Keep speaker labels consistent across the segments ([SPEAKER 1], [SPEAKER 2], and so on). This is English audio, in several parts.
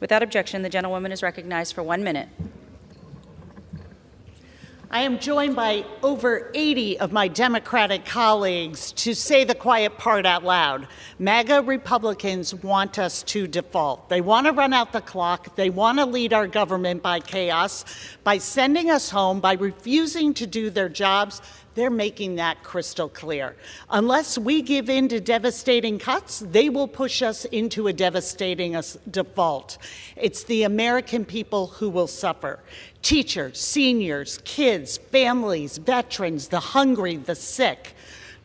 [SPEAKER 1] Without objection, the gentlewoman is recognized for 1 minute.
[SPEAKER 2] I am joined by over 80 of my Democratic colleagues to say the quiet part out loud. MAGA Republicans want us to default. They want to run out the clock. They want to lead our government by chaos, by sending us home, by refusing to do their jobs. They're making that crystal clear. Unless we give in to devastating cuts, they will push us into a devastating default. It's the American people who will suffer. Teachers, seniors, kids, families, veterans, the hungry, the sick.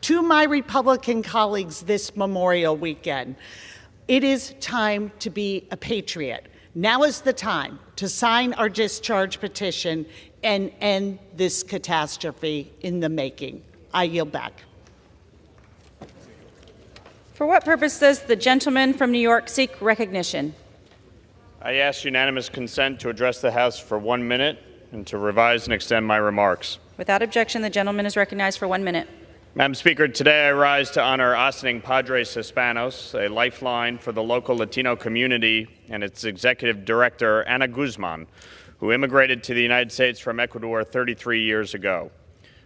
[SPEAKER 2] To my Republican colleagues this Memorial weekend, it is time to be a patriot. Now is the time to sign our discharge petition and end this catastrophe in the making. I yield back.
[SPEAKER 1] For what purpose does the gentleman from New York seek recognition?
[SPEAKER 3] I ask unanimous consent to address the House for 1 minute and to revise and extend my remarks.
[SPEAKER 1] Without objection, the gentleman is recognized for 1 minute.
[SPEAKER 3] Madam Speaker, today I rise to honor Ossining Padres Hispanos, a lifeline for the local Latino community, and its executive director, Ana Guzman, who immigrated to the United States from Ecuador 33 years ago.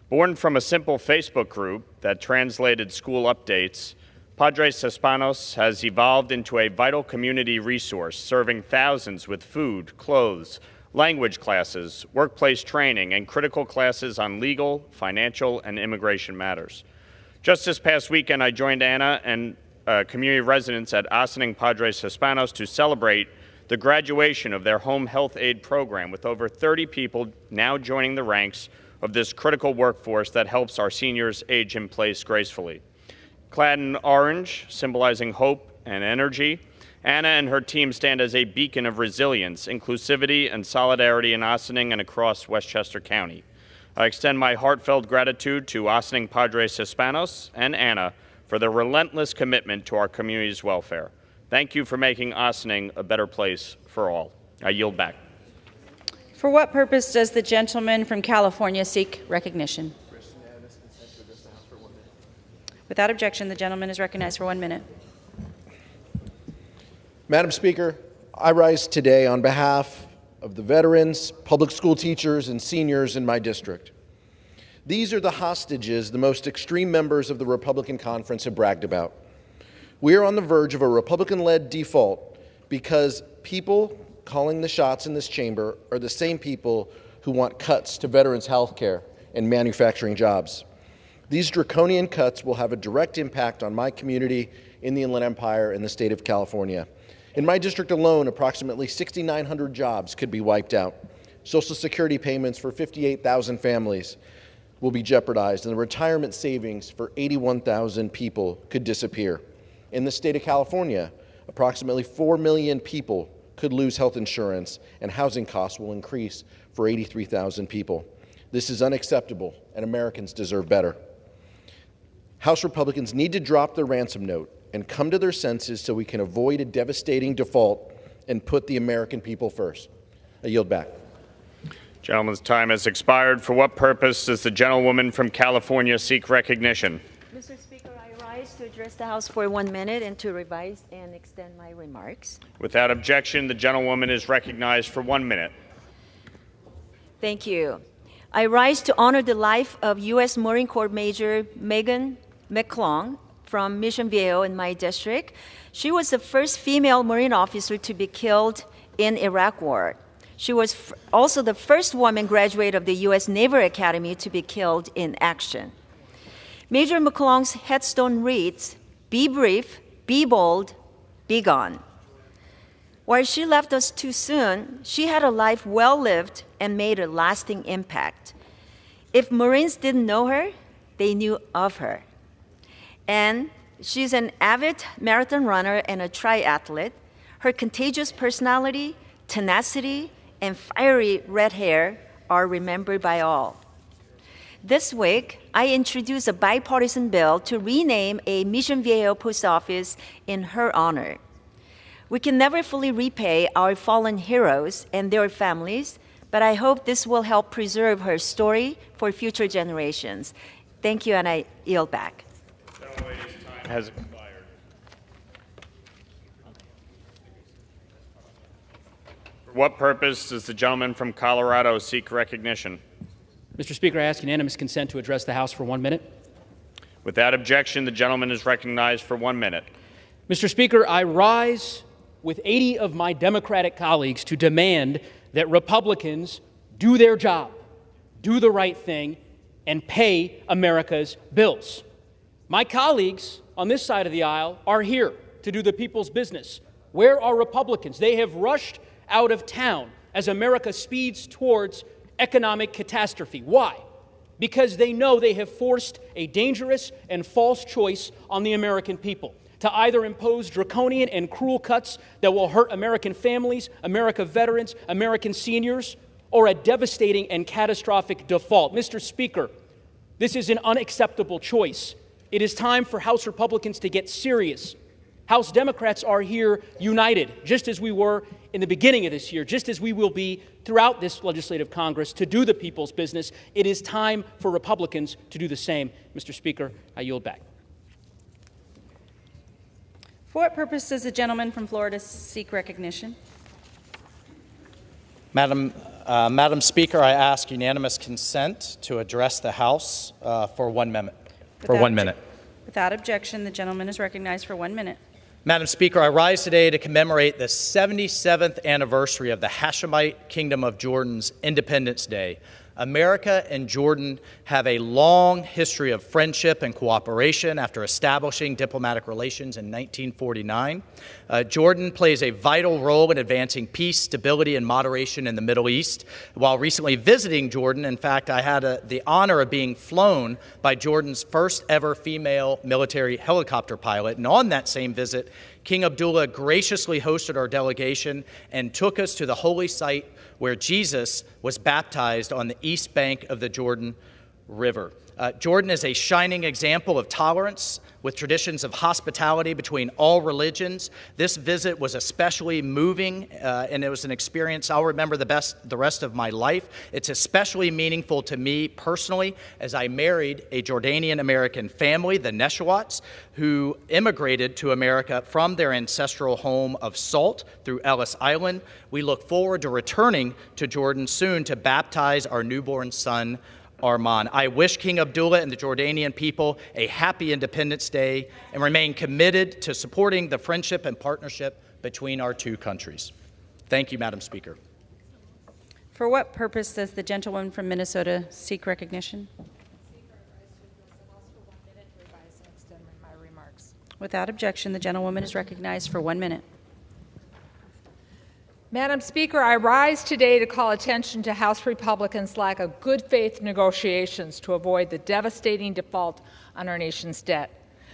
[SPEAKER 3] Born from a simple Facebook group that translated school updates, Padres Hispanos has evolved into a vital community resource, serving thousands with food, clothes, language classes, workplace training, and critical classes on legal, financial, and immigration matters. Just this past weekend, I joined Ana and community residents at Ossining Padres Hispanos to celebrate the graduation of their home health aid program, with over 30 people now joining the ranks of this critical workforce that helps our seniors age in place gracefully. Clad in orange, symbolizing hope and energy, Ana and her team stand as a beacon of resilience, inclusivity, and solidarity in Ossining and across Westchester County. I extend my heartfelt gratitude to Ossining Padres Hispanos and Ana for their relentless commitment to our community's welfare. Thank you for making Ossining a better place for all. I yield back.
[SPEAKER 1] For what purpose does the gentleman from California seek recognition? Without objection, the gentleman is recognized for 1 minute.
[SPEAKER 4] Madam Speaker, I rise today on behalf of the veterans, public school teachers, and seniors in my district. These are the hostages the most extreme members of the Republican conference have bragged about. We are on the verge of a Republican-led default because people calling the shots in this chamber are the same people who want cuts to veterans' health care and manufacturing jobs. These draconian cuts will have a direct impact on my community in the Inland Empire and the state of California. In my district alone, approximately 6,900 jobs could be wiped out. Social Security payments for 58,000 families will be jeopardized, and the retirement savings for 81,000 people could disappear. In the state of California, approximately 4 million people could lose health insurance, and housing costs will increase for 83,000 people. This is unacceptable, and Americans deserve better. House Republicans need to drop their ransom note and come to their senses so we can avoid a devastating default and put the American people first. I yield back.
[SPEAKER 3] Gentleman's time has expired. For what purpose does the gentlewoman from California seek recognition?
[SPEAKER 5] Mr. Speaker, I rise to address the House for 1 minute and to revise and extend my remarks.
[SPEAKER 3] Without objection, the gentlewoman is recognized for 1 minute.
[SPEAKER 5] Thank you. I rise to honor the life of U.S. Marine Corps Major Megan McClung from Mission Viejo in my district. She was the first female Marine officer to be killed in Iraq War. She was also the first woman graduate of the U.S. Naval Academy to be killed in action. Major McClung's headstone reads, "Be brief, be bold, be gone." While she left us too soon, she had a life well lived and made a lasting impact. If Marines didn't know her, they knew of her. And she's an avid marathon runner and a triathlete. Her contagious personality, tenacity, and fiery red hair are remembered by all. This week, I introduced a bipartisan bill to rename a Mission Viejo post office in her honor. We can never fully repay our fallen heroes and their families, but I hope this will help preserve her story for future generations. Thank you, and I yield back.
[SPEAKER 3] Time has expired. what purpose does the gentleman from Colorado seek recognition?
[SPEAKER 6] Mr. Speaker, I ask unanimous consent to address the House for 1 minute.
[SPEAKER 3] Without objection, the gentleman is recognized for 1 minute.
[SPEAKER 6] Mr. Speaker, I rise with 80 of my Democratic colleagues to demand that Republicans do their job, do the right thing, and pay America's bills. My colleagues on this side of the aisle are here to do the people's business. Where are Republicans? They have rushed out of town as America speeds towards economic catastrophe. Why? Because they know they have forced a dangerous and false choice on the American people to either impose draconian and cruel cuts that will hurt American families, American veterans, American seniors, or a devastating and catastrophic default. Mr. Speaker, this is an unacceptable choice. It is time for House Republicans to get serious. House Democrats are here united, just as we were in the beginning of this year, just as we will be throughout this legislative Congress, to do the people's business. It is time for Republicans to do the same. Mr. Speaker, I yield back.
[SPEAKER 1] For what purpose does the gentleman from Florida seek recognition?
[SPEAKER 7] Madam Speaker, I ask unanimous consent to address the House for 1 minute.
[SPEAKER 1] Without objection, the gentleman is recognized for 1 minute.
[SPEAKER 7] Madam Speaker, I rise today to commemorate the 77th anniversary of the Hashemite Kingdom of Jordan's Independence Day. America and Jordan have a long history of friendship and cooperation after establishing diplomatic relations in 1949. Jordan plays a vital role in advancing peace, stability, and moderation in the Middle East. While recently visiting Jordan, in fact, I had the honor of being flown by Jordan's first ever female military helicopter pilot. And on that same visit, King Abdullah graciously hosted our delegation and took us to the holy site where Jesus was baptized on the east bank of the Jordan River. Jordan is a shining example of tolerance with traditions of hospitality between all religions. This visit was especially moving, and it was an experience I'll remember the rest of my life. It's especially meaningful to me personally as I married a Jordanian-American family, the Neshawats, who immigrated to America from their ancestral home of Salt through Ellis Island. We look forward to returning to Jordan soon to baptize our newborn son, Arman. I wish King Abdullah and the Jordanian people a happy Independence Day and remain committed to supporting the friendship and partnership between our two countries. Thank you, Madam Speaker.
[SPEAKER 1] For what purpose does the gentleman from Minnesota seek recognition? Without objection, the gentlewoman is recognized for 1 minute.
[SPEAKER 8] Madam Speaker, I rise today to call attention to House Republicans' lack of good faith negotiations to avoid the devastating default on our nation's debt.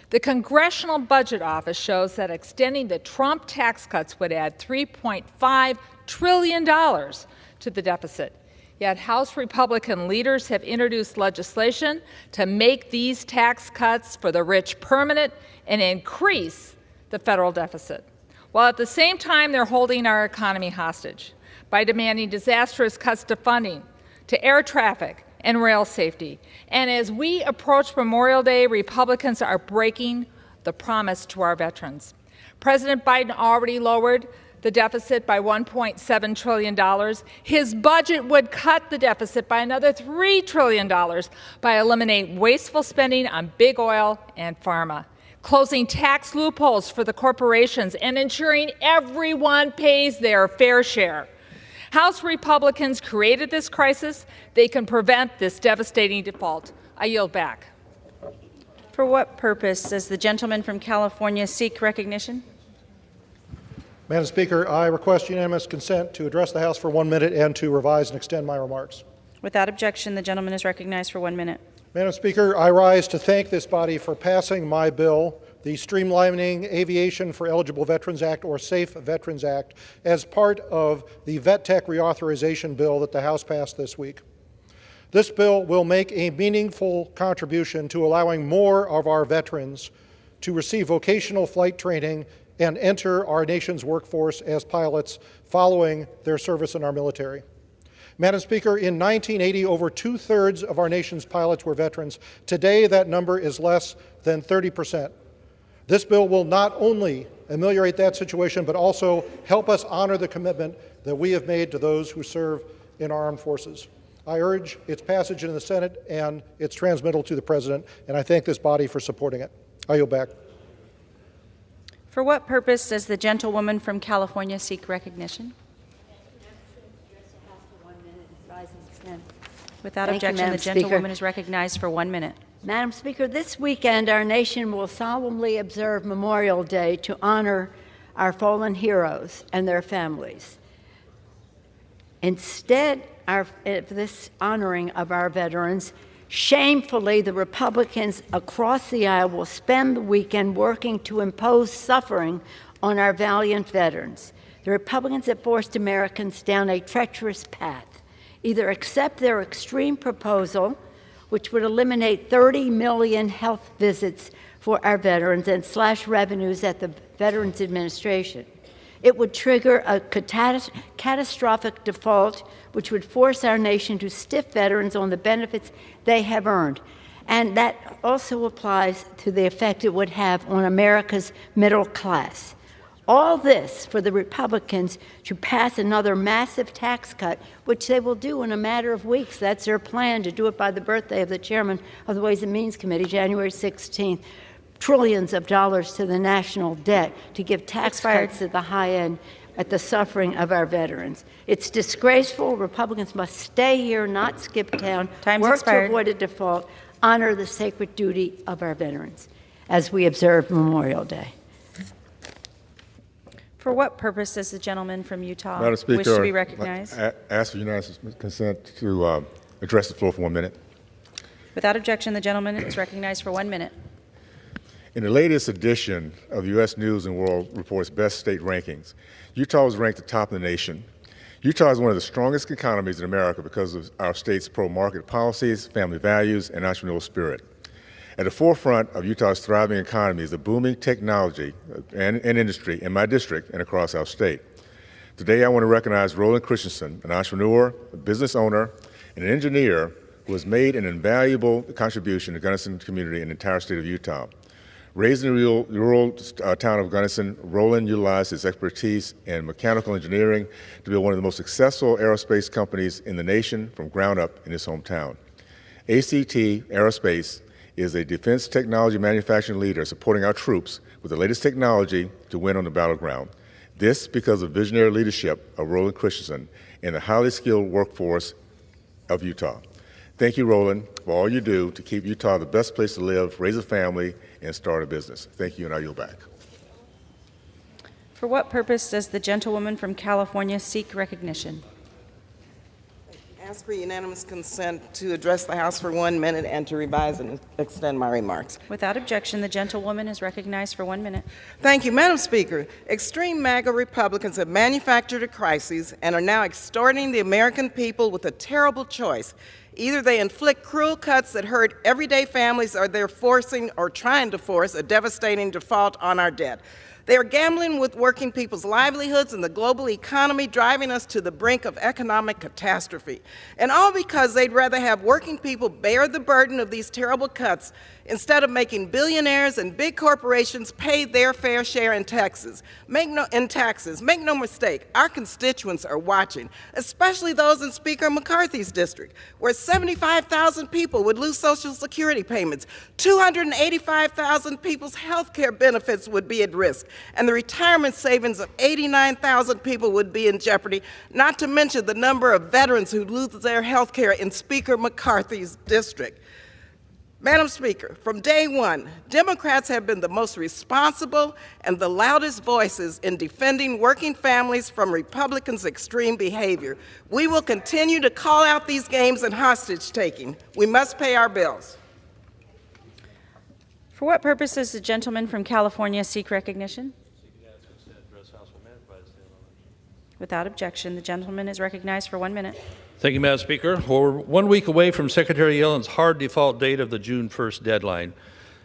[SPEAKER 8] The Congressional Budget Office shows that extending the Trump tax cuts would add $3.5 trillion to the deficit. Yet House Republican leaders have introduced legislation to make these tax cuts for the rich permanent and increase the federal deficit, while at the same time they're holding our economy hostage by demanding disastrous cuts to funding, to air traffic, and rail safety. And as we approach Memorial Day, Republicans are breaking the promise to our veterans. President Biden already lowered the deficit by $1.7 trillion. His budget would cut the deficit by another $3 trillion by eliminating wasteful spending on big oil and pharma, closing tax loopholes for the corporations, and ensuring everyone pays their fair share. House Republicans created this crisis. They can prevent this devastating default. I yield back.
[SPEAKER 1] For what purpose does the gentleman from California seek recognition?
[SPEAKER 9] Madam Speaker, I request unanimous consent to address the House for 1 minute and to revise and extend my remarks.
[SPEAKER 1] Without objection, the gentleman is recognized for 1 minute.
[SPEAKER 9] Madam Speaker, I rise to thank this body for passing my bill, the Streamlining Aviation for Eligible Veterans Act, or SAFE Veterans Act, as part of the Vet Tech reauthorization bill that the House passed this week. This bill will make a meaningful contribution to allowing more of our veterans to receive vocational flight training and enter our nation's workforce as pilots following their service in our military. Madam Speaker, in 1980, over 2/3 of our nation's pilots were veterans. Today, that number is less than 30%. This bill will not only ameliorate that situation, but also help us honor the commitment that we have made to those who serve in our armed forces. I urge its passage in the Senate and its transmittal to the President, and I thank this body for supporting it. I yield back.
[SPEAKER 1] For what purpose does the gentlewoman from California seek recognition? Without objection, the gentlewoman is recognized for 1 minute.
[SPEAKER 10] Madam Speaker, this weekend our nation will solemnly observe Memorial Day to honor our fallen heroes and their families. Instead of this honoring of our veterans, shamefully, the Republicans across the aisle will spend the weekend working to impose suffering on our valiant veterans. The Republicans have forced Americans down a treacherous path. Either accept their extreme proposal, which would eliminate 30 million health visits for our veterans and slash revenues at the Veterans Administration. It would trigger a catastrophic default, which would force our nation to stiff veterans on the benefits they have earned. And that also applies to the effect it would have on America's middle class. All this for the Republicans to pass another massive tax cut, which they will do in a matter of weeks. That's their plan, to do it by the birthday of the chairman of the Ways and Means Committee, January 16th. Trillions of dollars to the national debt to give tax cuts at the high end at the suffering of our veterans. It's disgraceful. Republicans must stay here, not skip town, work to avoid a default, honor the sacred duty of our veterans as we observe Memorial Day.
[SPEAKER 1] For what purpose does the gentleman from Utah
[SPEAKER 11] Madam Speaker,
[SPEAKER 1] wish to be recognized?
[SPEAKER 11] I ask for unanimous consent to address the floor for 1 minute.
[SPEAKER 1] Without objection, the gentleman is recognized for 1 minute.
[SPEAKER 11] In the latest edition of the U.S. News & World Report's Best State Rankings, Utah was ranked at the top of the nation. Utah is one of the strongest economies in America because of our state's pro-market policies, family values, and entrepreneurial spirit. At the forefront of Utah's thriving economy is the booming technology and industry in my district and across our state. Today, I want to recognize Roland Christensen, an entrepreneur, a business owner, and an engineer who has made an invaluable contribution to the Gunnison community and the entire state of Utah. Raised in the rural town of Gunnison, Roland utilized his expertise in mechanical engineering to build one of the most successful aerospace companies in the nation from ground up in his hometown. ACT Aerospace is a defense technology manufacturing leader supporting our troops with the latest technology to win on the battleground. This because of visionary leadership of Roland Christensen and the highly skilled workforce of Utah. Thank you, Roland, for all you do to keep Utah the best place to live, raise a family, and start a business. Thank you, and I yield back.
[SPEAKER 1] For what purpose does the gentlewoman from California seek recognition?
[SPEAKER 12] Ask for unanimous consent to address the House for 1 minute and to revise and extend my remarks.
[SPEAKER 1] Without objection, the gentlewoman is recognized for 1 minute.
[SPEAKER 12] Thank you, Madam Speaker. Extreme MAGA Republicans have manufactured a crisis and are now extorting the American people with a terrible choice. Either they inflict cruel cuts that hurt everyday families, or they're forcing or trying to force a devastating default on our debt. They are gambling with working people's livelihoods and the global economy, driving us to the brink of economic catastrophe. And all because they'd rather have working people bear the burden of these terrible cuts instead of making billionaires and big corporations pay their fair share in taxes. Make no mistake, our constituents are watching, especially those in Speaker McCarthy's district, where 75,000 people would lose Social Security payments, 285,000 people's health care benefits would be at risk, and the retirement savings of 89,000 people would be in jeopardy, not to mention the number of veterans who lose their health care in Speaker McCarthy's district. Madam Speaker, from day one, Democrats have been the most responsible and the loudest voices in defending working families from Republicans' extreme behavior. We will continue to call out these games and hostage-taking. We must pay our bills.
[SPEAKER 1] For what purpose does the gentleman from California seek recognition? Without objection, the gentleman is recognized for 1 minute.
[SPEAKER 13] Thank you, Madam Speaker. Well, we're 1 week away from Secretary Yellen's hard default date of the June 1st deadline.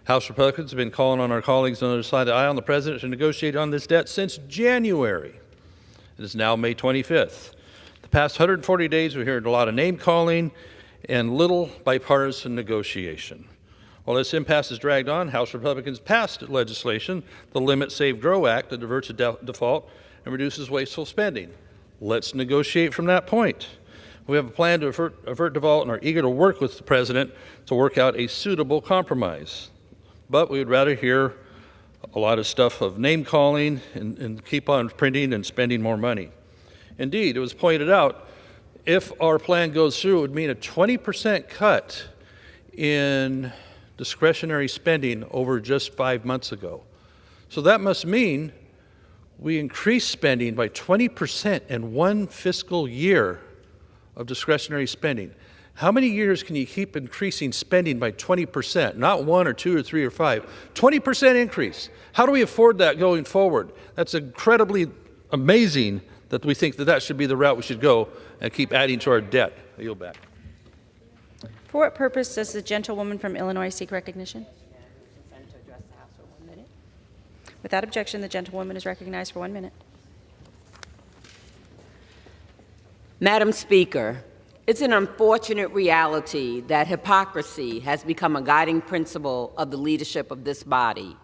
[SPEAKER 13] House Republicans have been calling on our colleagues on the other side of the aisle and the President to negotiate on this debt since January. It is now May 25th. The past 140 days, we've heard a lot of name-calling and little bipartisan negotiation. While this impasse is dragged on, House Republicans passed legislation, the Limit, Save, Grow Act, that diverts a default and reduces wasteful spending. Let's negotiate from that point. We have a plan to avert default and are eager to work with the President to work out a suitable compromise. But we would rather hear a lot of stuff of name-calling and keep on printing and spending more money. Indeed, it was pointed out, if our plan goes through, it would mean a 20% cut in discretionary spending over just 5 months ago. So that must mean we increased spending by 20% in one fiscal year of discretionary spending. How many years can you keep increasing spending by 20%? Not 1 or 2 or 3 or 5. 20% increase. How do we afford that going forward? That's incredibly amazing that we think that that should be the route we should go and keep adding to our debt. I yield back.
[SPEAKER 1] For what purpose does the gentlewoman from Illinois seek recognition? Without objection, the gentlewoman is recognized for 1 minute.
[SPEAKER 14] Madam Speaker, it's an unfortunate reality that hypocrisy has become a guiding principle of the leadership of this body.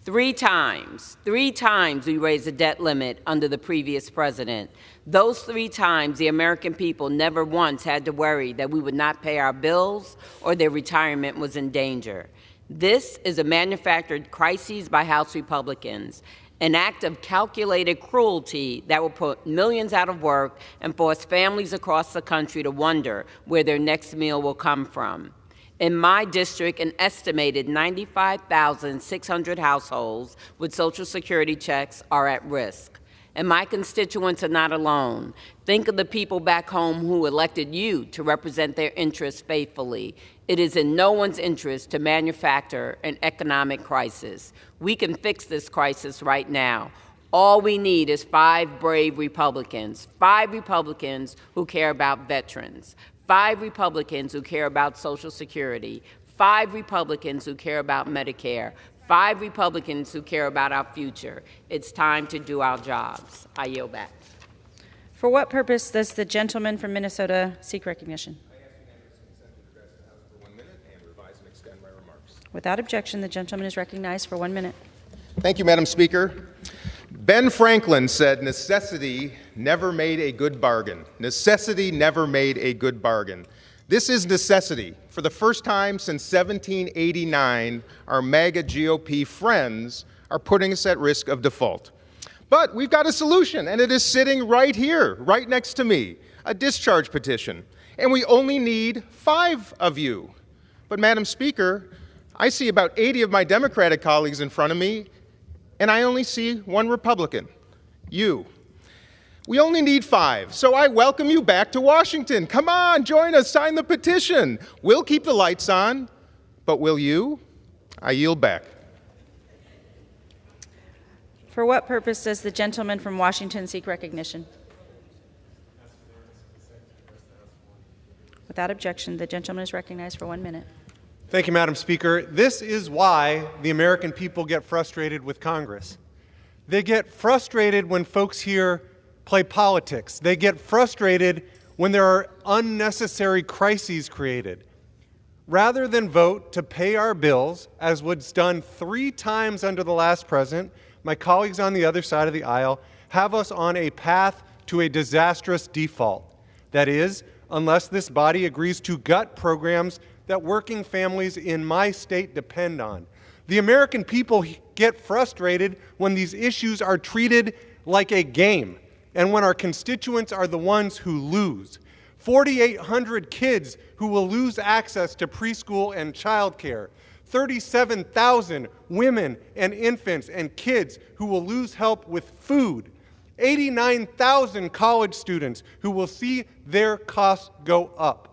[SPEAKER 14] Three times we raised the debt limit under the previous president. Those 3 times, the American people never once had to worry that we would not pay our bills or their retirement was in danger. This is a manufactured crisis by House Republicans, an act of calculated cruelty that will put millions out of work and force families across the country to wonder where their next meal will come from. In my district, an estimated 95,600 households with Social Security checks are at risk. And my constituents are not alone. Think of the people back home who elected you to represent their interests faithfully. It is in no one's interest to manufacture an economic crisis. We can fix this crisis right now. All we need is 5 brave Republicans, 5 Republicans who care about veterans, 5 Republicans who care about Social Security, 5 Republicans who care about Medicare, 5 Republicans who care about our future. It's time to do our jobs. I yield back.
[SPEAKER 1] For what purpose does the gentleman from Minnesota seek recognition?
[SPEAKER 15] I ask unanimous consent to address the House for 1 minute and revise and extend my remarks.
[SPEAKER 1] Without objection, the gentleman is recognized for 1 minute.
[SPEAKER 15] Thank you, Madam Speaker. Ben Franklin said, "Necessity never made a good bargain. Necessity never made a good bargain." This is necessity. For the first time since 1789, our MAGA GOP friends are putting us at risk of default. But we've got a solution, and it is sitting right here, right next to me, a discharge petition. And we only need 5 of you. But, Madam Speaker, I see about 80 of my Democratic colleagues in front of me, and I only see 1 Republican, you. We only need 5, so I welcome you back to Washington. Come on, join us, sign the petition. We'll keep the lights on, but will you? I yield back.
[SPEAKER 1] For what purpose does the gentleman from Washington seek recognition? Without objection, the gentleman is recognized for 1 minute.
[SPEAKER 16] Thank you, Madam Speaker. This is why the American people get frustrated with Congress. They get frustrated when folks here play politics. They get frustrated when there are unnecessary crises created. Rather than vote to pay our bills, as was done 3 times under the last president, my colleagues on the other side of the aisle have us on a path to a disastrous default. That is, unless this body agrees to gut programs that working families in my state depend on. The American people get frustrated when these issues are treated like a game and when our constituents are the ones who lose. 4,800 kids who will lose access to preschool and childcare. 37,000 women and infants and kids who will lose help with food. 89,000 college students who will see their costs go up.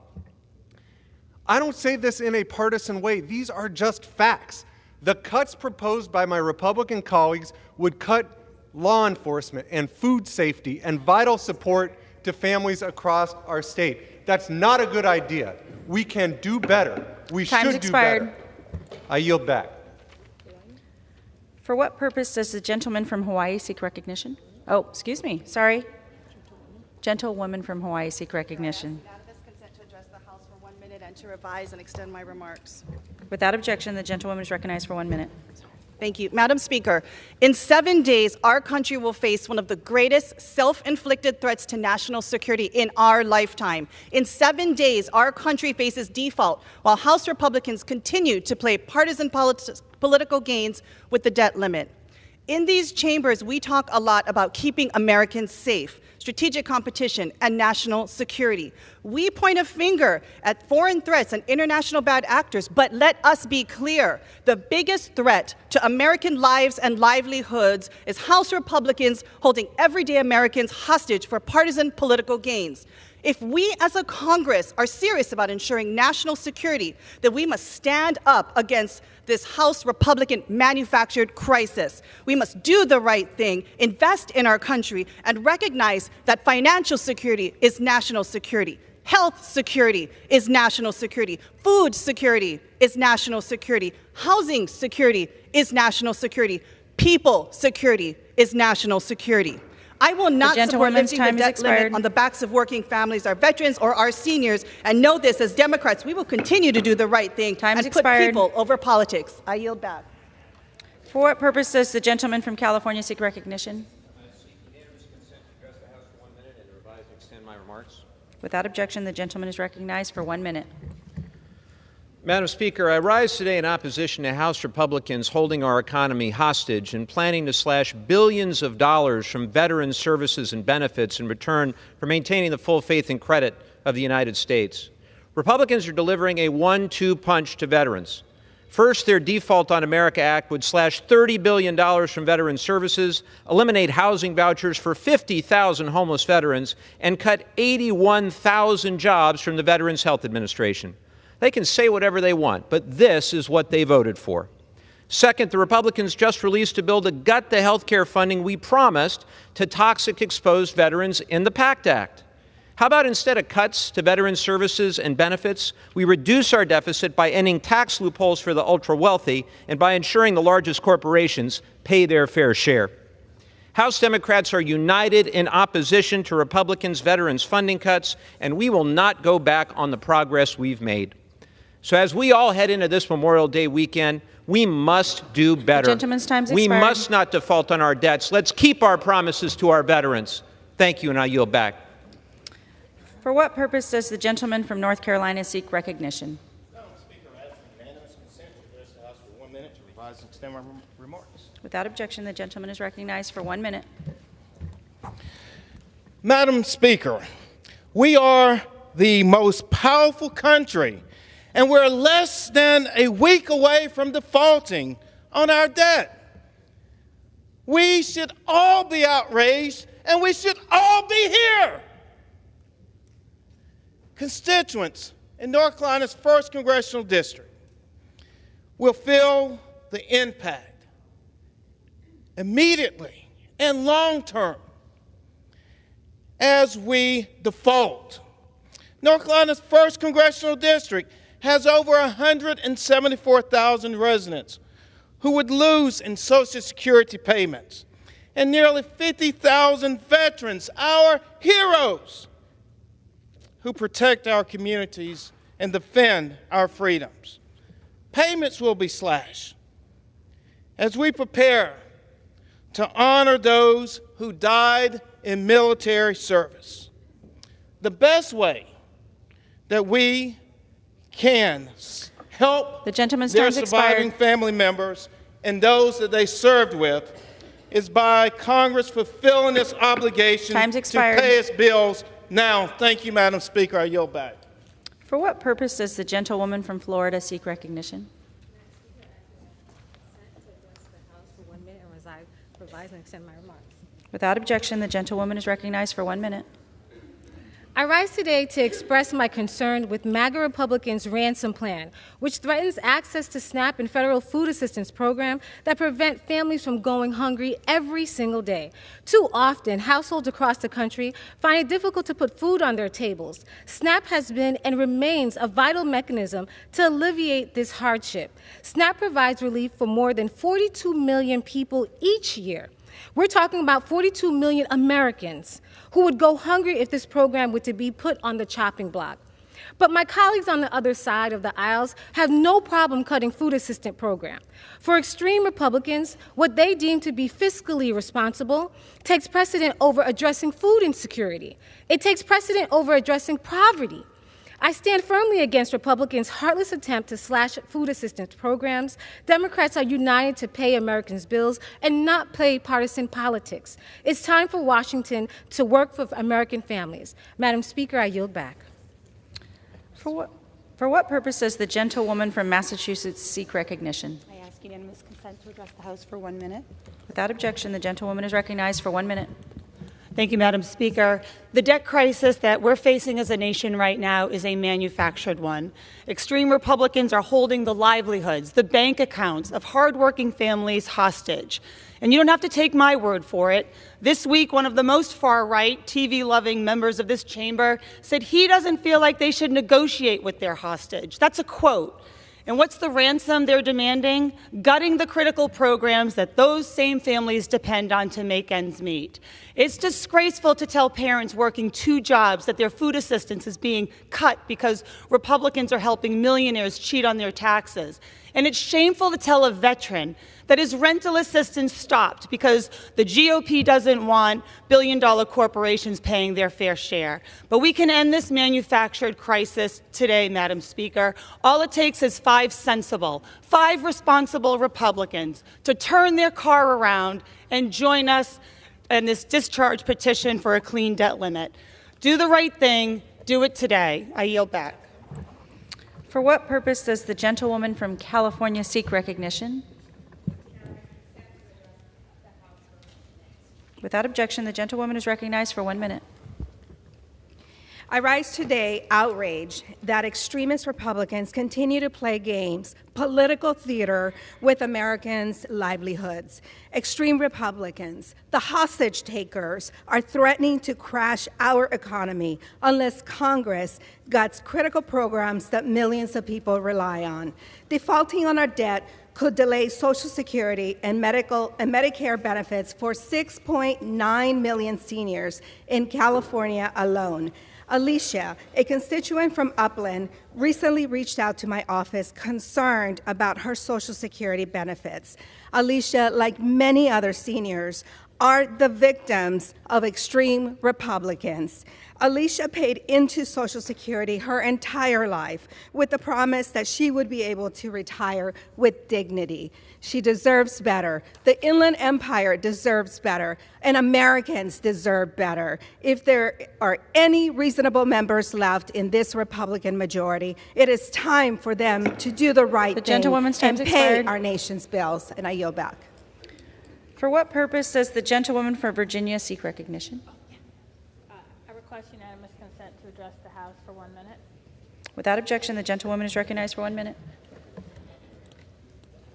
[SPEAKER 16] I don't say this in a partisan way. These are just facts. The cuts proposed by my Republican colleagues would cut law enforcement and food safety and vital support to families across our state. That's not a good idea. We can do better. We should do better. I yield back.
[SPEAKER 1] For what purpose does the gentleman from Hawaii seek recognition? Oh, excuse me, sorry. Gentlewoman from Hawaii seek recognition.
[SPEAKER 17] Consent to address the House for 1 minute and to revise and extend my remarks.
[SPEAKER 1] Without objection, the gentlewoman is recognized for 1 minute.
[SPEAKER 17] Thank you. Madam Speaker, in 7 days, our country will face one of the greatest self-inflicted threats to national security in our lifetime. In 7 days, our country faces default while House Republicans continue to play partisan political games with the debt limit. In these chambers, we talk a lot about keeping Americans safe, strategic competition, and national security. We point a finger at foreign threats and international bad actors, but let us be clear. The biggest threat to American lives and livelihoods is House Republicans holding everyday Americans hostage for partisan political gains. If we as a Congress are serious about ensuring national security, then we must stand up against this House Republican manufactured crisis. We must do the right thing, invest in our country, and recognize that financial security is national security. Health security is national security. Food security is national security. Housing security is national security. People security is national security. I will not support lifting the debt limit on the backs of working families, our veterans, or our seniors. And know this, as Democrats, we will continue to do the right thing and put people over politics. I yield back.
[SPEAKER 1] For what purpose does the gentleman from California seek recognition? Without objection, the gentleman is recognized for 1 minute.
[SPEAKER 18] Madam Speaker, I rise today in opposition to House Republicans holding our economy hostage and planning to slash billions of dollars from veterans' services and benefits in return for maintaining the full faith and credit of the United States. Republicans are delivering a 1-2 punch to veterans. First, their Default on America Act would slash $30 billion from veteran services, eliminate housing vouchers for 50,000 homeless veterans, and cut 81,000 jobs from the Veterans Health Administration. They can say whatever they want, but this is what they voted for. Second, the Republicans just released a bill to gut the health care funding we promised to toxic exposed veterans in the PACT Act. How about instead of cuts to veteran services and benefits, we reduce our deficit by ending tax loopholes for the ultra-wealthy and by ensuring the largest corporations pay their fair share. House Democrats are united in opposition to Republicans' veterans funding cuts, and we will not go back on the progress we've made. So as we all head into this Memorial Day weekend, we must do better.
[SPEAKER 1] The gentleman's time's
[SPEAKER 18] We
[SPEAKER 1] expired.
[SPEAKER 18] must not default on our debts. Let's keep our promises to our veterans. Thank you, and I yield back.
[SPEAKER 1] For what purpose does the gentleman from North Carolina seek recognition?
[SPEAKER 19] Madam Speaker, I ask for unanimous consent to address the House for 1 minute to revise and extend my remarks.
[SPEAKER 1] Without objection, the gentleman is recognized for 1 minute.
[SPEAKER 19] Madam Speaker, we are the most powerful country, and we're less than a week away from defaulting on our debt. We should all be outraged, and we should all be here. Constituents in North Carolina's 1st Congressional District will feel the impact immediately and long term as we default. North Carolina's 1st Congressional District has over 174,000 residents who would lose in Social Security payments, and nearly 50,000 veterans, our heroes, who protect our communities and defend our freedoms. Payments will be slashed as we prepare to honor those who died in military service. The best way that we can help their surviving family members and those that they served with is by Congress fulfilling its obligation to pay its bills now. Thank you, Madam Speaker. I yield back.
[SPEAKER 1] For what purpose does the gentlewoman from Florida seek recognition? Without objection, the gentlewoman is recognized for 1 minute.
[SPEAKER 20] I rise today to express my concern with MAGA Republicans' ransom plan, which threatens access to SNAP and federal food assistance program that prevent families from going hungry every single day. Too often, households across the country find it difficult to put food on their tables. SNAP has been and remains a vital mechanism to alleviate this hardship. SNAP provides relief for more than 42 million people each year. We're talking about 42 million Americans who would go hungry if this program were to be put on the chopping block. But my colleagues on the other side of the aisles have no problem cutting food assistance program. For extreme Republicans, what they deem to be fiscally responsible takes precedent over addressing food insecurity. It takes precedent over addressing poverty. I stand firmly against Republicans' heartless attempt to slash food assistance programs. Democrats are united to pay Americans' bills and not play partisan politics. It's time for Washington to work for American families. Madam Speaker, I yield back.
[SPEAKER 1] For what purpose does the gentlewoman from Massachusetts seek recognition?
[SPEAKER 21] I ask unanimous consent to address the House for 1 minute.
[SPEAKER 1] Without objection, the gentlewoman is recognized for 1 minute.
[SPEAKER 21] Thank you, Madam Speaker. The debt crisis that we're facing as a nation right now is a manufactured one. Extreme Republicans are holding the livelihoods, the bank accounts of hardworking families hostage. And you don't have to take my word for it. This week, one of the most far-right, TV-loving members of this chamber said he doesn't feel like they should negotiate with their hostage. That's a quote. And what's the ransom they're demanding? Gutting the critical programs that those same families depend on to make ends meet. It's disgraceful to tell parents working 2 jobs that their food assistance is being cut because Republicans are helping millionaires cheat on their taxes. And it's shameful to tell a veteran that his rental assistance stopped because the GOP doesn't want billion-dollar corporations paying their fair share. But we can end this manufactured crisis today, Madam Speaker. All it takes is 5 sensible, 5 responsible Republicans to turn their car around and join us in this discharge petition for a clean debt limit. Do the right thing. Do it today. I yield back.
[SPEAKER 1] For what purpose does the gentlewoman from California seek recognition? Without objection, the gentlewoman is recognized for 1 minute.
[SPEAKER 22] I rise today outraged that extremist Republicans continue to play games, political theater with Americans' livelihoods. Extreme Republicans, the hostage takers, are threatening to crash our economy unless Congress guts critical programs that millions of people rely on. Defaulting on our debt could delay Social Security and Medicare benefits for 6.9 million seniors in California alone. Alicia, a constituent from Upland, recently reached out to my office concerned about her Social Security benefits. Alicia, like many other seniors, are the victims of extreme Republicans. Alicia paid into Social Security her entire life with the promise that she would be able to retire with dignity. She deserves better. The Inland Empire deserves better, and Americans deserve better. If there are any reasonable members left in this Republican majority, it is time for them to do the right thing and pay our nation's bills. And I yield back.
[SPEAKER 1] For what purpose does the gentlewoman from Virginia seek recognition?
[SPEAKER 23] I request unanimous consent to address the House for 1 minute.
[SPEAKER 1] Without objection, the gentlewoman is recognized for 1 minute.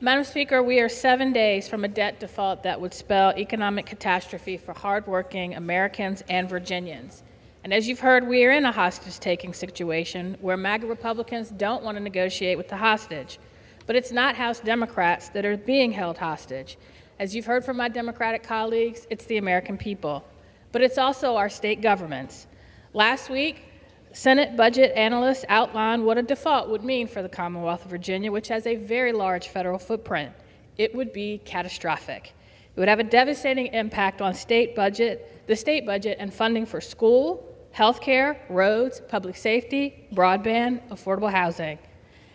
[SPEAKER 23] Madam Speaker, we are 7 days from a debt default that would spell economic catastrophe for hardworking Americans and Virginians. And as you've heard, we are in a hostage-taking situation where MAGA Republicans don't want to negotiate with the hostage. But it's not House Democrats that are being held hostage. As you've heard from my Democratic colleagues, it's the American people. But it's also our state governments. Last week, Senate budget analysts outlined what a default would mean for the Commonwealth of Virginia, which has a very large federal footprint. It would be catastrophic. It would have a devastating impact on the state budget and funding for school, health care, roads, public safety, broadband, affordable housing.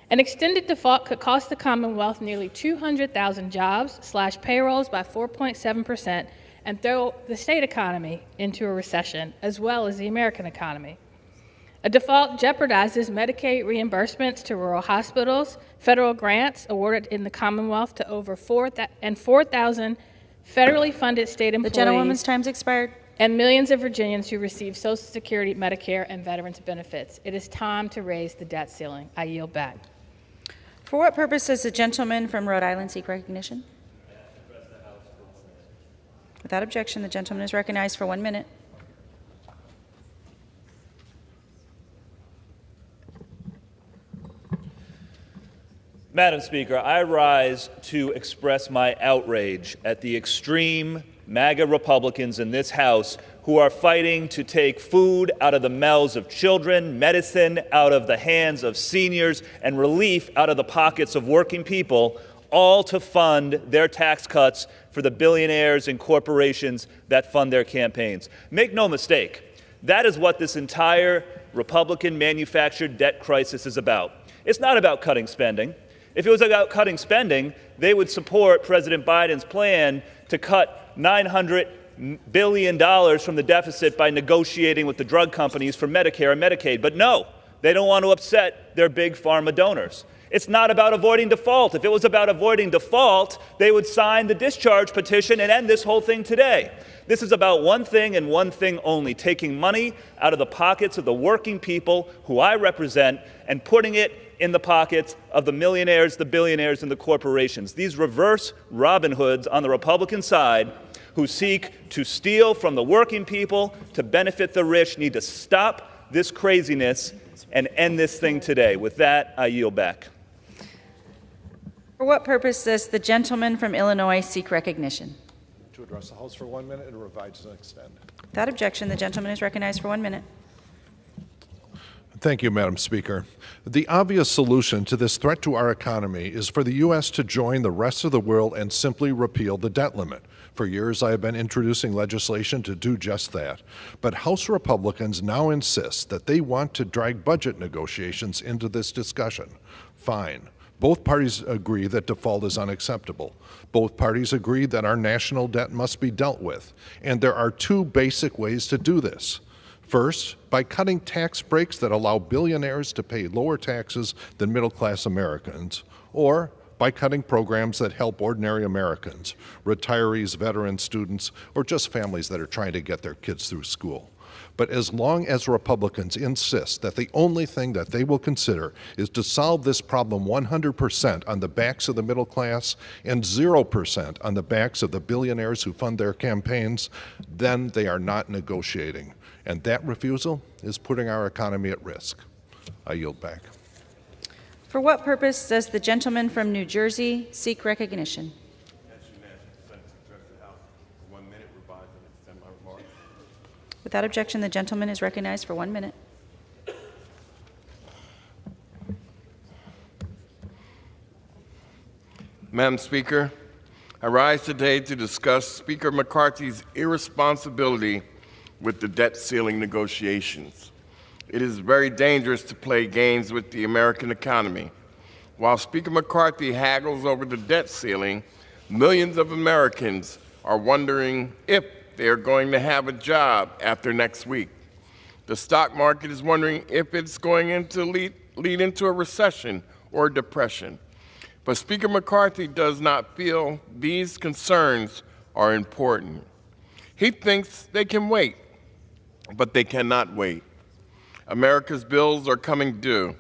[SPEAKER 23] An extended default could cost the Commonwealth nearly 200,000 jobs, slash payrolls by 4.7%, and throw the state economy into a recession, as well as the American economy. A default jeopardizes Medicaid reimbursements to rural hospitals, federal grants awarded in the Commonwealth to over 4,000 federally funded state employees.
[SPEAKER 1] The gentlewoman's time's expired.
[SPEAKER 23] And millions of Virginians who receive Social Security, Medicare, and veterans benefits. It is time to raise the debt ceiling. I yield back.
[SPEAKER 1] For what purpose does the gentleman from Rhode Island seek recognition? Without objection, the gentleman is recognized for 1 minute.
[SPEAKER 24] Madam Speaker, I rise to express my outrage at the extreme MAGA Republicans in this House who are fighting to take food out of the mouths of children, medicine out of the hands of seniors, and relief out of the pockets of working people, all to fund their tax cuts for the billionaires and corporations that fund their campaigns. Make no mistake, that is what this entire Republican manufactured debt crisis is about. It's not about cutting spending. If it was about cutting spending, they would support President Biden's plan to cut $900 billion from the deficit by negotiating with the drug companies for Medicare and Medicaid. But no, they don't want to upset their big pharma donors. It's not about avoiding default. If it was about avoiding default, they would sign the discharge petition and end this whole thing today. This is about one thing and one thing only, taking money out of the pockets of the working people who I represent and putting it in the pockets of the millionaires, the billionaires, and the corporations. These reverse Robin Hoods on the Republican side who seek to steal from the working people to benefit the rich need to stop this craziness and end this thing today. With that, I yield back.
[SPEAKER 1] For what purpose does the gentleman from Illinois seek recognition?
[SPEAKER 2] To address the House for 1 minute and revise and extend.
[SPEAKER 1] Without objection, the gentleman is recognized for 1 minute.
[SPEAKER 2] Thank you, Madam Speaker. The obvious solution to this threat to our economy is for the U.S. to join the rest of the world and simply repeal the debt limit. For years, I have been introducing legislation to do just that. But House Republicans now insist that they want to drag budget negotiations into this discussion. Fine. Both parties agree that default is unacceptable. Both parties agree that our national debt must be dealt with. And there are two basic ways to do this. First, by cutting tax breaks that allow billionaires to pay lower taxes than middle-class Americans, or by cutting programs that help ordinary Americans, retirees, veterans, students, or just families that are trying to get their kids through school. But as long as Republicans insist that the only thing that they will consider is to solve this problem 100% on the backs of the middle class and 0% on the backs of the billionaires who fund their campaigns, then they are not negotiating. And that refusal is putting our economy at risk. I yield back.
[SPEAKER 1] For what purpose does the gentleman from New Jersey seek recognition? Without objection, the gentleman is recognized for 1 minute.
[SPEAKER 3] Madam Speaker, I rise today to discuss Speaker McCarthy's irresponsibility with the debt ceiling negotiations. It is very dangerous to play games with the American economy. While Speaker McCarthy haggles over the debt ceiling, millions of Americans are wondering if they are going to have a job after next week. The stock market is wondering if it's going to lead into a recession or a depression. But Speaker McCarthy does not feel these concerns are important. He thinks they can wait, but they cannot wait. America's bills are coming due,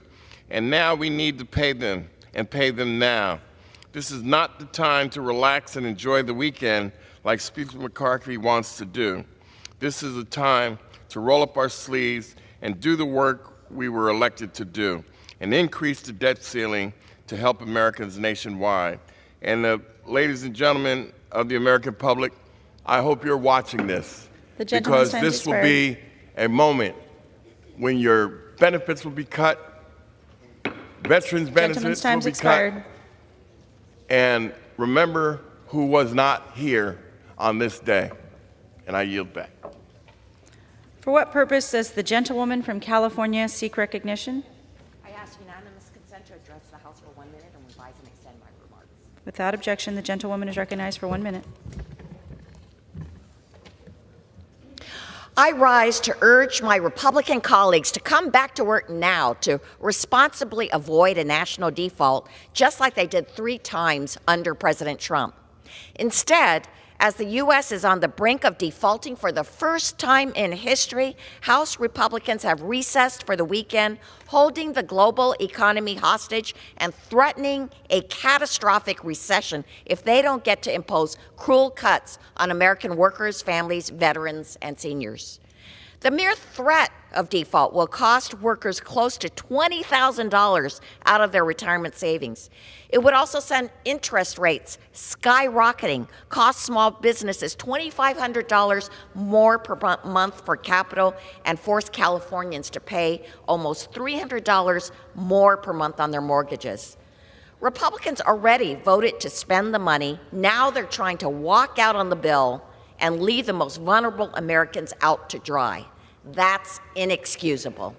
[SPEAKER 3] and now we need to pay them, and pay them now. This is not the time to relax and enjoy the weekend like Speaker McCarthy wants to do. This is a time to roll up our sleeves and do the work we were elected to do, and increase the debt ceiling to help Americans nationwide. And ladies and gentlemen of the American public, I hope you're watching this, because this will be a moment when your benefits will be cut, veterans' benefits will be cut, and remember who was not here on this day. And I yield back.
[SPEAKER 1] For what purpose does the gentlewoman from California seek recognition?
[SPEAKER 4] I ask unanimous consent to address the House for 1 minute and revise and extend my remarks.
[SPEAKER 1] Without objection, the gentlewoman is recognized for 1 minute.
[SPEAKER 4] I rise to urge my Republican colleagues to come back to work now to responsibly avoid a national default, just like they did 3 times under President Trump. Instead, as the U.S. is on the brink of defaulting for the first time in history, House Republicans have recessed for the weekend, holding the global economy hostage and threatening a catastrophic recession if they don't get to impose cruel cuts on American workers, families, veterans, and seniors. The mere threat of default will cost workers close to $20,000 out of their retirement savings. It would also send interest rates skyrocketing, cost small businesses $2,500 more per month for capital, and force Californians to pay almost $300 more per month on their mortgages. Republicans already voted to spend the money. Now they're trying to walk out on the bill and leave the most vulnerable Americans out to dry. That's inexcusable.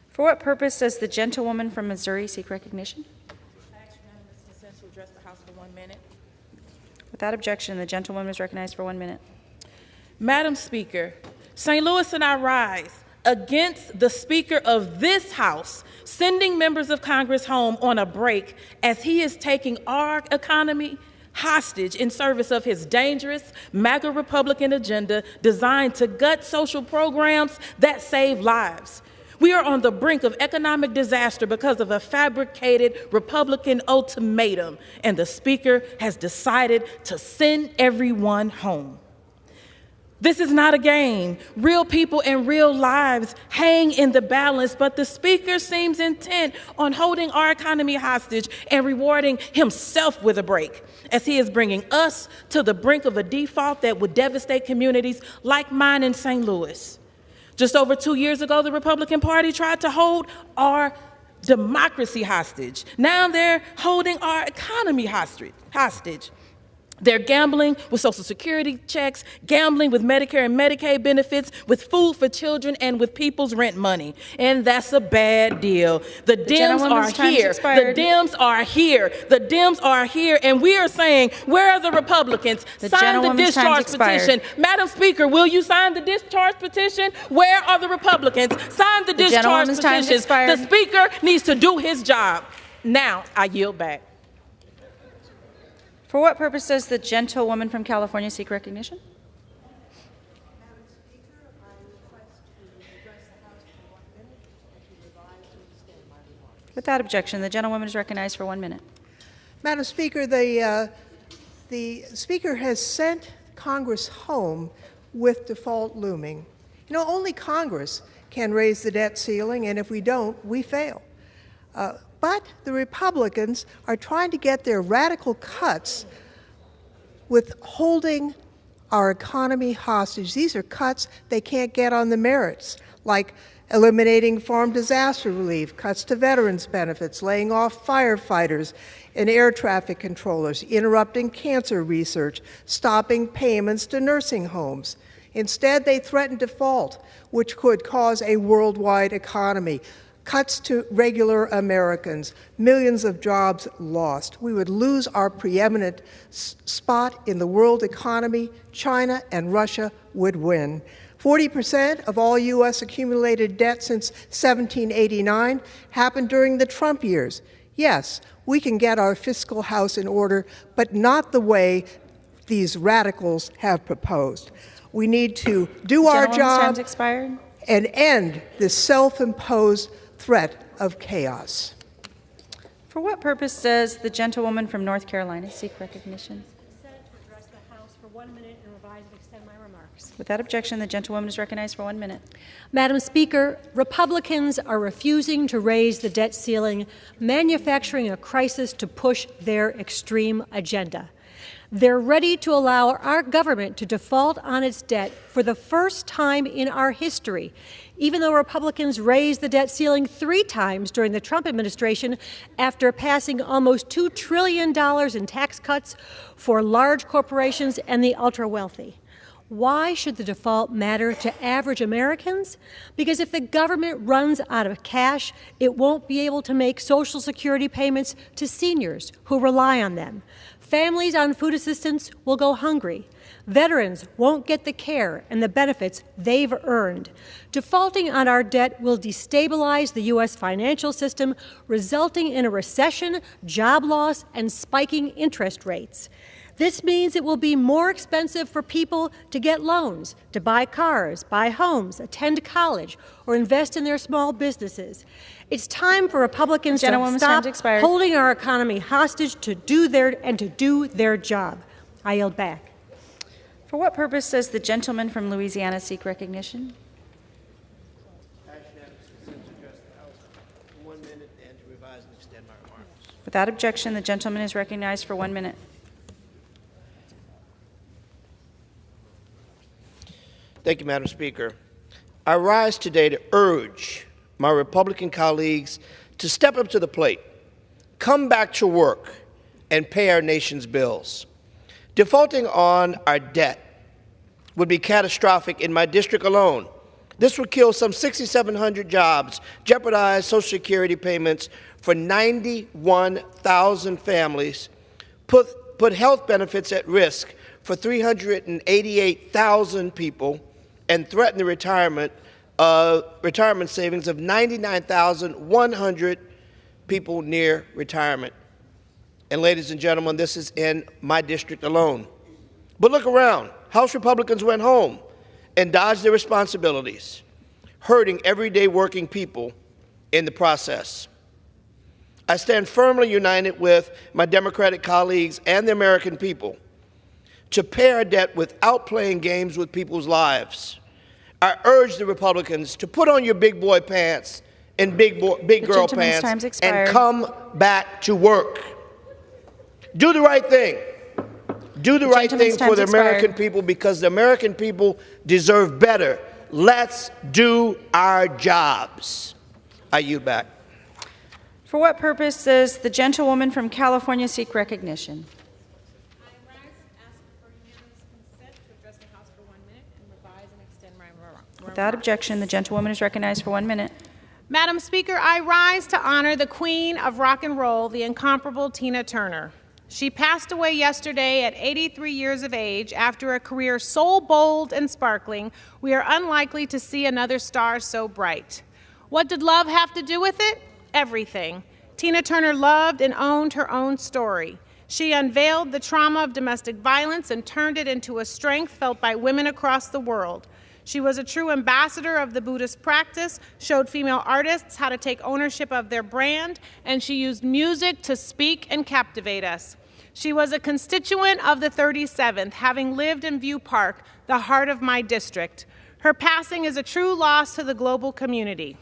[SPEAKER 1] For what purpose does the gentlewoman from Missouri seek recognition?
[SPEAKER 5] To address the House for 1 minute.
[SPEAKER 1] Without objection, the gentlewoman is recognized for 1 minute.
[SPEAKER 5] Madam Speaker, St. Louis and I rise against the Speaker of this House sending members of Congress home on a break as he is taking our economy hostage in service of his dangerous MAGA Republican agenda designed to gut social programs that save lives. We are on the brink of economic disaster because of a fabricated Republican ultimatum, and the Speaker has decided to send everyone home. This is not a game. Real people and real lives hang in the balance, but the Speaker seems intent on holding our economy hostage and rewarding himself with a break, as he is bringing us to the brink of a default that would devastate communities like mine in St. Louis. Just over 2 years ago, the Republican Party tried to hold our democracy hostage. Now they're holding our economy hostage. They're gambling with Social Security checks, gambling with Medicare and Medicaid benefits, with food for children, and with people's rent money. And that's a bad deal. The Dems are here. The Dems are here. The Dems are here. And we are saying, where are the Republicans? Sign the discharge petition. Madam Speaker, will you sign the discharge petition? Where are the Republicans? Sign the discharge petition. The Speaker needs to do his job. Now, I yield back.
[SPEAKER 1] For what purpose does the gentlewoman from California seek recognition? Without objection, the gentlewoman is recognized for 1 minute.
[SPEAKER 6] Madam Speaker, the Speaker has sent Congress home with default looming. You know, only Congress can raise the debt ceiling, and if we don't, we fail. But the Republicans are trying to get their radical cuts with holding our economy hostage. These are cuts they can't get on the merits, like eliminating farm disaster relief, cuts to veterans' benefits, laying off firefighters and air traffic controllers, interrupting cancer research, stopping payments to nursing homes. Instead, they threaten default, which could cause a worldwide economy. Cuts to regular Americans, millions of jobs lost. We would lose our preeminent spot in the world economy. China and Russia would win. 40% of all U.S. accumulated debt since 1789 happened during the Trump years. Yes, we can get our fiscal house in order, but not the way these radicals have proposed. We need to do our job and end this self-imposed threat of chaos.
[SPEAKER 1] For what purpose does the gentlewoman from North Carolina seek recognition?
[SPEAKER 7] To address the House for 1 minute and revise and extend my remarks.
[SPEAKER 1] Without objection, the gentlewoman is recognized for 1 minute.
[SPEAKER 7] Madam Speaker, Republicans are refusing to raise the debt ceiling, manufacturing a crisis to push their extreme agenda. They're ready to allow our government to default on its debt for the first time in our history, even though Republicans raised the debt ceiling 3 times during the Trump administration after passing almost $2 trillion in tax cuts for large corporations and the ultra-wealthy. Why should the default matter to average Americans? Because if the government runs out of cash, it won't be able to make Social Security payments to seniors who rely on them. Families on food assistance will go hungry. Veterans won't get the care and the benefits they've earned. Defaulting on our debt will destabilize the U.S. financial system, resulting in a recession, job loss, and spiking interest rates. This means it will be more expensive for people to get loans, to buy cars, buy homes, attend college, or invest in their small businesses. It's time for Republicans to stop holding our economy hostage to do their job. I yield back.
[SPEAKER 1] For what purpose does the gentleman from Louisiana seek recognition? Without objection, the gentleman is recognized for 1 minute.
[SPEAKER 8] Thank you, Madam Speaker. I rise today to urge my Republican colleagues to step up to the plate, come back to work, and pay our nation's bills. Defaulting on our debt would be catastrophic in my district alone. This would kill some 6,700 jobs, jeopardize Social Security payments for 91,000 families, put health benefits at risk for 388,000 people, and threaten the retirement savings of 99,100 people near retirement. And ladies and gentlemen, this is in my district alone. But look around. House Republicans went home and dodged their responsibilities, hurting everyday working people in the process. I stand firmly united with my Democratic colleagues and the American people to pay our debt without playing games with people's lives. I urge the Republicans to put on your big boy pants and big girl pants and come back to work. Do the right thing. Do the right thing for the American people, because the American people deserve better. Let's do our jobs. I yield back.
[SPEAKER 1] For what purpose does the gentlewoman from California seek recognition? Without objection, the gentlewoman is recognized for 1 minute.
[SPEAKER 9] Madam Speaker, I rise to honor the queen of rock and roll, the incomparable Tina Turner. She passed away yesterday at 83 years of age after a career so bold and sparkling, we are unlikely to see another star so bright. What did love have to do with it? Everything. Tina Turner loved and owned her own story. She unveiled the trauma of domestic violence and turned it into a strength felt by women across the world. She was a true ambassador of the Buddhist practice, showed female artists how to take ownership of their brand, and she used music to speak and captivate us. She was a constituent of the 37th, having lived in View Park, the heart of my district. Her passing is a true loss to the global community.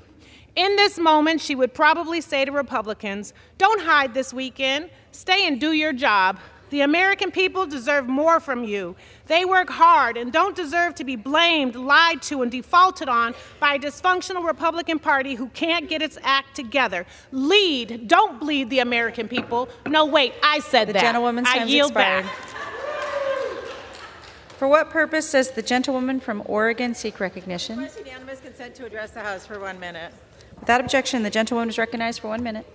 [SPEAKER 9] In this moment, she would probably say to Republicans, don't hide this weekend, stay and do your job. The American people deserve more from you. They work hard and don't deserve to be blamed, lied to, and defaulted on by a dysfunctional Republican Party who can't get its act together. Lead, don't bleed the American people. No, wait, I said that.
[SPEAKER 1] The gentlewoman's time
[SPEAKER 9] yield
[SPEAKER 1] expired.
[SPEAKER 9] back.
[SPEAKER 1] For what purpose does the gentlewoman from Oregon seek recognition?
[SPEAKER 10] Request unanimous consent to address the House for 1 minute.
[SPEAKER 1] Without objection, the gentlewoman is recognized for 1 minute.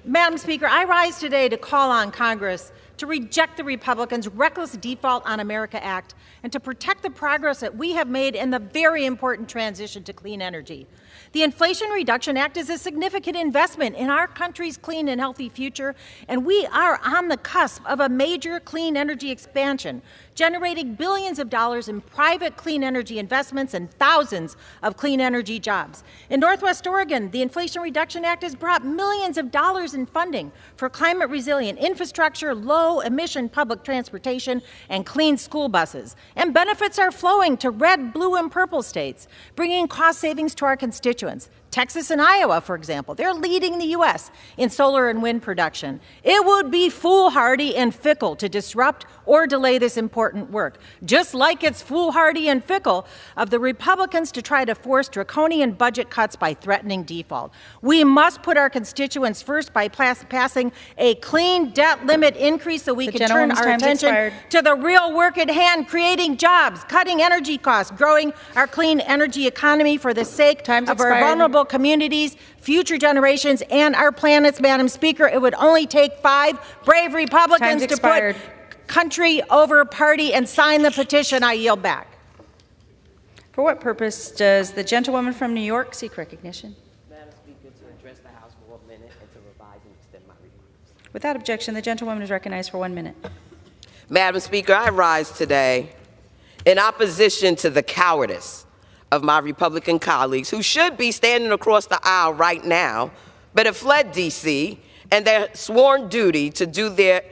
[SPEAKER 10] Madam Speaker, I rise today to call on Congress to reject the Republicans' reckless default on America Act and to protect the progress that we have made in the very important transition to clean energy. The Inflation Reduction Act is a significant investment in our country's clean and healthy future, and we are on the cusp of a major clean energy expansion, generating billions of dollars in private clean energy investments and thousands of clean energy jobs. In Northwest Oregon, the Inflation Reduction Act has brought millions of dollars in funding for climate-resilient infrastructure, low-emission public transportation, and clean school buses. And benefits are flowing to red, blue, and purple states, bringing cost savings to our constituents. Texas and Iowa, for example, they're leading the U.S. in solar and wind production. It would be foolhardy and fickle to disrupt or delay this important work, just like it's foolhardy and fickle of the Republicans to try to force draconian budget cuts by threatening default. We must put our constituents first by passing a clean debt limit increase so we can turn our attention to the real work at hand, creating jobs, cutting energy costs, growing our clean energy economy for the sake of our vulnerable communities, future generations, and our planets. Madam Speaker, it would only take 5 brave Republicans to put country over party and sign the petition. I yield back.
[SPEAKER 1] For what purpose does the gentlewoman from New York seek recognition?
[SPEAKER 11] Madam Speaker, to address the House for 1 minute and to revise and extend my remarks.
[SPEAKER 1] Without objection, the gentlewoman is recognized for 1 minute.
[SPEAKER 11] Madam Speaker, I rise today in opposition to the cowardice of my Republican colleagues who should be standing across the aisle right now, but have fled D.C. and their sworn duty to do their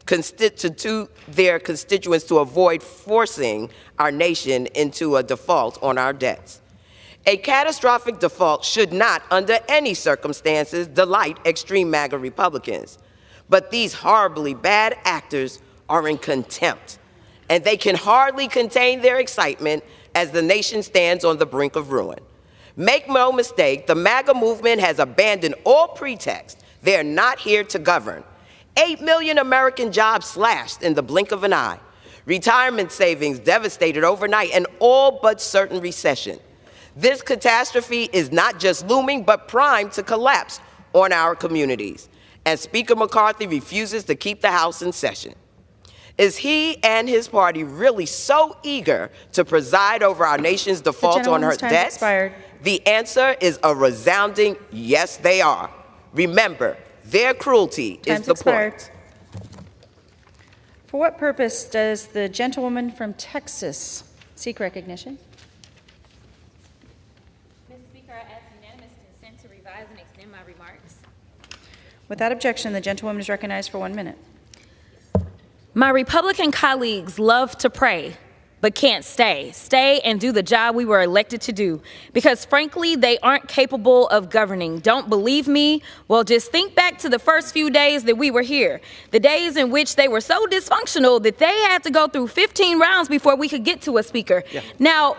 [SPEAKER 11] to their constituents to avoid forcing our nation into a default on our debts. A catastrophic default should not, under any circumstances, delight extreme MAGA Republicans. But these horribly bad actors are in contempt, and they can hardly contain their excitement as the nation stands on the brink of ruin. Make no mistake, the MAGA movement has abandoned all pretext. They're not here to govern. 8 million American jobs slashed in the blink of an eye. Retirement savings devastated overnight, and all but certain recession. This catastrophe is not just looming, but primed to collapse on our communities. And Speaker McCarthy refuses to keep the House in session. Is he and his party really so eager to preside over our nation's default on her debts? The answer is a resounding yes, they are. Remember, their cruelty is the point.
[SPEAKER 1] For what purpose does the gentlewoman from Texas seek recognition?
[SPEAKER 12] Mr. Speaker, I ask unanimous consent to revise and extend my remarks.
[SPEAKER 1] Without objection, the gentlewoman is recognized for 1 minute.
[SPEAKER 23] My Republican colleagues love to pray, but can't stay and do the job we were elected to do, because frankly, they aren't capable of governing. Don't believe me? Well, just think back to the first few days that we were here, the days in which they were so dysfunctional that they had to go through 15 rounds before we could get to a speaker. Yeah. Now,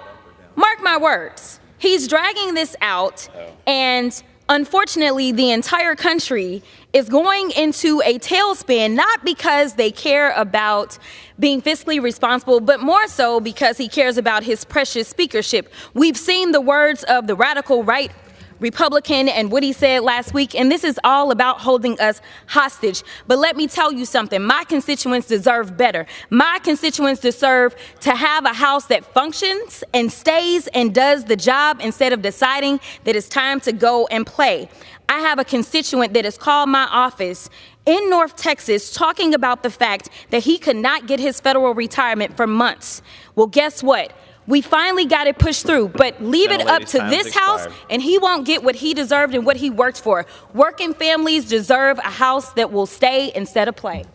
[SPEAKER 23] mark my words, he's dragging this out, and unfortunately, the entire country is going into a tailspin, not because they care about being fiscally responsible, but more so because he cares about his precious speakership. We've seen the words of the radical right Republican and what he said last week, and this is all about holding us hostage. But let me tell you something, my constituents deserve better. My constituents deserve to have a House that functions and stays and does the job instead of deciding that it's time to go and play. I have a constituent that has called my office in North Texas talking about the fact that he could not get his federal retirement for months. Well, guess what? We finally got it pushed through, but leave it up to this House and he won't get what he deserved and what he worked for. Working families deserve a House that will stay instead of play.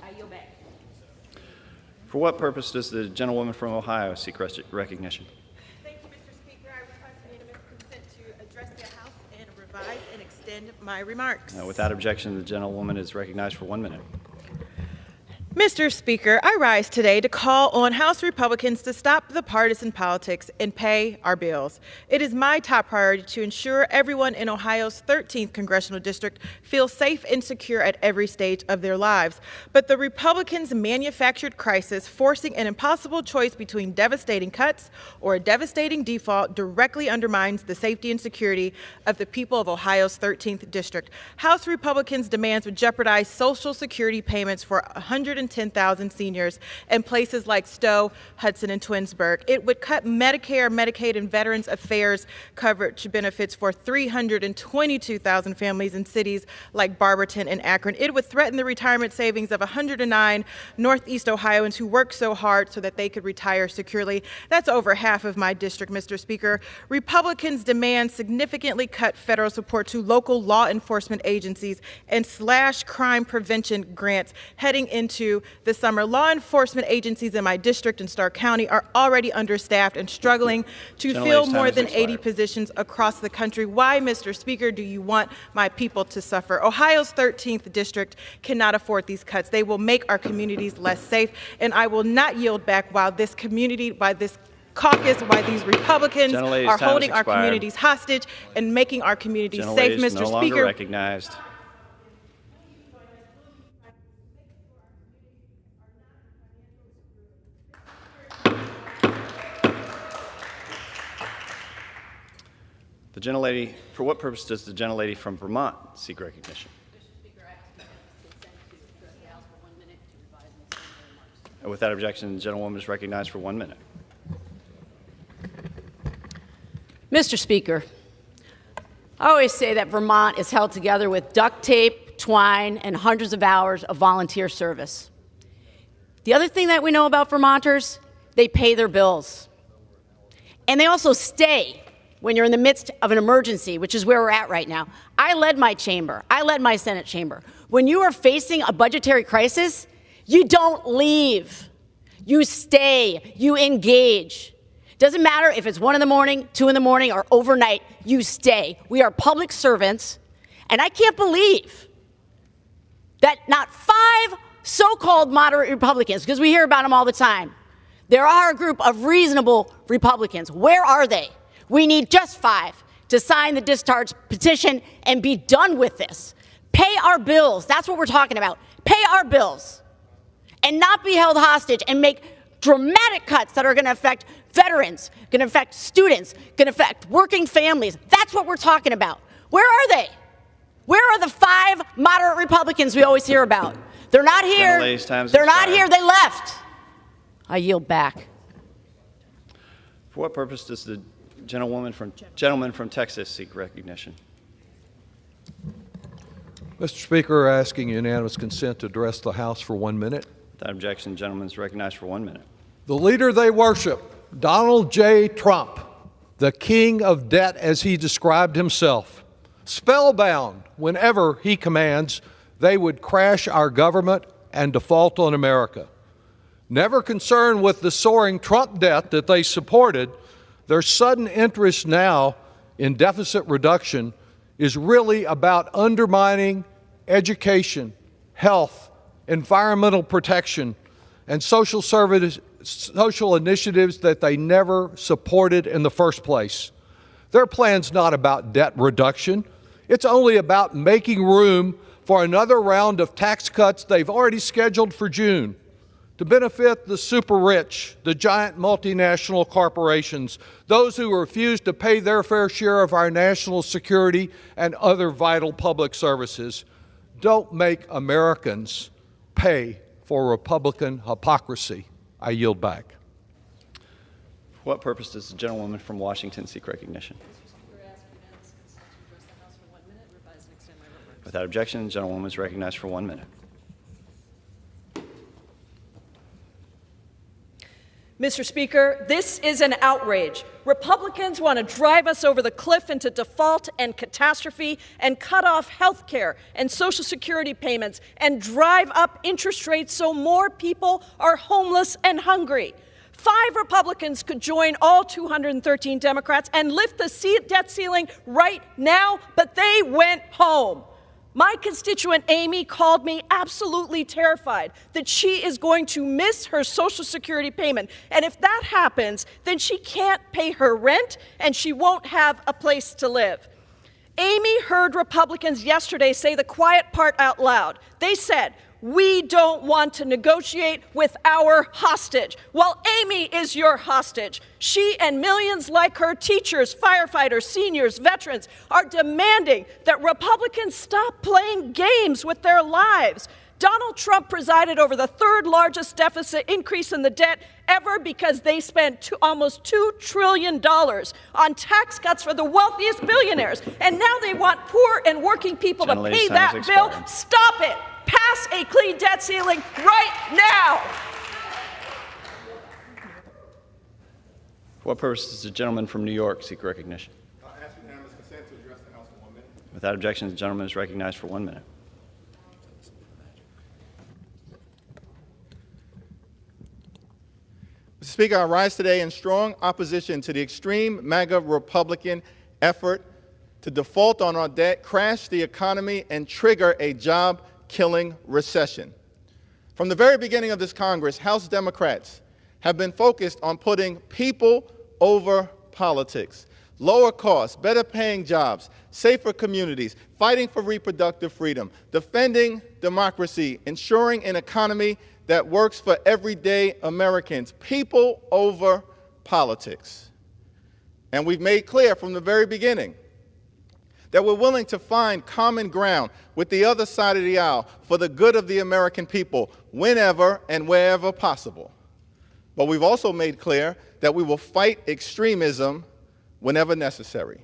[SPEAKER 23] I yield back.
[SPEAKER 13] For what purpose does the gentlewoman from Ohio seek recognition?
[SPEAKER 14] Thank you, Mr. Speaker. I request unanimous consent to address the House and revise and extend my remarks.
[SPEAKER 13] Without objection, the gentlewoman is recognized for 1 minute.
[SPEAKER 14] Mr. Speaker, I rise today to call on House Republicans to stop the partisan politics and pay our bills. It is my top priority to ensure everyone in Ohio's 13th congressional district feels safe and secure at every stage of their lives. But the Republicans' manufactured crisis, forcing an impossible choice between devastating cuts or a devastating default, directly undermines the safety and security of the people of Ohio's 13th district. House Republicans' demands would jeopardize Social Security payments for 110,000 seniors in places like Stowe, Hudson, and Twinsburg. It would cut Medicare, Medicaid, and Veterans Affairs coverage benefits for 322,000 families in cities like Barberton and Akron. It would threaten the retirement savings of 109 Northeast Ohioans who worked so hard so that they could retire securely. That's over half of my district, Mr. Speaker. Republicans demand significantly cut federal support to local law enforcement agencies and slash crime prevention grants heading into the summer. Law enforcement agencies in my district and Stark County are already understaffed and struggling to fill more than 80 positions across the country. Why, Mr. Speaker, do you want my people to suffer? Ohio's 13th district cannot afford these cuts. They will make our communities less safe, and I will not yield back while this community, by this caucus, why these Republicans are holding our communities hostage and making our communities safe, Mr.
[SPEAKER 13] No longer recognized. The gentlelady, for what purpose does the gentlelady from Vermont seek recognition? Without objection, the gentlewoman is recognized for 1 minute.
[SPEAKER 15] Mr. Speaker, I always say that Vermont is held together with duct tape, twine, and hundreds of hours of volunteer service. The other thing that we know about Vermonters, they pay their bills. And they also stay when you're in the midst of an emergency, which is where we're at right now. I led my chamber. I led my Senate chamber. When you are facing a budgetary crisis, you don't leave. You stay. You engage. Doesn't matter if it's 1 in the morning, 2 in the morning, or overnight, you stay. We are public servants, and I can't believe that not 5 so-called moderate Republicans, because we hear about them all the time, there are a group of reasonable Republicans. Where are they? We need just 5 to sign the discharge petition and be done with this. Pay our bills. That's what we're talking about. Pay our bills and not be held hostage and make dramatic cuts that are going to affect veterans, going to affect students, going to affect working families. That's what we're talking about. Where are they? Where are the 5 moderate Republicans we always hear about? They're not here. They're not here. They left. I yield back.
[SPEAKER 13] For what purpose does the gentleman from Texas seek recognition?
[SPEAKER 16] Mr. Speaker, asking unanimous consent to address the House for 1 minute.
[SPEAKER 13] Without objection, the gentleman is recognized for 1 minute.
[SPEAKER 16] The leader they worship, Donald J. Trump, the king of debt as he described himself, spellbound whenever he commands, they would crash our government and default on America. Never concerned with the soaring Trump debt that they supported, their sudden interest now in deficit reduction is really about undermining education, health, environmental protection, and social initiatives that they never supported in the first place. Their plan's not about debt reduction. It's only about making room for another round of tax cuts they've already scheduled for June to benefit the super rich, the giant multinational corporations, those who refuse to pay their fair share of our national security and other vital public services. Don't make Americans pay for Republican hypocrisy. I yield back.
[SPEAKER 13] For what purpose does the gentlewoman from Washington seek recognition? Without objection, the gentlewoman is recognized for 1 minute.
[SPEAKER 17] Mr. Speaker, this is an outrage. Republicans want to drive us over the cliff into default and catastrophe and cut off health care and Social Security payments and drive up interest rates so more people are homeless and hungry. 5 Republicans could join all 213 Democrats and lift the debt ceiling right now, but they went home. My constituent Amy called me absolutely terrified that she is going to miss her Social Security payment. And if that happens, then she can't pay her rent and she won't have a place to live. Amy heard Republicans yesterday say the quiet part out loud. They said, "We don't want to negotiate with our hostage." Well, Amy is your hostage. She and millions like her, teachers, firefighters, seniors, veterans, are demanding that Republicans stop playing games with their lives. Donald Trump presided over the 3rd largest deficit increase in the debt ever because they spent almost $2 trillion on tax cuts for the wealthiest billionaires. And now they want poor and working people to pay that bill. Stop it. Pass a clean debt ceiling right now.
[SPEAKER 13] For what purpose does the gentleman from New York seek recognition?
[SPEAKER 3] I ask unanimous consent to address the House for 1 minute.
[SPEAKER 13] Without objection, the gentleman is recognized for 1 minute.
[SPEAKER 18] Mr. Speaker, I rise today in strong opposition to the extreme MAGA Republican effort to default on our debt, crash the economy, and trigger a job-killing recession. From the very beginning of this Congress, House Democrats have been focused on putting people over politics. Lower costs, better paying jobs, safer communities, fighting for reproductive freedom, defending democracy, ensuring an economy that works for everyday Americans. People over politics. And we've made clear from the very beginning that we're willing to find common ground with the other side of the aisle for the good of the American people whenever and wherever possible. But we've also made clear that we will fight extremism whenever necessary.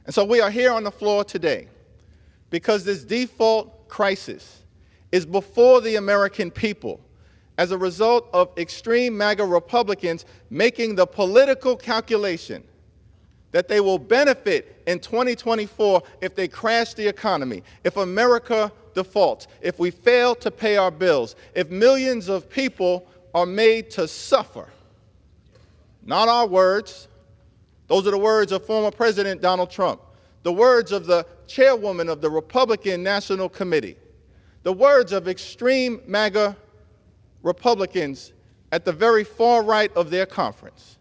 [SPEAKER 18] And so we are here on the floor today because this default crisis is before the American people as a result of extreme MAGA Republicans making the political calculation that they will benefit in 2024 if they crash the economy, if America defaults, if we fail to pay our bills, if millions of people are made to suffer. Not our words. Those are the words of former President Donald Trump, the words of the chairwoman of the Republican National Committee, the words of extreme MAGA Republicans at the very far right of their conference.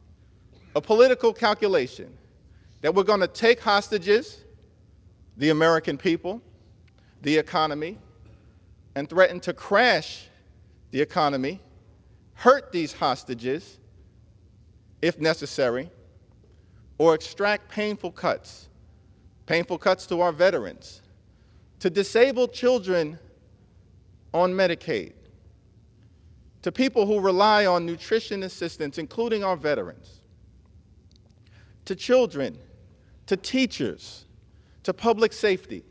[SPEAKER 18] A political calculation that we're going to take hostages, the American people, the economy, and threaten to crash the economy, hurt these hostages, if necessary, or extract painful cuts to our veterans, to disabled children on Medicaid, to people who rely on nutrition assistance, including our veterans, to children, to teachers, to public safety,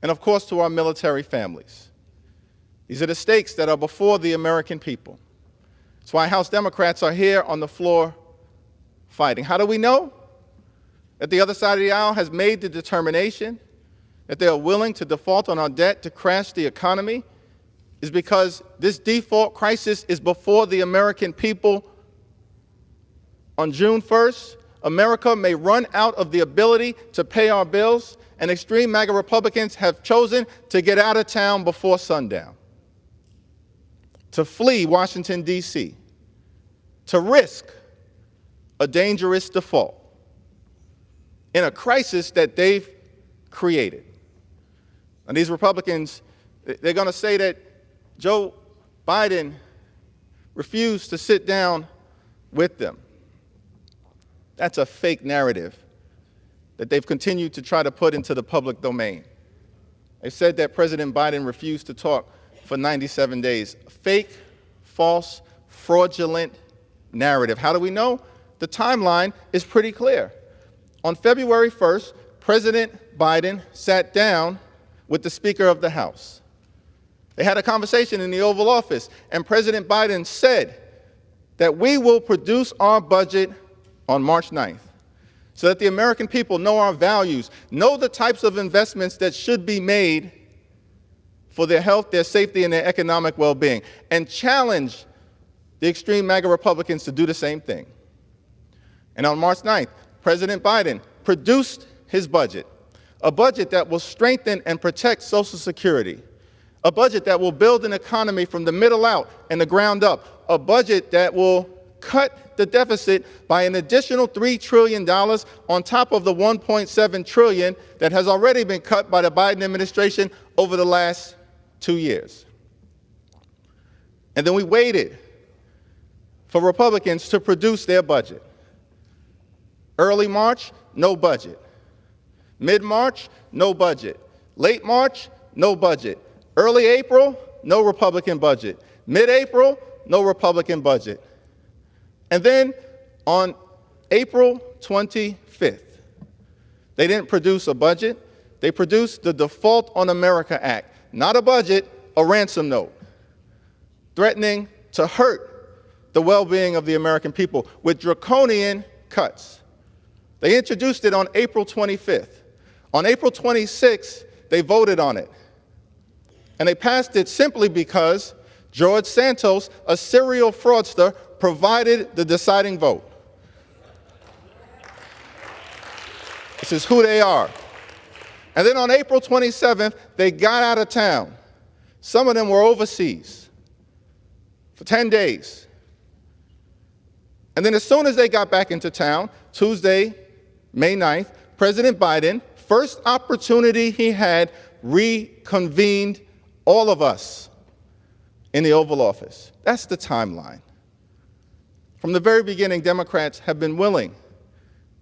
[SPEAKER 18] and of course to our military families. These are the stakes that are before the American people. That's why House Democrats are here on the floor fighting. How do we know that the other side of the aisle has made the determination that they are willing to default on our debt to crash the economy? Is because this default crisis is before the American people. On June 1st, America may run out of the ability to pay our bills, and extreme MAGA Republicans have chosen to get out of town before sundown, to flee Washington, D.C., to risk a dangerous default in a crisis that they've created. And these Republicans, they're going to say that Joe Biden refused to sit down with them. That's a fake narrative that they've continued to try to put into the public domain. They said that President Biden refused to talk for 97 days. A fake, false, fraudulent narrative. How do we know? The timeline is pretty clear. On February 1st, President Biden sat down with the Speaker of the House. They had a conversation in the Oval Office, and President Biden said that we will produce our budget on March 9th so that the American people know our values, know the types of investments that should be made for their health, their safety, and their economic well-being, and challenge the extreme MAGA Republicans to do the same thing. And on March 9th, President Biden produced his budget, a budget that will strengthen and protect Social Security, a budget that will build an economy from the middle out and the ground up, a budget that will cut the deficit by an additional $3 trillion on top of the $1.7 trillion that has already been cut by the Biden administration over the last 2 years. And then we waited for Republicans to produce their budget. Early March, no budget. Mid-March, no budget. Late March, no budget. Early April, no Republican budget. Mid-April, no Republican budget. And then on April 25th, they didn't produce a budget. They produced the Default on America Act. Not a budget, a ransom note, threatening to hurt the well-being of the American people with draconian cuts. They introduced it on April 25th. On April 26th, they voted on it. And they passed it simply because George Santos, a serial fraudster, provided the deciding vote. This is who they are. And then on April 27th, they got out of town. Some of them were overseas for 10 days. And then as soon as they got back into town, Tuesday, May 9th, President Biden, first opportunity he had, reconvened all of us in the Oval Office. That's the timeline. From the very beginning, Democrats have been willing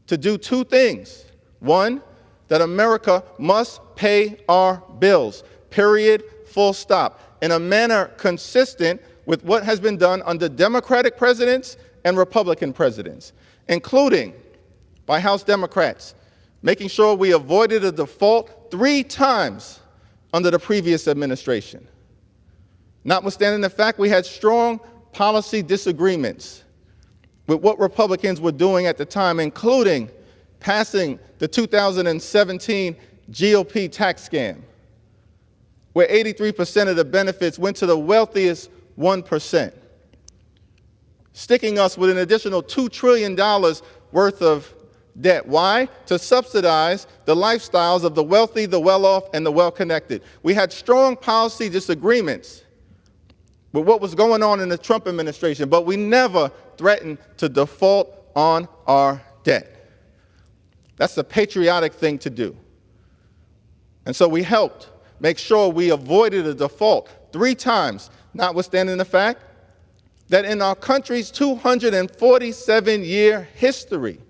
[SPEAKER 18] to do two things. One, that America must pay our bills, period, full stop, in a manner consistent with what has been done under Democratic presidents and Republican presidents, including by House Democrats, making sure we avoided a default 3 times under the previous administration. Notwithstanding the fact we had strong policy disagreements with what Republicans were doing at the time, including passing the 2017 GOP tax scam, where 83% of the benefits went to the wealthiest 1%, sticking us with an additional $2 trillion worth of debt. Why? To subsidize the lifestyles of the wealthy, the well-off, and the well-connected. We had strong policy disagreements with what was going on in the Trump administration, but we never threatened to default on our debt. That's the patriotic thing to do. And so we helped make sure we avoided a default 3 times, notwithstanding the fact that in our country's 247-year history,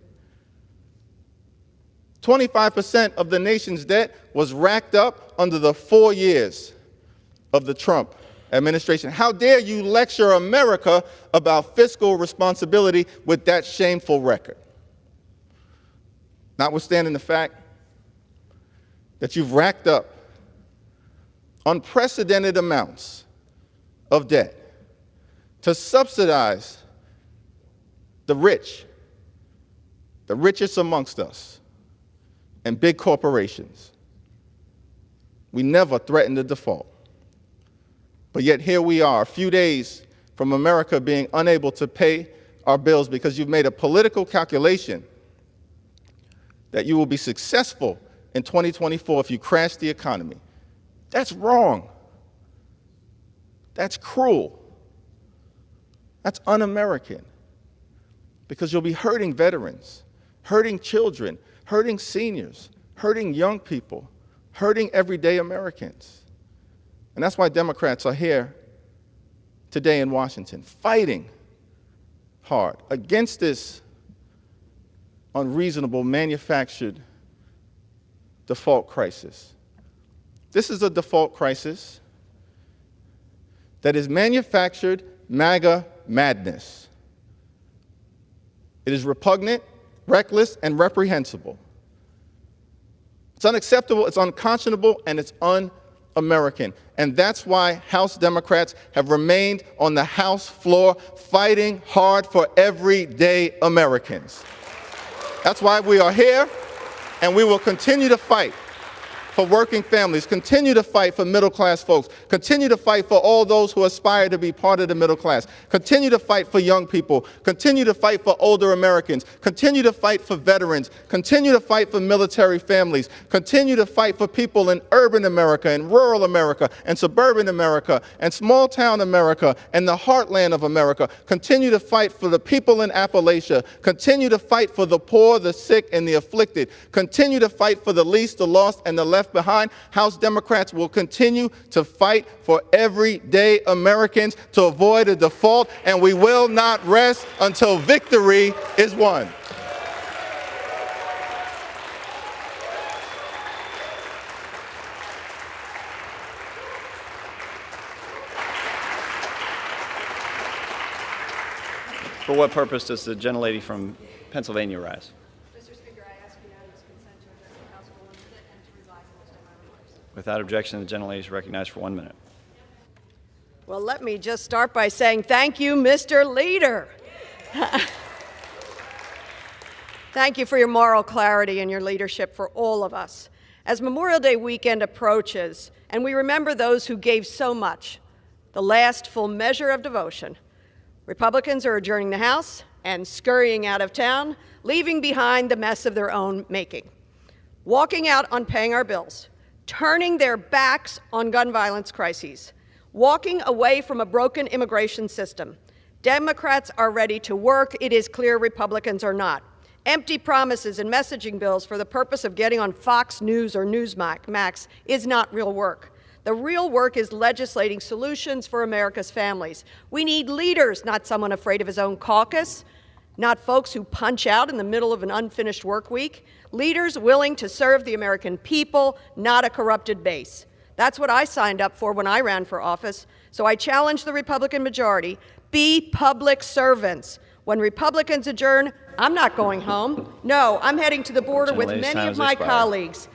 [SPEAKER 18] 25% of the nation's debt was racked up under the 4 years of the Trump administration. How dare you lecture America about fiscal responsibility with that shameful record? Notwithstanding the fact that you've racked up unprecedented amounts of debt to subsidize the rich, the richest amongst us, and big corporations. We never threatened a default. But yet here we are, a few days from America being unable to pay our bills because you've made a political calculation that you will be successful in 2024 if you crash the economy. That's wrong. That's cruel. That's un-American. Because you'll be hurting veterans, hurting children, hurting seniors, hurting young people, hurting everyday Americans. And that's why Democrats are here today in Washington, fighting hard against this unreasonable manufactured default crisis. This is a default crisis that is manufactured MAGA madness. It is repugnant, reckless, and reprehensible. It's unacceptable, it's unconscionable, and it's un-American. And that's why House Democrats have remained on the House floor fighting hard for everyday Americans. That's why we are here, and we will continue to fight for working families, continue to fight for middle-class folks, continue to fight for all those who aspire to be part of the middle class, continue to fight for young people, continue to fight for older Americans, continue to fight for veterans, continue to fight for military families, continue to fight for people in urban America and rural America and suburban America and small-town America and the heartland of America, continue to fight for the people in Appalachia, continue to fight for the poor, the sick, and the afflicted, continue to fight for the least, the lost, and the left behind. House Democrats will continue to fight for everyday Americans to avoid a default, and we will not rest until victory is won.
[SPEAKER 13] For what purpose does the gentlelady from Pennsylvania rise? Without objection, the gentlelady is recognized for 1 minute.
[SPEAKER 17] Well, let me just start by saying thank you, Mr. Leader. Thank you for your moral clarity and your leadership for all of us. As Memorial Day weekend approaches, and we remember those who gave so much, the last full measure of devotion, Republicans are adjourning the House and scurrying out of town, leaving behind the mess of their own making, walking out on paying our bills, turning their backs on gun violence crises, walking away from a broken immigration system. Democrats are ready to work. It is clear Republicans are not. Empty promises and messaging bills for the purpose of getting on Fox News or Newsmax is not real work. The real work is legislating solutions for America's families. We need leaders, not someone afraid of his own caucus, not folks who punch out in the middle of an unfinished work week. Leaders willing to serve the American people, not a corrupted base. That's what I signed up for when I ran for office. So I challenge the Republican majority, be public servants. When Republicans adjourn, I'm not going home. No, I'm heading to the border with many of my colleagues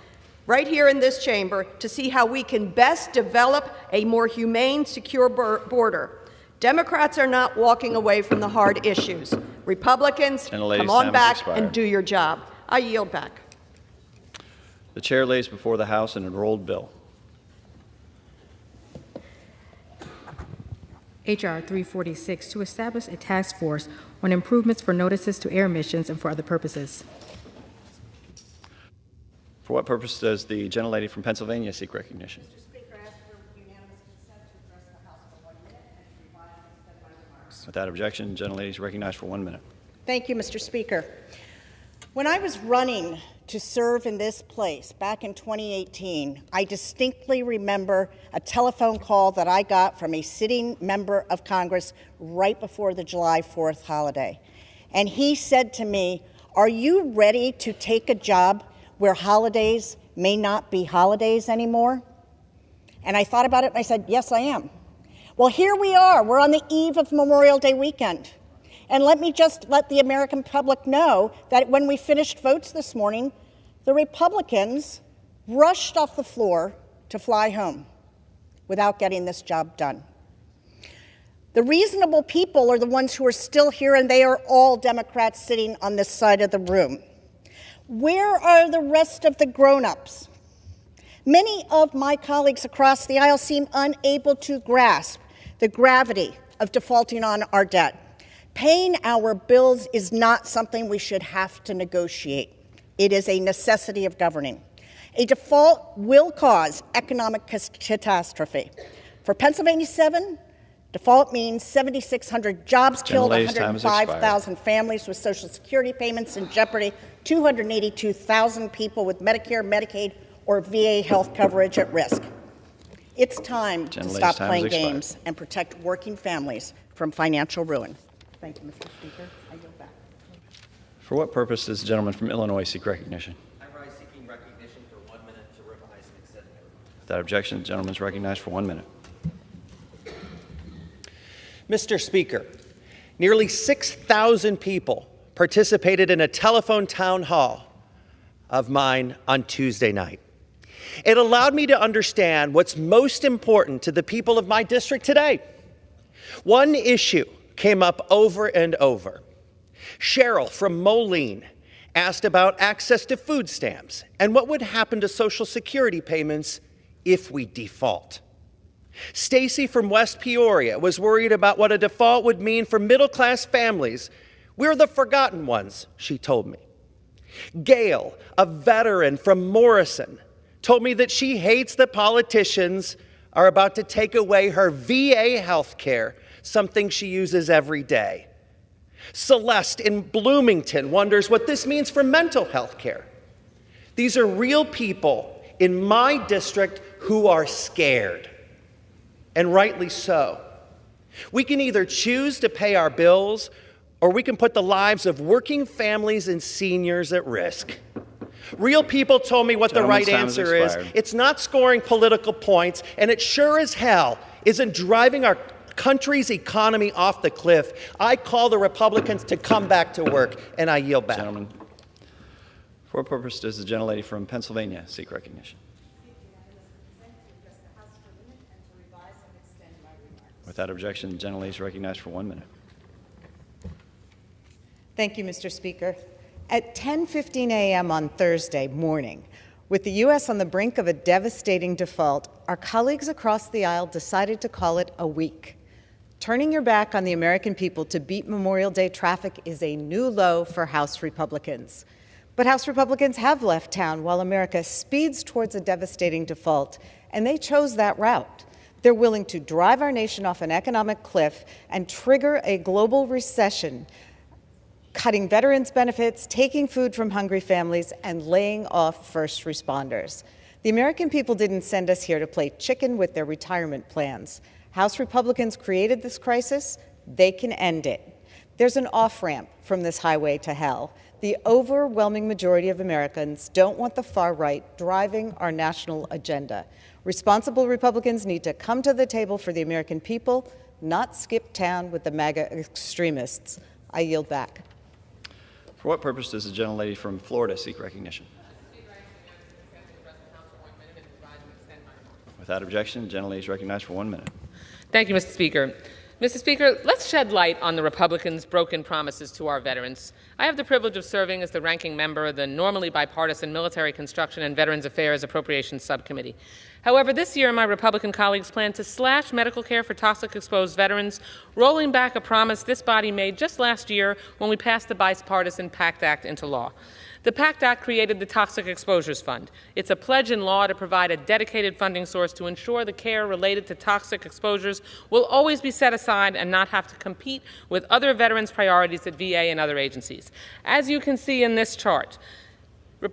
[SPEAKER 17] right here in this chamber to see how we can best develop a more humane, secure border. Democrats are not walking away from the hard issues. Republicans, come on back and do your job.
[SPEAKER 4] I yield back.
[SPEAKER 13] The chair lays before the House an enrolled bill.
[SPEAKER 23] H.R. 346, to establish a task force on improvements for notices to air emissions and for other purposes.
[SPEAKER 13] For what purpose does the gentlelady from Pennsylvania seek recognition?
[SPEAKER 4] Mr. Speaker, I ask for unanimous consent to address the House for 1 minute and to revise and extend my remarks.
[SPEAKER 13] Without objection, the gentlelady is recognized for 1 minute.
[SPEAKER 19] Thank you, Mr. Speaker. When I was running to serve in this place back in 2018, I distinctly remember a telephone call that I got from a sitting member of Congress right before the July 4th holiday. And he said to me, "Are you ready to take a job where holidays may not be holidays anymore?" And I thought about it and I said, yes, I am. Well, here we are. We're on the eve of Memorial Day weekend. And let me just let the American public know that when we finished votes this morning, the Republicans rushed off the floor to fly home without getting this job done. The reasonable people are the ones who are still here, and they are all Democrats sitting on this side of the room. Where are the rest of the grown-ups? Many of my colleagues across the aisle seem unable to grasp the gravity of defaulting on our debt. Paying our bills is not something we should have to negotiate. It is a necessity of governing. A default will cause economic catastrophe. For Pennsylvania 7, default means 7,600 jobs killed, 105,000 families with Social Security payments in jeopardy, 282,000 people with Medicare, Medicaid, or VA health coverage at risk. It's time to stop playing games and protect working families from financial ruin. Thank you, Mr. Speaker. I yield back.
[SPEAKER 13] For what purpose does the gentleman from Illinois seek recognition?
[SPEAKER 20] I rise seeking recognition for 1 minute to revise and extend my remarks.
[SPEAKER 13] Without objection, the gentleman is recognized for 1 minute.
[SPEAKER 21] Mr. Speaker, nearly 6,000 people participated in a telephone town hall of mine on Tuesday night. It allowed me to understand what's most important to the people of my district today. One issue came up over and over. Cheryl from Moline asked about access to food stamps and what would happen to Social Security payments if we default. Stacy from West Peoria was worried about what a default would mean for middle-class families. We're the forgotten ones, she told me. Gail, a veteran from Morrison, told me that she hates that politicians are about to take away her VA health care, something she uses every day. Celeste in Bloomington wonders what this means for mental health care. These are real people in my district who are scared, and rightly so. We can either choose to pay our bills, or we can put the lives of working families and seniors at risk. Real people told me what the right answer is. It's not scoring political points, and it sure as hell isn't driving our country's economy off the cliff. I call the Republicans to come back to work, and I yield back.
[SPEAKER 13] Gentlemen, for what purpose does the gentlelady from Pennsylvania seek recognition? Without objection, the gentlelady is recognized for 1 minute.
[SPEAKER 22] Thank you, Mr. Speaker. At 10:15 a.m. on Thursday morning, with the U.S. on the brink of a devastating default, our colleagues across the aisle decided to call it a week. Turning your back on the American people to beat Memorial Day traffic is a new low for House Republicans. But House Republicans have left town while America speeds towards a devastating default, and they chose that route. They're willing to drive our nation off an economic cliff and trigger a global recession, cutting veterans' benefits, taking food from hungry families, and laying off first responders. The American people didn't send us here to play chicken with their retirement plans. House Republicans created this crisis. They can end it. There's an off-ramp from this highway to hell. The overwhelming majority of Americans don't want the far right driving our national agenda. Responsible Republicans need to come to the table for the American people, not skip town with the MAGA extremists. I yield back.
[SPEAKER 13] For what purpose does the gentlelady from Florida seek recognition? Without objection, the gentlelady is recognized for 1 minute.
[SPEAKER 25] Thank you, Mr. Speaker.
[SPEAKER 2] Mr. Speaker, let's shed light on the Republicans' broken promises to our veterans. I have the privilege of serving as the ranking member of the normally bipartisan Military Construction and Veterans Affairs Appropriations Subcommittee. However, this year my Republican colleagues plan to slash medical care for toxic-exposed veterans, rolling back a promise this body made just last year when we passed the Bipartisan PACT Act into law. The PACT Act created the Toxic Exposures Fund. It's a pledge in law to provide a dedicated funding source to ensure the care related to toxic exposures will always be set aside and not have to compete with other veterans' priorities at VA and other agencies. As you can see in this chart,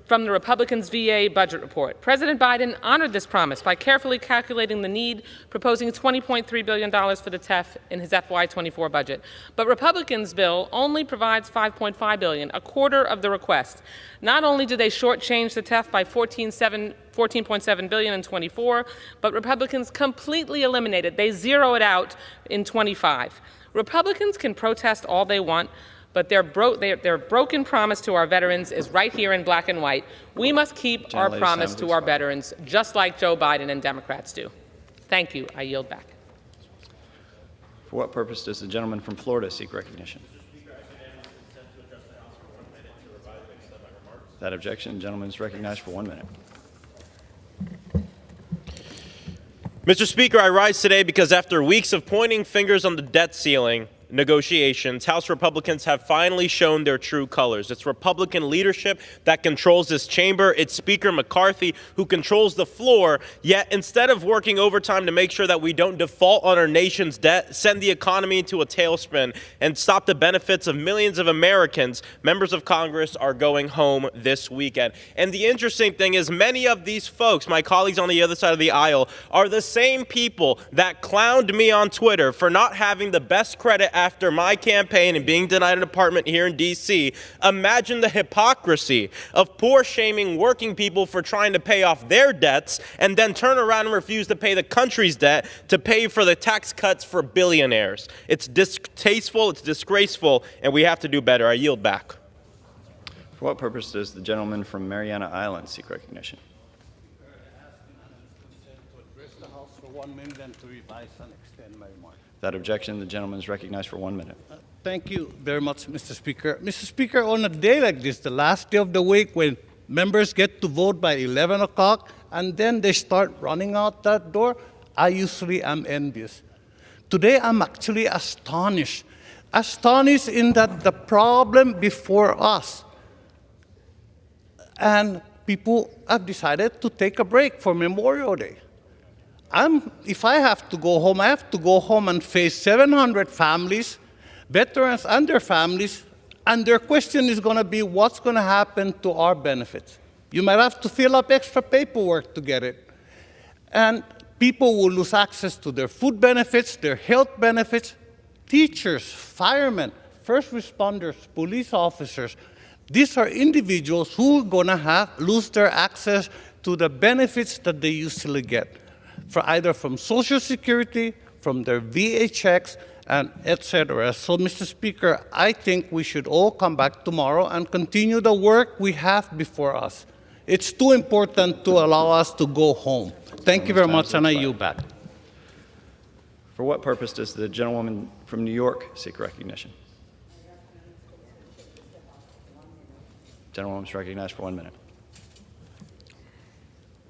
[SPEAKER 2] from the Republicans' VA budget report, President Biden honored this promise by carefully calculating the need, proposing $20.3 billion for the TEF in his FY24 budget. But Republicans' bill only provides $5.5 billion, a quarter of the request. Not only do they shortchange the TEF by $14.7 billion in 24, but Republicans completely eliminate it. They zero it out in 25. Republicans can protest all they want, but their broken promise to our veterans is right here in black and white. We must keep our promise to our veterans, just like Joe Biden and Democrats do. Thank you. I yield back.
[SPEAKER 13] For what purpose does the gentleman from Florida seek recognition? That objection, the gentleman is recognized for 1 minute.
[SPEAKER 5] Mr. Speaker, I rise today because after weeks of pointing fingers on the debt ceiling negotiations, House Republicans have finally shown their true colors. It's Republican leadership that controls this chamber. It's Speaker McCarthy who controls the floor. Yet instead of working overtime to make sure that we don't default on our nation's debt, send the economy into a tailspin, and stop the benefits of millions of Americans, members of Congress are going home this weekend. And the interesting thing is many of these folks, my colleagues on the other side of the aisle, are the same people that clowned me on Twitter for not having the best credit after my campaign and being denied an apartment here in D.C. Imagine the hypocrisy of poor shaming working people for trying to pay off their debts and then turn around and refuse to pay the country's debt to pay for the tax cuts for billionaires. It's distasteful, it's disgraceful, and we have to do better. I yield back.
[SPEAKER 13] For what purpose does the gentleman from Mariana Islands seek recognition? That objection, the gentleman is recognized for 1 minute.
[SPEAKER 6] Thank you very much, Mr. Speaker. Mr. Speaker, on a day like this, the last day of the week when members get to vote by 11 o'clock and then they start running out that door, I usually am envious. Today, I'm actually astonished. Astonished in that the problem before us, and people have decided to take a break for Memorial Day. If I have to go home, I have to go home and face 700 families, veterans and their families, and their question is going to be, what's going to happen to our benefits? You might have to fill up extra paperwork to get it. And people will lose access to their food benefits, their health benefits, teachers, firemen, first responders, police officers. These are individuals who are going to lose their access to the benefits that they usually get, either from Social Security, from their VA checks, and etc. So, Mr. Speaker, I think we should all come back tomorrow and continue the work we have before us. It's too important to allow us to go home. Thank you very much, and I yield back.
[SPEAKER 13] For what purpose does the gentlewoman from New York seek recognition? Gentlewoman is recognized for 1 minute.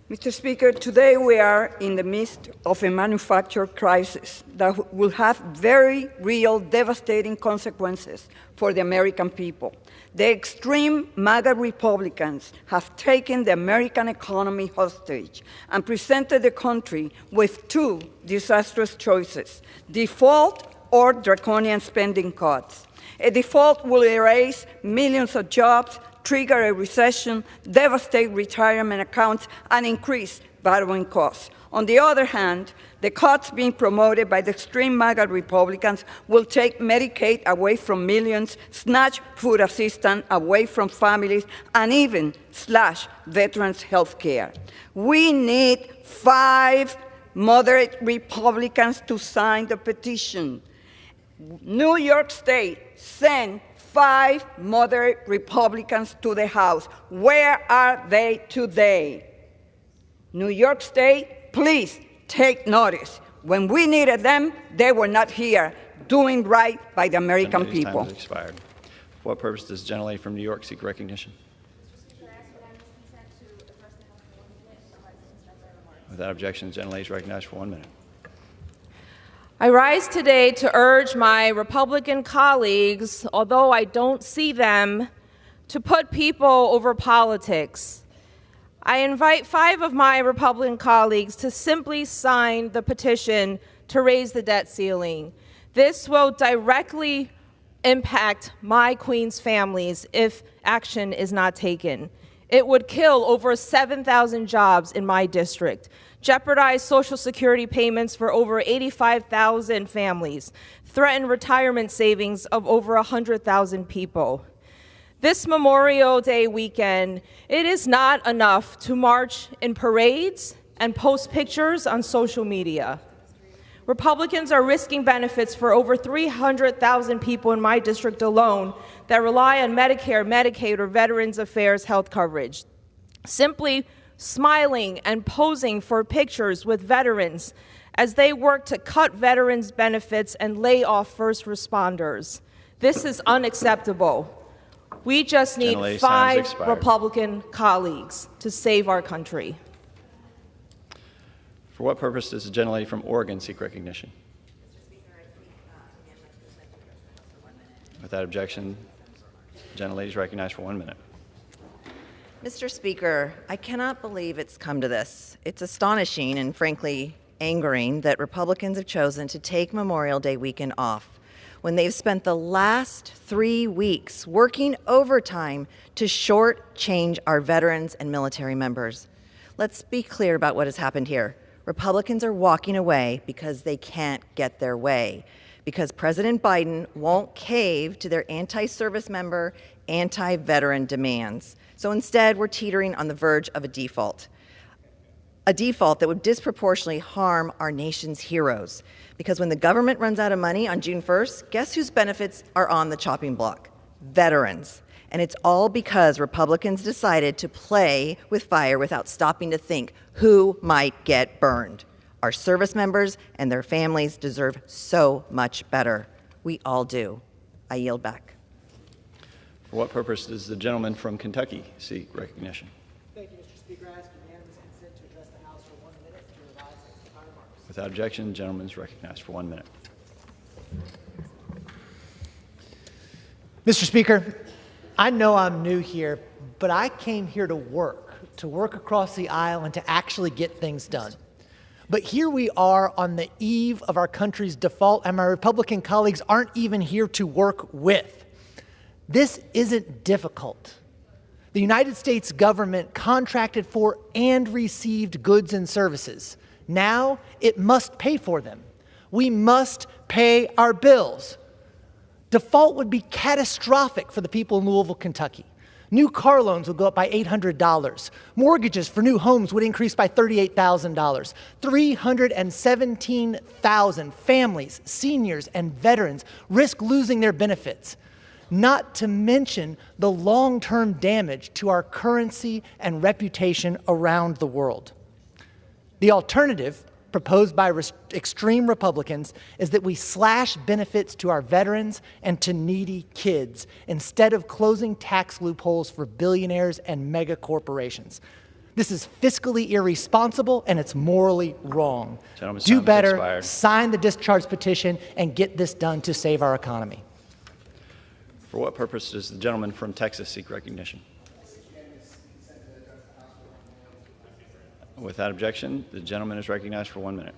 [SPEAKER 24] Mr. Speaker, today we are in the midst of a manufactured crisis that will have very real, devastating consequences for the American people. The extreme MAGA Republicans have taken the American economy hostage and presented the country with two disastrous choices: default or draconian spending cuts. A default will erase millions of jobs, trigger a recession, devastate retirement accounts, and increase borrowing costs. On the other hand, the cuts being promoted by the extreme MAGA Republicans will take Medicaid away from millions, snatch food assistance away from families, and even slash veterans' health care. We need 5 moderate Republicans to sign the petition. New York State sent 5 moderate Republicans to the House. Where are they today? New York State, please take notice. When we needed them, they were not here. doing right by the American
[SPEAKER 13] Gentlelady's
[SPEAKER 24] people.
[SPEAKER 13] time has expired. For what purpose does the gentlelady from New York seek recognition? Without objection, the gentlelady is recognized for 1 minute.
[SPEAKER 7] I rise today to urge my Republican colleagues, although I don't see them, to put people over politics. I invite 5 of my Republican colleagues to simply sign the petition to raise the debt ceiling. This will directly impact my Queens families if action is not taken. It would kill over 7,000 jobs in my district, jeopardize Social Security payments for over 85,000 families, threaten retirement savings of over 100,000 people. This Memorial Day weekend, it is not enough to march in parades and post pictures on social media. Republicans are risking benefits for over 300,000 people in my district alone that rely on Medicare, Medicaid, or Veterans Affairs health coverage. Simply smiling and posing for pictures with veterans as they work to cut veterans' benefits and lay off first responders. This is unacceptable. We just need 5 Republican colleagues to save our country.
[SPEAKER 13] For what purpose does the gentlelady from Oregon seek recognition? Without objection, the gentlelady is recognized for 1 minute.
[SPEAKER 4] Mr. Speaker, I cannot believe it's come to this. It's astonishing and frankly angering that Republicans have chosen to take Memorial Day weekend off when they've spent the last 3 weeks working overtime to shortchange our veterans and military members. Let's be clear about what has happened here. Republicans are walking away because they can't get their way, because President Biden won't cave to their anti-service member, anti-veteran demands. So instead, we're teetering on the verge of a default that would disproportionately harm our nation's heroes. Because when the government runs out of money on June 1st, guess whose benefits are on the chopping block? Veterans. And it's all because Republicans decided to play with fire without stopping to think who might get burned. Our service members and their families deserve so much better. We all do. I yield back.
[SPEAKER 13] For what purpose does the gentleman from Kentucky seek recognition?
[SPEAKER 8] Thank you, Mr. Speaker. I ask unanimous consent to address the House for 1 minute to revise its time remarks.
[SPEAKER 13] Without objection, the gentleman is recognized for 1 minute.
[SPEAKER 8] Mr. Speaker, I know I'm new here, but I came here to work across the aisle and to actually get things done. But here we are on the eve of our country's default, and my Republican colleagues aren't even here to work with. This isn't difficult. The United States government contracted for and received goods and services. Now it must pay for them. We must pay our bills. Default would be catastrophic for the people in Louisville, Kentucky. New car loans would go up by $800. Mortgages for new homes would increase by $38,000. 317,000 families, seniors, and veterans risk losing their benefits. Not to mention the long-term damage to our currency and reputation around the world. The alternative, proposed by extreme Republicans, is that we slash benefits to our veterans and to needy kids instead of closing tax loopholes for billionaires and mega corporations. This is fiscally irresponsible and it's morally wrong. Do better, sign the discharge petition, and get this done to save our economy.
[SPEAKER 13] For what purpose does the gentleman from Texas seek recognition? Without objection, the gentleman is recognized for 1 minute.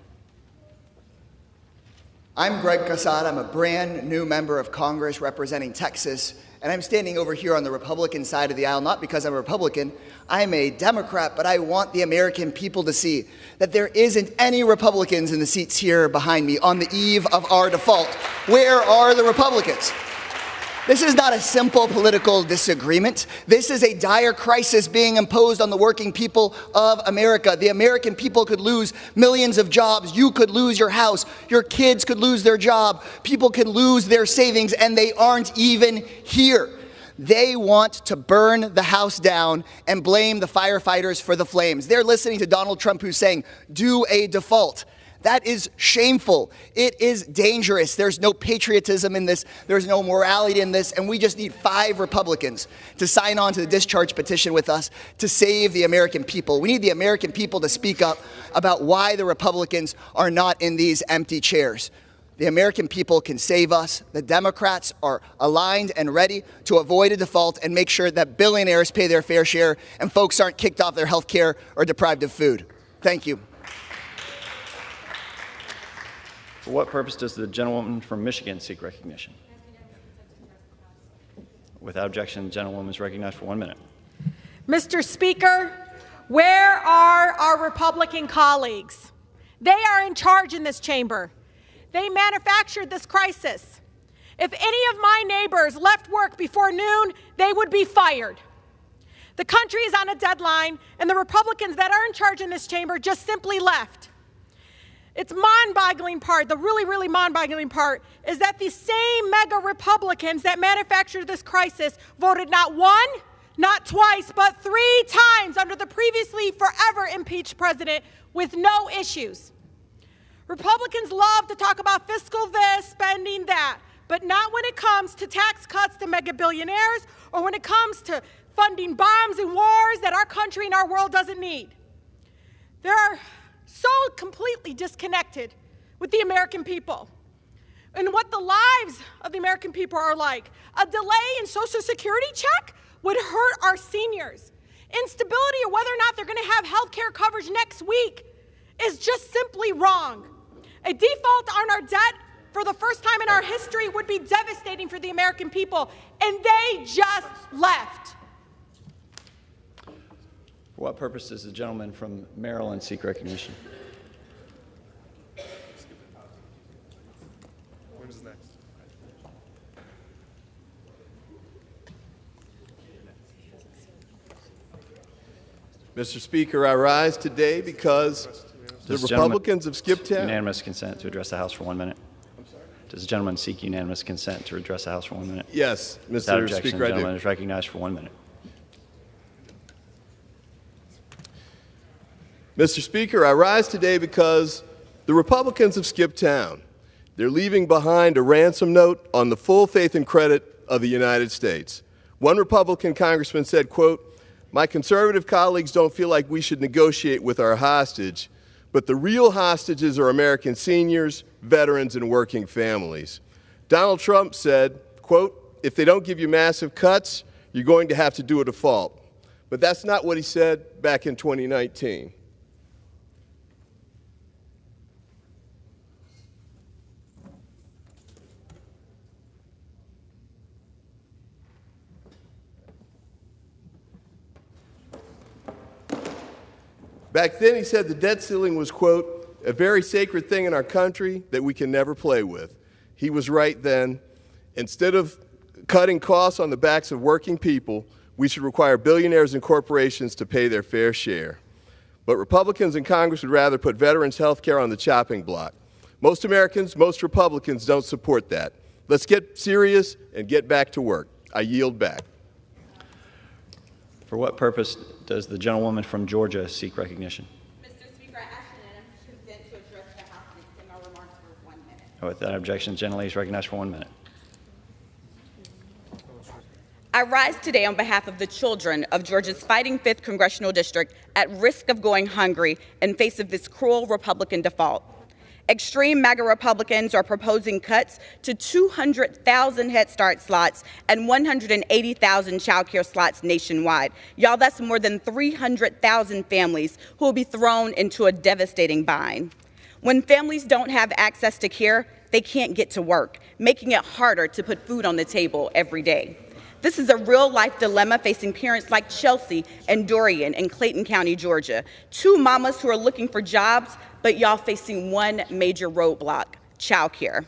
[SPEAKER 9] I'm Greg Casada. I'm a brand new member of Congress representing Texas, and I'm standing over here on the Republican side of the aisle, not because I'm a Republican. I'm a Democrat, but I want the American people to see that there isn't any Republicans in the seats here behind me on the eve of our default. Where are the Republicans? This is not a simple political disagreement. This is a dire crisis being imposed on the working people of America. The American people could lose millions of jobs. You could lose your house. Your kids could lose their job. People can lose their savings, and they aren't even here. They want to burn the house down and blame the firefighters for the flames. They're listening to Donald Trump, who's saying, do a default. That is shameful. It is dangerous. There's no patriotism in this. There's no morality in this. And we just need 5 Republicans to sign on to the discharge petition with us to save the American people. We need the American people to speak up about why the Republicans are not in these empty chairs. The American people can save us. The Democrats are aligned and ready to avoid a default and make sure that billionaires pay their fair share and folks aren't kicked off their health care or deprived of food. Thank you.
[SPEAKER 13] For what purpose does the gentlewoman from Michigan seek recognition? Without objection, the gentlewoman is recognized for 1 minute.
[SPEAKER 17] Mr. Speaker, where are our Republican colleagues? They are in charge in this chamber. They manufactured this crisis. If any of my neighbors left work before noon, they would be fired. The country is on a deadline, and the Republicans that are in charge in this chamber just simply left. It's mind-boggling part, the really mind-boggling part, is that the same mega Republicans that manufactured this crisis voted not 1, not twice, but 3 times under the previously forever impeached president with no issues. Republicans love to talk about fiscal this, spending that, but not when it comes to tax cuts to mega billionaires or when it comes to funding bombs and wars that our country and our world doesn't need. They are so completely disconnected with the American people and what the lives of the American people are like. A delay in Social Security check would hurt our seniors. Instability or whether or not they're going to have health care coverage next week is just simply wrong. A default on our debt for the first time in our history would be devastating for the American people, and they just left.
[SPEAKER 13] For what purpose does the gentleman from Maryland seek recognition?
[SPEAKER 3] When's next? Mr. Speaker, I rise today because the Republicans of Skiptown.
[SPEAKER 13] Unanimous consent to address the House for 1 minute. Does the gentleman seek unanimous consent to address the House for 1 minute?
[SPEAKER 3] Yes, Mr.
[SPEAKER 13] Without objection,
[SPEAKER 3] Speaker,
[SPEAKER 13] the
[SPEAKER 3] I do.
[SPEAKER 13] gentleman is recognized for 1 minute.
[SPEAKER 3] Mr. Speaker, I rise today because the Republicans have skipped town. They're leaving behind a ransom note on the full faith and credit of the United States. One Republican congressman said, quote, "My conservative colleagues don't feel like we should negotiate with our hostage, but the real hostages are American seniors, veterans, and working families." Donald Trump said, quote, "If they don't give you massive cuts, you're going to have to do a default." But that's not what he said back in 2019. Back then, he said the debt ceiling was, quote, "a very sacred thing in our country that we can never play with." He was right then. Instead of cutting costs on the backs of working people, we should require billionaires and corporations to pay their fair share. But Republicans in Congress would rather put veterans' health care on the chopping block. Most Americans, most Republicans don't support that. Let's get serious and get back to work. I yield back.
[SPEAKER 13] For what purpose does the gentlewoman from Georgia seek recognition?
[SPEAKER 1] Mr. Speaker, I ask unanimous consent to address the House and extend my remarks for 1 minute.
[SPEAKER 13] Without objection, the gentlelady is recognized for 1 minute.
[SPEAKER 1] I rise today on behalf of the children of Georgia's fighting 5th Congressional District at risk of going hungry in face of this cruel Republican default. Extreme MAGA Republicans are proposing cuts to 200,000 Head Start slots and 180,000 child care slots nationwide. Y'all, that's more than 300,000 families who will be thrown into a devastating bind. When families don't have access to care, they can't get to work, making it harder to put food on the table every day. This is a real-life dilemma facing parents like Chelsea and Dorian in Clayton County, Georgia. 2 mamas who are looking for jobs, but y'all facing one major roadblock: childcare.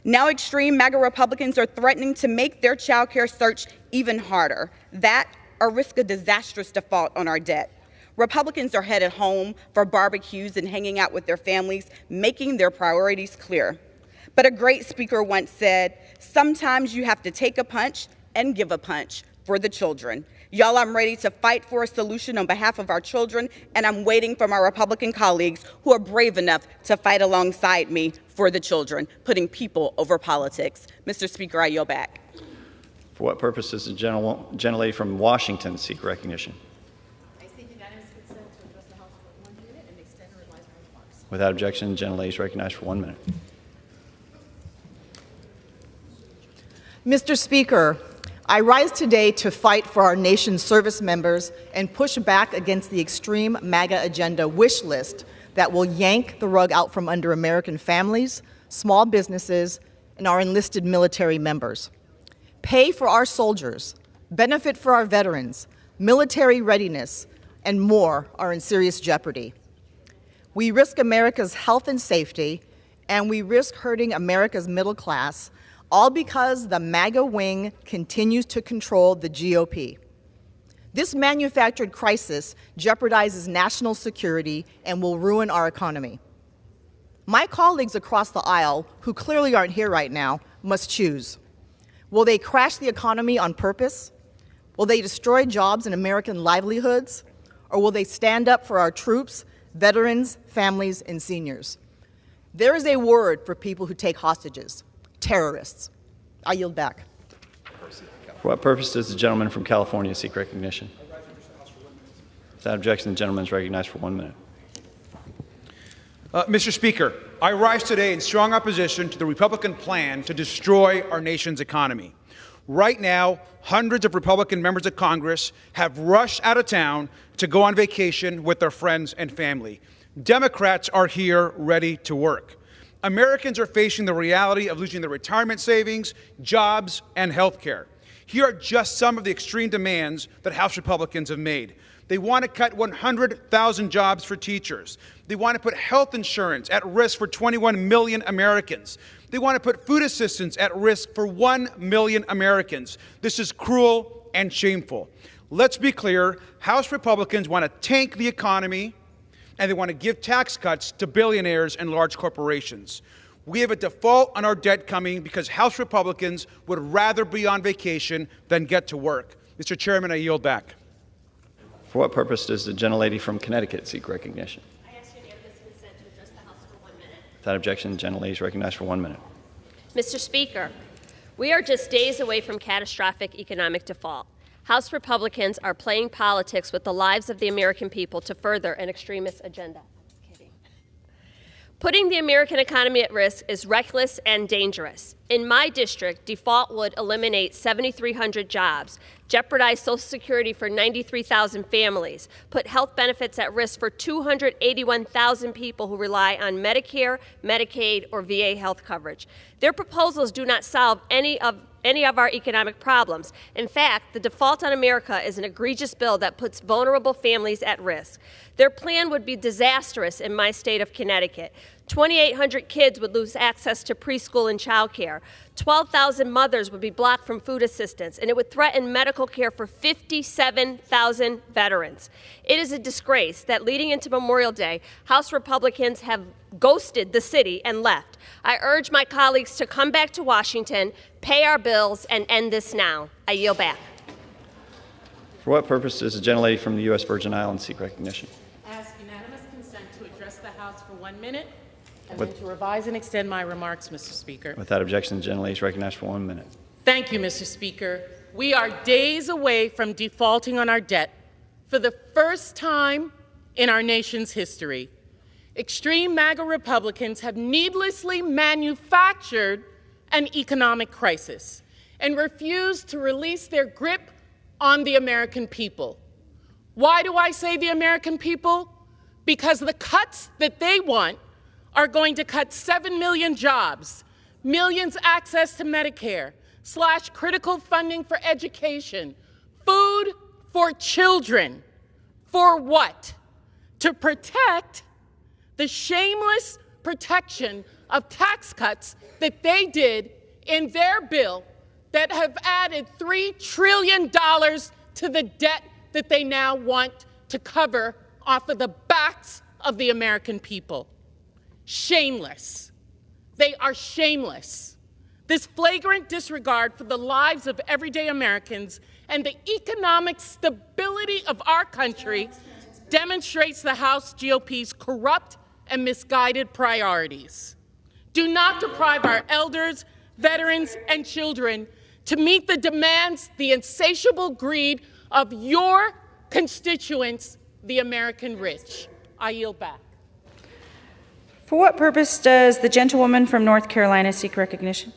[SPEAKER 1] Now extreme MAGA Republicans are threatening to make their childcare search even harder. That or risk a disastrous default on our debt. Republicans are headed home for barbecues and hanging out with their families, making their priorities clear. But a great speaker once said, "Sometimes you have to take a punch and give a punch for the children." Y'all, I'm ready to fight for a solution on behalf of our children, and I'm waiting for my Republican colleagues who are brave enough to fight alongside me for the children, putting people over politics. Mr. Speaker, I yield back.
[SPEAKER 13] For what purpose does the gentlelady from Washington seek recognition?
[SPEAKER 23] I seek unanimous consent to address the House for 1 minute and extend or revise my remarks.
[SPEAKER 13] Without objection, the gentlelady is recognized for 1 minute.
[SPEAKER 10] Mr. Speaker, I rise today to fight for our nation's service members and push back against the extreme MAGA agenda wish list that will yank the rug out from under American families, small businesses, and our enlisted military members. Pay for our soldiers, benefit for our veterans, military readiness, and more are in serious jeopardy. We risk America's health and safety, and we risk hurting America's middle class, all because the MAGA wing continues to control the GOP. This manufactured crisis jeopardizes national security and will ruin our economy. My colleagues across the aisle, who clearly aren't here right now, must choose. Will they crash the economy on purpose? Will they destroy jobs and American livelihoods? Or will they stand up for our troops, veterans, families, and seniors? There is a word for people who take hostages: terrorists. I yield back.
[SPEAKER 13] For what purpose does the gentleman from California seek recognition? Without objection, the gentleman is recognized for 1 minute.
[SPEAKER 11] Mr. Speaker, I rise today in strong opposition to the Republican plan to destroy our nation's economy. Right now, hundreds of Republican members of Congress have rushed out of town to go on vacation with their friends and family. Democrats are here ready to work. Americans are facing the reality of losing their retirement savings, jobs, and health care. Here are just some of the extreme demands that House Republicans have made. They want to cut 100,000 jobs for teachers. They want to put health insurance at risk for 21 million Americans. They want to put food assistance at risk for 1 million Americans. This is cruel and shameful. Let's be clear, House Republicans want to tank the economy, and they want to give tax cuts to billionaires and large corporations. We have a default on our debt coming because House Republicans would rather be on vacation than get to work. Mr. Chairman, I yield back.
[SPEAKER 13] For what purpose does the gentlelady from Connecticut seek recognition?
[SPEAKER 12] I ask unanimous consent to address the House for 1 minute.
[SPEAKER 13] Without objection, the gentlelady is recognized for 1 minute.
[SPEAKER 12] Mr. Speaker, we are just days away from catastrophic economic default. House Republicans are playing politics with the lives of the American people to further an extremist agenda. Putting the American economy at risk is reckless and dangerous. In my district, default would eliminate 7,300 jobs, jeopardize Social Security for 93,000 families, put health benefits at risk for 281,000 people who rely on Medicare, Medicaid, or VA health coverage. Their proposals do not solve any of our economic problems. In fact, the default on America is an egregious bill that puts vulnerable families at risk. Their plan would be disastrous in my state of Connecticut. 2,800 kids would lose access to preschool and child care. 12,000 mothers would be blocked from food assistance, and it would threaten medical care for 57,000 veterans. It is a disgrace that leading into Memorial Day, House Republicans have ghosted the city and left. I urge my colleagues to come back to Washington, pay our bills, and end this now. I yield back.
[SPEAKER 13] For what purpose does the gentlelady from the U.S. Virgin Islands seek recognition?
[SPEAKER 2] Ask unanimous consent to address the House for 1 minute and then to revise and extend my remarks, Mr. Speaker.
[SPEAKER 13] Without objection, the gentlelady is recognized for 1 minute.
[SPEAKER 2] Thank you, Mr. Speaker. We are days away from defaulting on our debt for the first time in our nation's history. Extreme MAGA Republicans have needlessly manufactured an economic crisis and refused to release their grip on the American people. Why do I say the American people? Because the cuts that they want are going to cut 7 million jobs, millions access to Medicare, slash critical funding for education, food for children. For what? To protect the shameless protection of tax cuts that they did in their bill that have added $3 trillion to the debt that they now want to cover off of the backs of the American people. Shameless. They are shameless. This flagrant disregard for the lives of everyday Americans
[SPEAKER 14] and the economic stability of our country demonstrates the House GOP's corrupt and misguided priorities. Do not deprive our elders, veterans, and children to meet the demands, the insatiable greed of your constituents, the American rich. I yield back.
[SPEAKER 15] For what purpose does the gentlewoman from North Carolina seek recognition?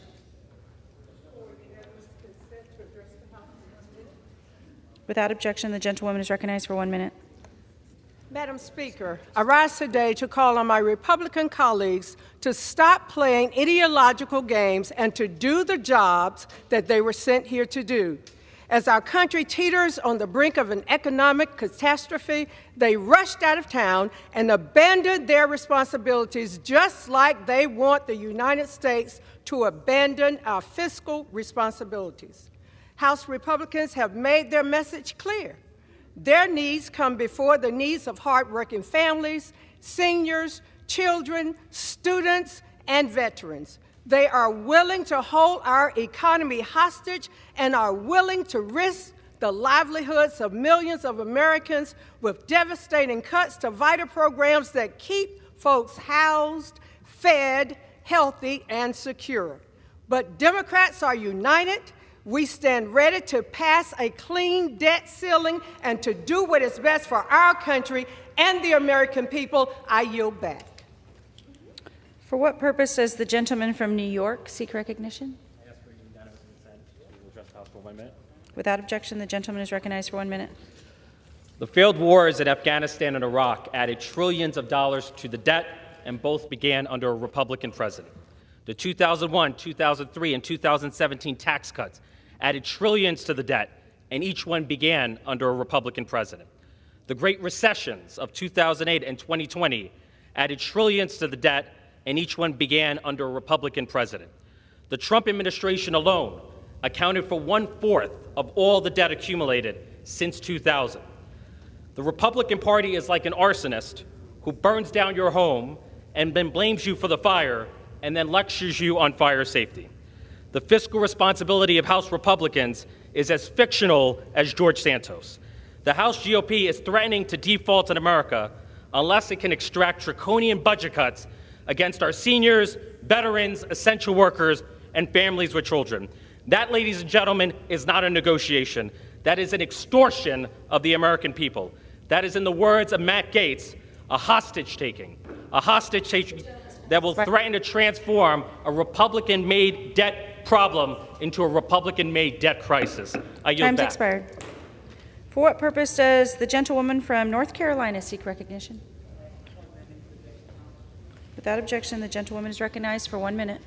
[SPEAKER 15] Without objection, the gentlewoman is recognized for 1 minute.
[SPEAKER 16] Madam Speaker, I rise today to call on my Republican colleagues to stop playing ideological games and to do the jobs that they were sent here to do. As our country teeters on the brink of an economic catastrophe, they rushed out of town and abandoned their responsibilities just like they want the United States to abandon our fiscal responsibilities. House Republicans have made their message clear. Their needs come before the needs of hardworking families, seniors, children, students, and veterans. They are willing to hold our economy hostage and are willing to risk the livelihoods of millions of Americans with devastating cuts to vital programs that keep folks housed, fed, healthy, and secure. But Democrats are united. We stand ready to pass a clean debt ceiling and to do what is best for our country and the American people. I yield back.
[SPEAKER 15] For what purpose does the gentleman from New York seek recognition?
[SPEAKER 5] I ask for unanimous consent. We will address the House for 1 minute.
[SPEAKER 15] Without objection, the gentleman is recognized for 1 minute.
[SPEAKER 18] The failed wars in Afghanistan and Iraq added trillions of dollars to the debt, and both began under a Republican president. The 2001, 2003, and 2017 tax cuts added trillions to the debt, and each one began under a Republican president. The Great Recessions of 2008 and 2020 added trillions to the debt, and each one began under a Republican president. The Trump administration alone accounted for 1/4 of all the debt accumulated since 2000. The Republican Party is like an arsonist who burns down your home and then blames you for the fire and then lectures you on fire safety. The fiscal responsibility of House Republicans is as fictional as George Santos. The House GOP is threatening to default in America unless it can extract draconian budget cuts against our seniors, veterans, essential workers, and families with children. That, ladies and gentlemen, is not a negotiation. That is an extortion of the American people. That is, in the words of Matt Gaetz, a hostage-taking that will threaten to transform a Republican-made debt problem into a Republican-made debt crisis. I yield
[SPEAKER 15] Time's
[SPEAKER 18] back.
[SPEAKER 15] expired. For what purpose does the gentlewoman from North Carolina seek recognition? Without objection, the gentlewoman is recognized for 1 minute.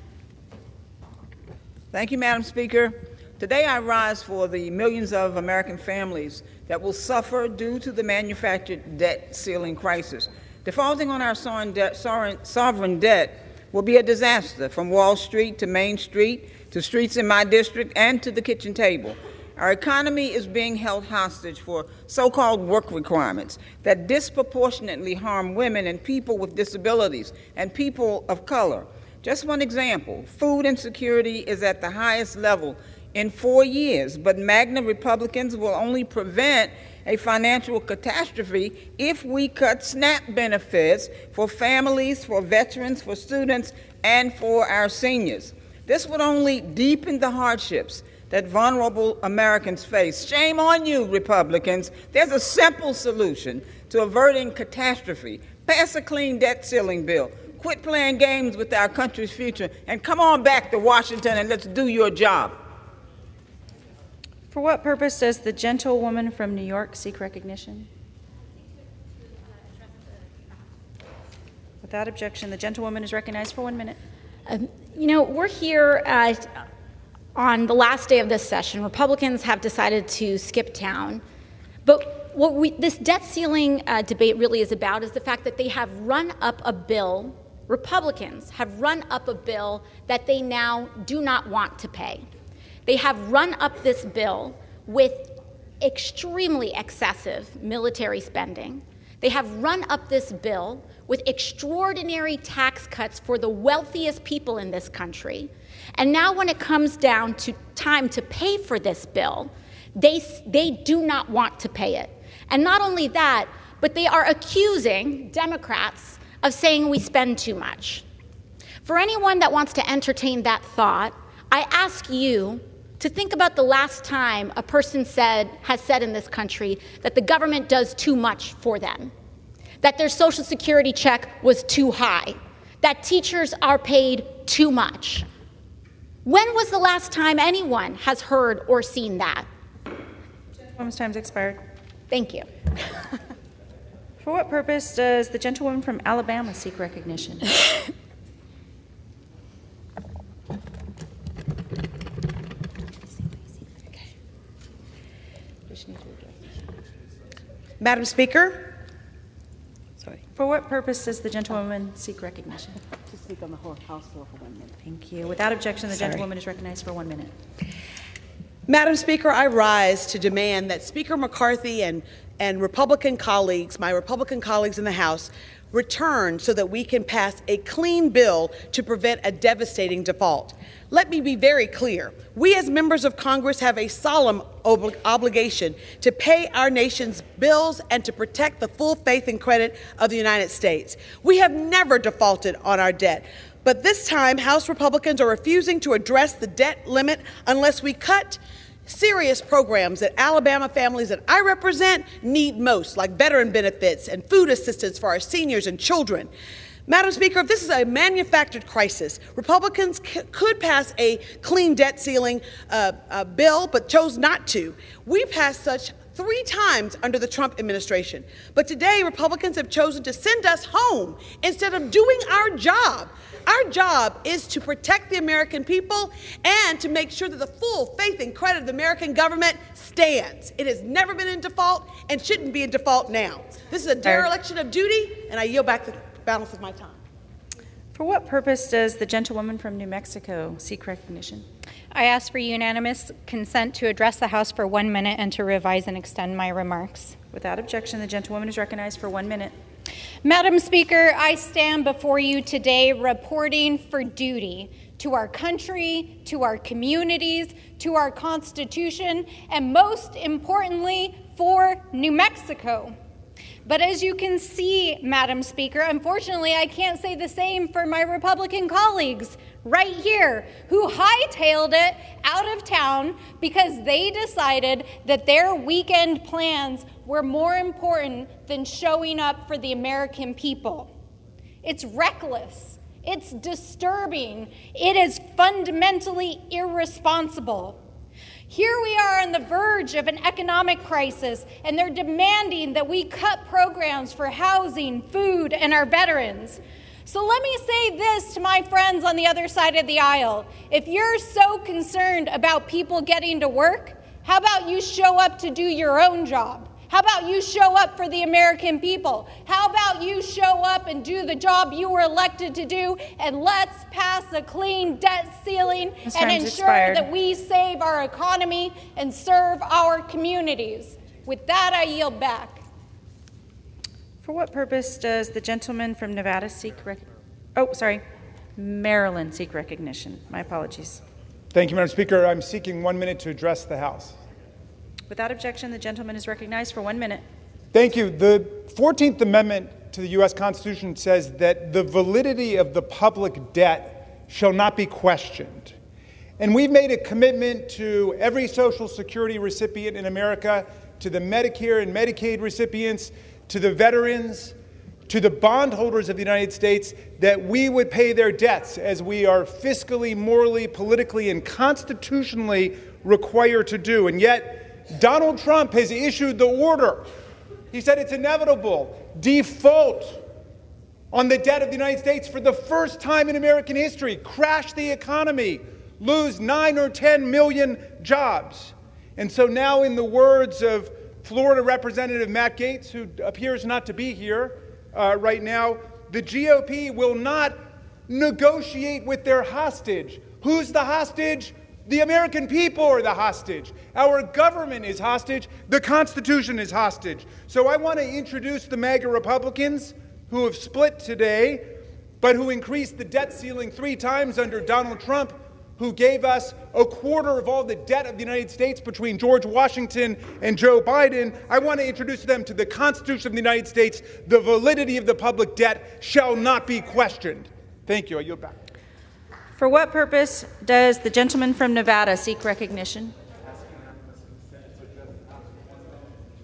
[SPEAKER 25] Thank you, Madam Speaker. Today I rise for the millions of American families that will suffer due to the manufactured debt ceiling crisis. Defaulting on our sovereign debt will be a disaster, from Wall Street to Main Street, to streets in my district, and to the kitchen table. Our economy is being held hostage for so-called work requirements that disproportionately harm women and people with disabilities and people of color. Just one example, food insecurity is at the highest level in 4 years, but MAGNA Republicans will only prevent a financial catastrophe if we cut SNAP benefits for families, for veterans, for students, and for our seniors. This would only deepen the hardships that vulnerable Americans face. Shame on you, Republicans. There's a simple solution to averting catastrophe. Pass a clean debt ceiling bill. Quit playing games with our country's future, and come on back to Washington and let's do your job.
[SPEAKER 15] For what purpose does the gentlewoman from New York seek recognition? Without objection, the gentlewoman is recognized for 1 minute.
[SPEAKER 26] We're here on the last day of this session. Republicans have decided to skip town. But what this debt ceiling debate really is about is the fact that they have run up a bill, Republicans have run up a bill that they now do not want to pay. They have run up this bill with extremely excessive military spending. They have run up this bill with extraordinary tax cuts for the wealthiest people in this country. And now when it comes down to time to pay for this bill, They do not want to pay it. And not only that, but they are accusing Democrats of saying we spend too much. For anyone that wants to entertain that thought, I ask you to think about the last time a person has said in this country that the government does too much for them, that their Social Security check was too high, that teachers are paid too much. When was the last time anyone has heard or seen that?
[SPEAKER 15] Gentlewoman's time's expired.
[SPEAKER 26] Thank you.
[SPEAKER 15] For what purpose does the gentlewoman from Alabama seek recognition?
[SPEAKER 6] Madam Speaker.
[SPEAKER 15] For what purpose does the gentlewoman seek recognition?
[SPEAKER 6] To speak on the whole House floor for 1 minute.
[SPEAKER 15] Thank you. Without objection, the gentlewoman is recognized for 1 minute.
[SPEAKER 6] Madam Speaker, I rise to demand that Speaker McCarthy and Republican colleagues, my Republican colleagues in the House, return so that we can pass a clean bill to prevent a devastating default. Let me be very clear. We as members of Congress have a solemn obligation to pay our nation's bills and to protect the full faith and credit of the United States. We have never defaulted on our debt. But this time, House Republicans are refusing to address the debt limit unless we cut serious programs that Alabama families that I represent need most, like veteran benefits and food assistance for our seniors and children. Madam Speaker, if this is a manufactured crisis, Republicans could pass a clean debt ceiling bill, but chose not to. We passed such 3 times under the Trump administration. But today, Republicans have chosen to send us home instead of doing our job. Our job is to protect the American people and to make sure that the full faith and credit of the American government stands. It has never been in default and shouldn't be in default now. This is a dereliction of duty, and I yield back the balance of my time.
[SPEAKER 15] For what purpose does the gentlewoman from New Mexico seek recognition?
[SPEAKER 19] I ask for unanimous consent to address the House for 1 minute and to revise and extend my remarks.
[SPEAKER 15] Without objection, the gentlewoman is recognized for 1 minute.
[SPEAKER 19] Madam Speaker, I stand before you today reporting for duty to our country, to our communities, to our Constitution, and most importantly, for New Mexico. But as you can see, Madam Speaker, unfortunately, I can't say the same for my Republican colleagues right here who hightailed it out of town because they decided that their weekend plans were more important than showing up for the American people. It's reckless. It's disturbing. It is fundamentally irresponsible. Here we are on the verge of an economic crisis, and they're demanding that we cut programs for housing, food, and our veterans. So let me say this to my friends on the other side of the aisle. If you're so concerned about people getting to work, how about you show up to do your own job? How about you show up for the American people? How about you show up and do the job you were elected to do, and let's pass a clean debt ceiling and ensure that we save our economy and serve our communities. With that, I yield back.
[SPEAKER 15] For what purpose does the gentleman from Nevada seek Maryland seek recognition? My apologies.
[SPEAKER 11] Thank you, Madam Speaker. I'm seeking 1 minute to address the House.
[SPEAKER 15] Without objection, the gentleman is recognized for 1 minute.
[SPEAKER 11] Thank you. The 14th Amendment to the U.S. Constitution says that the validity of the public debt shall not be questioned. And we've made a commitment to every Social Security recipient in America, to the Medicare and Medicaid recipients, to the veterans, to the bondholders of the United States, that we would pay their debts as we are fiscally, morally, politically, and constitutionally required to do. And yet, Donald Trump has issued the order. He said it's inevitable. Default on the debt of the United States for the first time in American history. Crash the economy. Lose 9 or 10 million jobs. And so now, in the words of Florida Representative Matt Gaetz, who appears not to be here right now, the GOP will not negotiate with their hostage. Who's the hostage? The American people are the hostage. Our government is hostage. The Constitution is hostage. So I want to introduce the MAGA Republicans who have split today, but who increased the debt ceiling 3 times under Donald Trump, who gave us a quarter of all the debt of the United States between George Washington and Joe Biden, I want to introduce them to the Constitution of the United States. The validity of the public debt shall not be questioned. Thank you. I yield back.
[SPEAKER 15] For what purpose does the gentleman from Nevada seek recognition?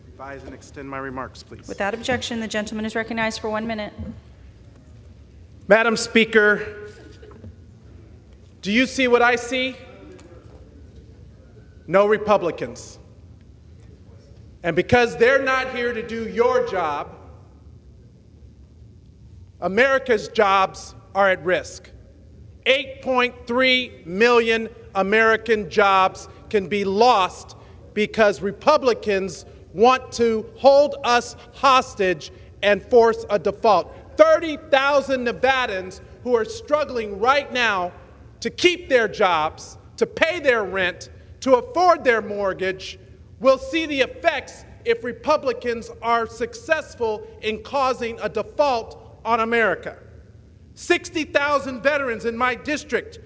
[SPEAKER 4] Revise and extend my remarks, please.
[SPEAKER 15] Without objection, the gentleman is recognized for 1 minute.
[SPEAKER 4] Madam Speaker, do you see what I see? No Republicans. And because they're not here to do your job, America's jobs are at risk. 8.3 million American jobs can be lost because Republicans want to hold us hostage and force a default. 30,000 Nevadans who are struggling right now to keep their jobs, to pay their rent, to afford their mortgage, will see the effects if Republicans are successful in causing a default on America. 60,000 veterans in my district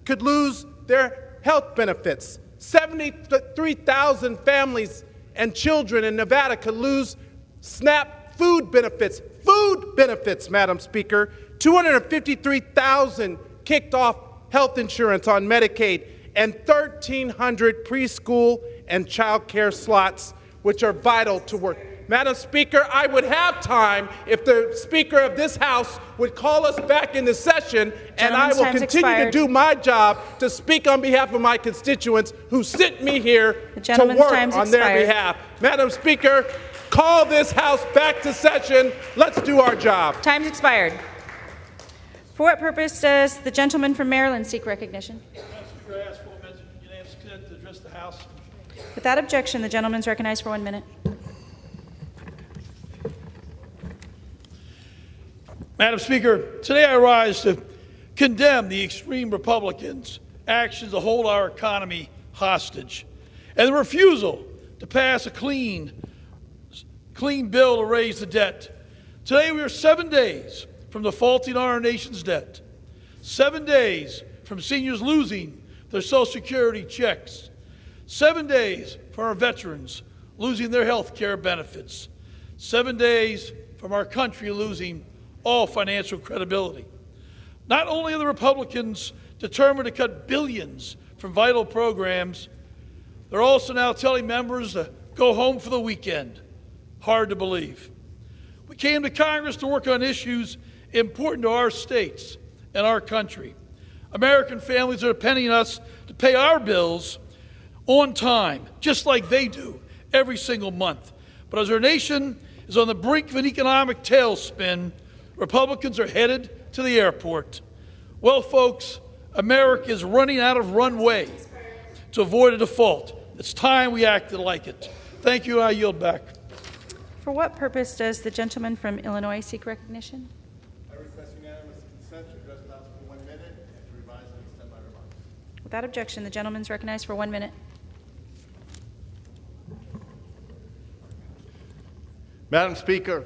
[SPEAKER 4] could lose their health benefits. 73,000 families and children in Nevada could lose SNAP food benefits. Food benefits, Madam Speaker. 253,000 kicked off health insurance on Medicaid, and 1,300 preschool and child care slots, which are vital to work. Madam Speaker, I would have time if the Speaker of this House would call us back into session, and I will continue to do my job to speak on behalf of my constituents who sent me here to work on their behalf. Madam Speaker, call this House back to session. Let's do our job.
[SPEAKER 15] Time's expired. For what purpose does the gentleman from Maryland seek recognition?
[SPEAKER 7] Madam Speaker, I ask for unanimous consent to address the House.
[SPEAKER 15] Without objection, the gentleman is recognized for 1 minute.
[SPEAKER 7] Madam Speaker, today I rise to condemn the extreme Republicans' actions to hold our economy hostage and the refusal to pass a clean bill to raise the debt. Today we are 7 days from defaulting on our nation's debt, 7 days from seniors losing their Social Security checks, 7 days from our veterans losing their health care benefits, 7 days from our country losing all financial credibility. Not only are the Republicans determined to cut billions from vital programs, they're also now telling members to go home for the weekend. Hard to believe. We came to Congress to work on issues important to our states and our country. American families are depending on us to pay our bills on time, just like they do every single month. But as our nation is on the brink of an economic tailspin, Republicans are headed to the airport. Well, folks, America is running out of runway to avoid a default. It's time we acted like it. Thank you. I yield back.
[SPEAKER 15] For what purpose does the gentleman from Illinois seek recognition?
[SPEAKER 3] I request unanimous consent to address the House for 1 minute and to revise and extend my remarks.
[SPEAKER 15] Without objection, the gentleman is recognized for 1 minute.
[SPEAKER 20] Madam Speaker,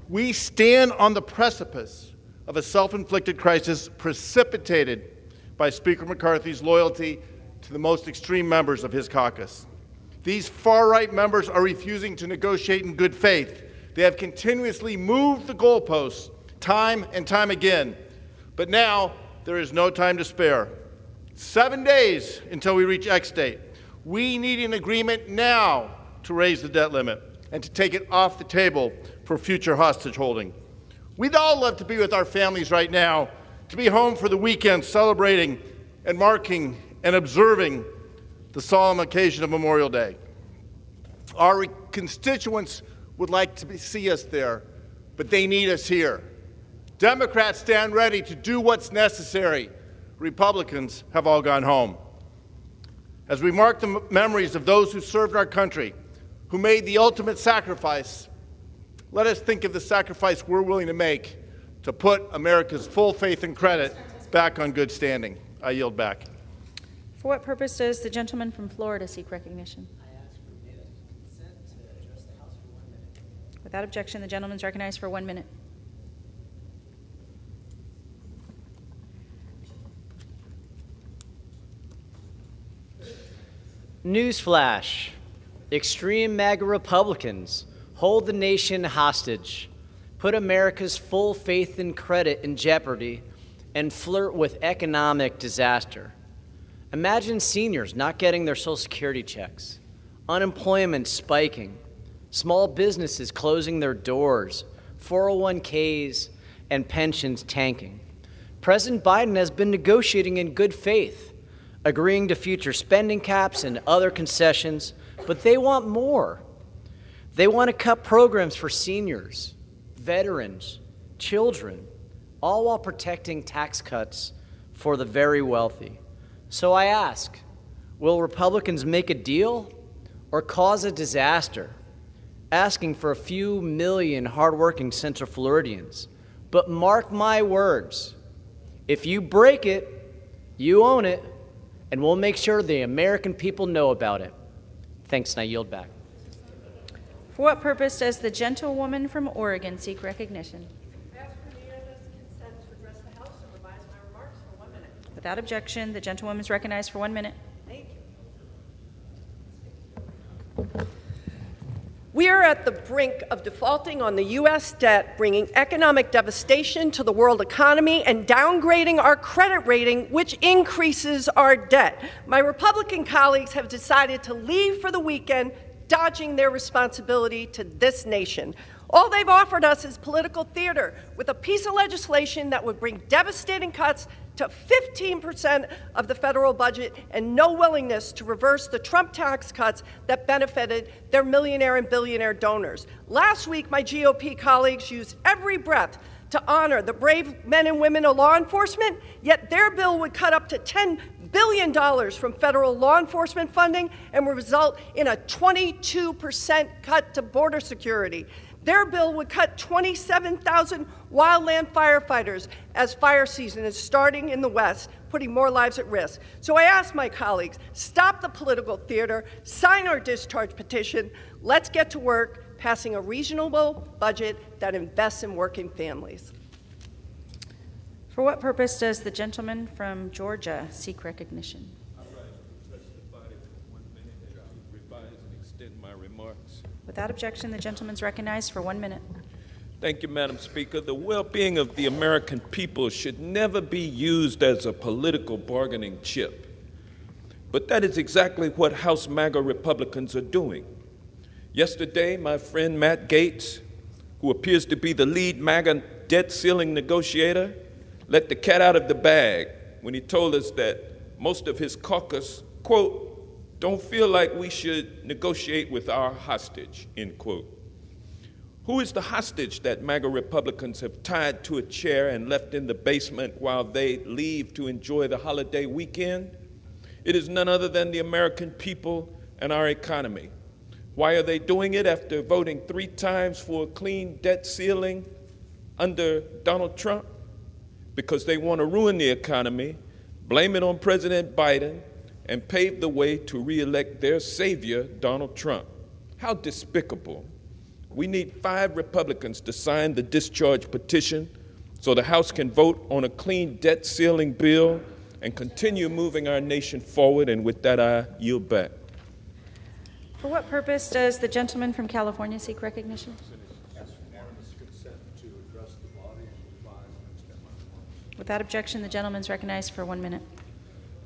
[SPEAKER 20] we stand on the precipice of a self-inflicted crisis precipitated by Speaker McCarthy's loyalty to the most extreme members of his caucus. These far-right members are refusing to negotiate in good faith. They have continuously moved the goalposts time and time again. But now there is no time to spare. 7 days until we reach X date. We need an agreement now to raise the debt limit and to take it off the table for future hostage holding. We'd all love to be with our families right now, to be home for the weekend celebrating and marking and observing the solemn occasion of Memorial Day. Our constituents would like to see us there, but they need us here. Democrats stand ready to do what's necessary. Republicans have all gone home. As we mark the memories of those who served our country, who made the ultimate sacrifice, let us think of the sacrifice we're willing to make to put America's full faith and credit back on good standing. I yield back.
[SPEAKER 15] For what purpose does the gentleman from Florida seek recognition?
[SPEAKER 21] I ask for unanimous consent to address the House for 1 minute.
[SPEAKER 15] Without objection, the gentleman is recognized for 1 minute.
[SPEAKER 21] Newsflash. Extreme MAGA Republicans hold the nation hostage, put America's full faith and credit in jeopardy, and flirt with economic disaster. Imagine seniors not getting their Social Security checks, unemployment spiking, small businesses closing their doors, 401ks and pensions tanking. President Biden has been negotiating in good faith, agreeing to future spending caps and other concessions, but they want more. They want to cut programs for seniors, veterans, children, all while protecting tax cuts for the very wealthy. So I ask, will Republicans make a deal or cause a disaster, asking for a few million hardworking Central Floridians? But mark my words, if you break it, you own it, and we'll make sure the American people know about it. Thanks, and I yield back.
[SPEAKER 15] For what purpose does the gentlewoman from Oregon seek recognition? Without objection, the gentlewoman is recognized for 1 minute.
[SPEAKER 1] Thank you. We are at the brink of defaulting on the U.S. debt, bringing economic devastation to the world economy and downgrading our credit rating, which increases our debt. My Republican colleagues have decided to leave for the weekend, dodging their responsibility to this nation. All they've offered us is political theater with a piece of legislation that would bring devastating cuts to 15% of the federal budget and no willingness to reverse the Trump tax cuts that benefited their millionaire and billionaire donors. Last week, my GOP colleagues used every breath to honor the brave men and women of law enforcement, yet their bill would cut up to $10 billion from federal law enforcement funding and would result in a 22% cut to border security. Their bill would cut 27,000 wildland firefighters as fire season is starting in the West, putting more lives at risk. So I ask my colleagues, stop the political theater, sign our discharge petition, let's get to work passing a reasonable budget that invests in working families.
[SPEAKER 15] For what purpose does the gentleman from Georgia seek recognition? Without objection, the gentleman is recognized for 1 minute.
[SPEAKER 8] Thank you, Madam Speaker. The well-being of the American people should never be used as a political bargaining chip. But that is exactly what House MAGA Republicans are doing. Yesterday, my friend Matt Gaetz, who appears to be the lead MAGA debt ceiling negotiator, let the cat out of the bag when he told us that most of his caucus, quote, don't feel like we should negotiate with our hostage, end quote. Who is the hostage that MAGA Republicans have tied to a chair and left in the basement while they leave to enjoy the holiday weekend? It is none other than the American people and our economy. Why are they doing it after voting 3 times for a clean debt ceiling under Donald Trump? Because they want to ruin the economy, blame it on President Biden, and pave the way to re-elect their savior, Donald Trump. How despicable. We need 5 Republicans to sign the discharge petition so the House can vote on a clean debt ceiling bill and continue moving our nation forward. And with that, I yield back.
[SPEAKER 15] For what purpose does the gentleman from California seek recognition? Without objection, the gentleman is recognized for 1 minute.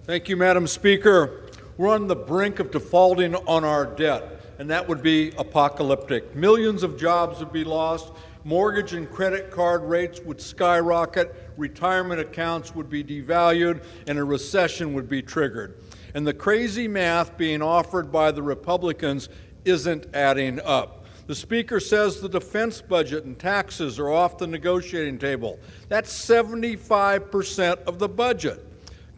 [SPEAKER 9] Thank you, Madam Speaker. We're on the brink of defaulting on our debt, and that would be apocalyptic. Millions of jobs would be lost, mortgage and credit card rates would skyrocket, retirement accounts would be devalued, and a recession would be triggered. And the crazy math being offered by the Republicans isn't adding up. The Speaker says the defense budget and taxes are off the negotiating table. That's 75% of the budget.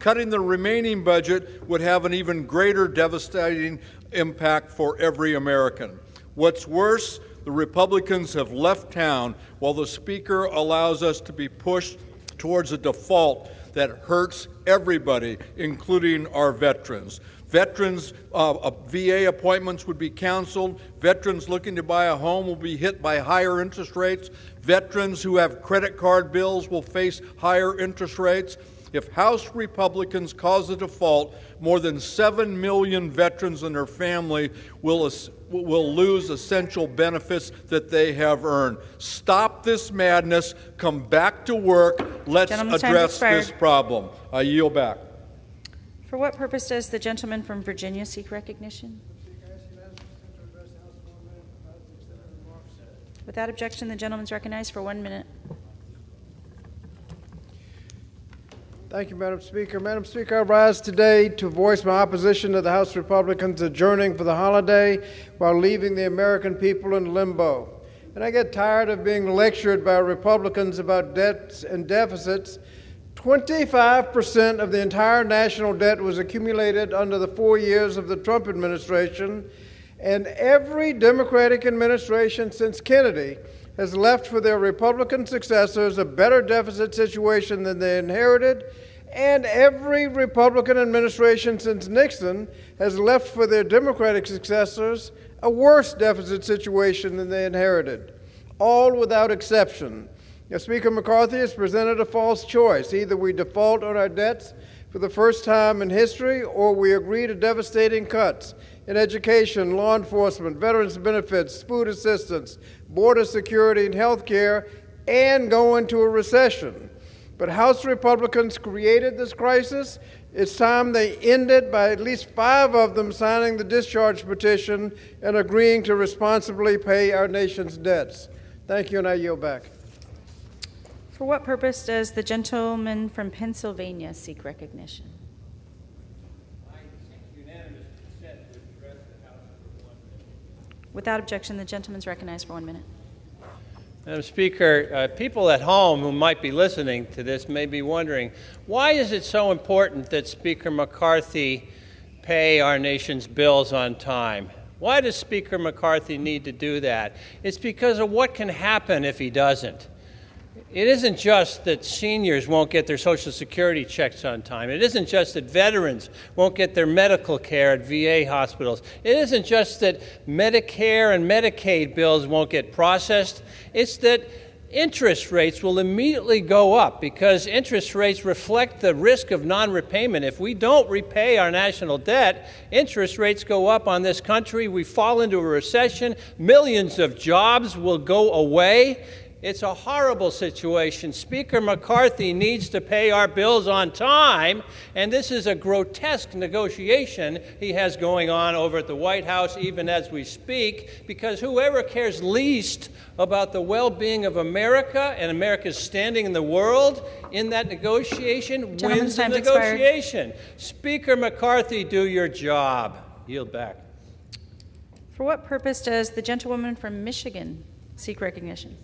[SPEAKER 9] Cutting the remaining budget would have an even greater devastating impact for every American. What's worse, the Republicans have left town while the Speaker allows us to be pushed towards a default that hurts everybody, including our veterans. Veterans, VA appointments would be canceled. Veterans looking to buy a home will be hit by higher interest rates. Veterans who have credit card bills will face higher interest rates. If House Republicans cause a default, more than 7 million veterans and their family will lose essential benefits that they have earned. Stop this madness. Come back to work. Let's address this problem. I yield back.
[SPEAKER 15] For what purpose does the gentleman from Virginia seek recognition? Without objection, the gentleman is recognized for 1 minute.
[SPEAKER 10] Thank you, Madam Speaker. Madam Speaker, I rise today to voice my opposition to the House Republicans adjourning for the holiday while leaving the American people in limbo. And I get tired of being lectured by Republicans about debts and deficits. 25% of the entire national debt was accumulated under the 4 years of the Trump administration, and every Democratic administration since Kennedy has left for their Republican successors a better deficit situation than they inherited, and every Republican administration since Nixon has left for their Democratic successors a worse deficit situation than they inherited, all without exception. Now, Speaker McCarthy has presented a false choice. Either we default on our debts for the first time in history, or we agree to devastating cuts in education, law enforcement, veterans benefits, food assistance, border security, and health care, and go into a recession. But House Republicans created this crisis. It's time they ended by at least 5 of them signing the discharge petition and agreeing to responsibly pay our nation's debts. Thank you, and I yield back.
[SPEAKER 15] For what purpose does the gentleman from Pennsylvania seek recognition? Without objection, the gentleman is recognized for 1 minute.
[SPEAKER 12] Madam Speaker, people at home who might be listening to this may be wondering, why is it so important that Speaker McCarthy pay our nation's bills on time? Why does Speaker McCarthy need to do that? It's because of what can happen if he doesn't. It isn't just that seniors won't get their Social Security checks on time. It isn't just that veterans won't get their medical care at VA hospitals. It isn't just that Medicare and Medicaid bills won't get processed. It's that interest rates will immediately go up because interest rates reflect the risk of non-repayment. If we don't repay our national debt, interest rates go up on this country. We fall into a recession. Millions of jobs will go away. It's a horrible situation. Speaker McCarthy needs to pay our bills on time, and this is a grotesque negotiation he has going on over at the White House even as we speak, because whoever cares least about the well-being of America and America's standing in the world in that negotiation wins the negotiation. Speaker McCarthy, do your job. Yield back.
[SPEAKER 15] For what purpose does the gentlewoman from Michigan seek recognition?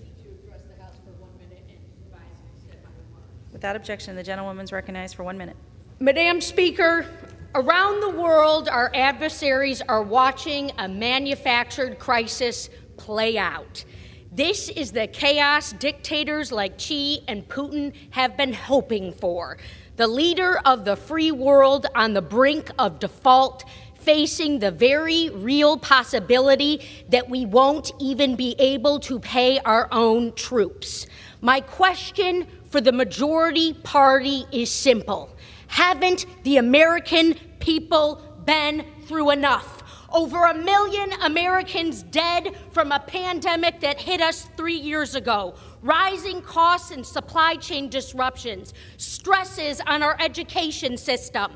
[SPEAKER 15] Without objection, the gentlewoman is recognized for 1 minute.
[SPEAKER 17] Madam Speaker, around the world, our adversaries are watching a manufactured crisis play out. This is the chaos dictators like Xi and Putin have been hoping for. The leader of the free world on the brink of default, facing the very real possibility that we won't even be able to pay our own troops. My question for the majority party is simple. Haven't the American people been through enough? Over 1 million Americans dead from a pandemic that hit us 3 years ago. Rising costs and supply chain disruptions. Stresses on our education system.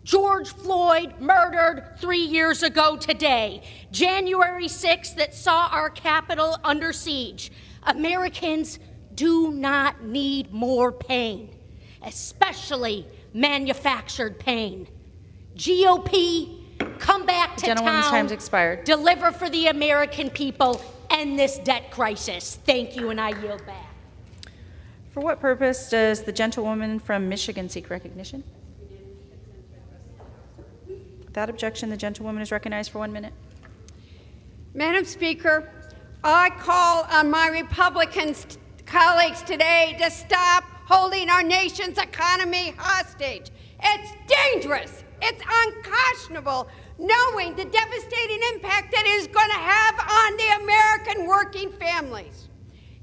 [SPEAKER 17] George Floyd murdered 3 years ago today. January 6th that saw our Capitol under siege. Americans do not need more pain, especially manufactured pain. GOP, come back to
[SPEAKER 15] Gentlewoman's
[SPEAKER 17] town,
[SPEAKER 15] time's expired.
[SPEAKER 17] Deliver for the American people, end this debt crisis. Thank you, and I yield back.
[SPEAKER 15] For what purpose does the gentlewoman from Michigan seek recognition? Without objection, the gentlewoman is recognized for 1 minute.
[SPEAKER 22] Madam Speaker, I call on my Republican colleagues today to stop holding our nation's economy hostage. It's dangerous. It's unconscionable, knowing the devastating impact that it is going to have on the American working families.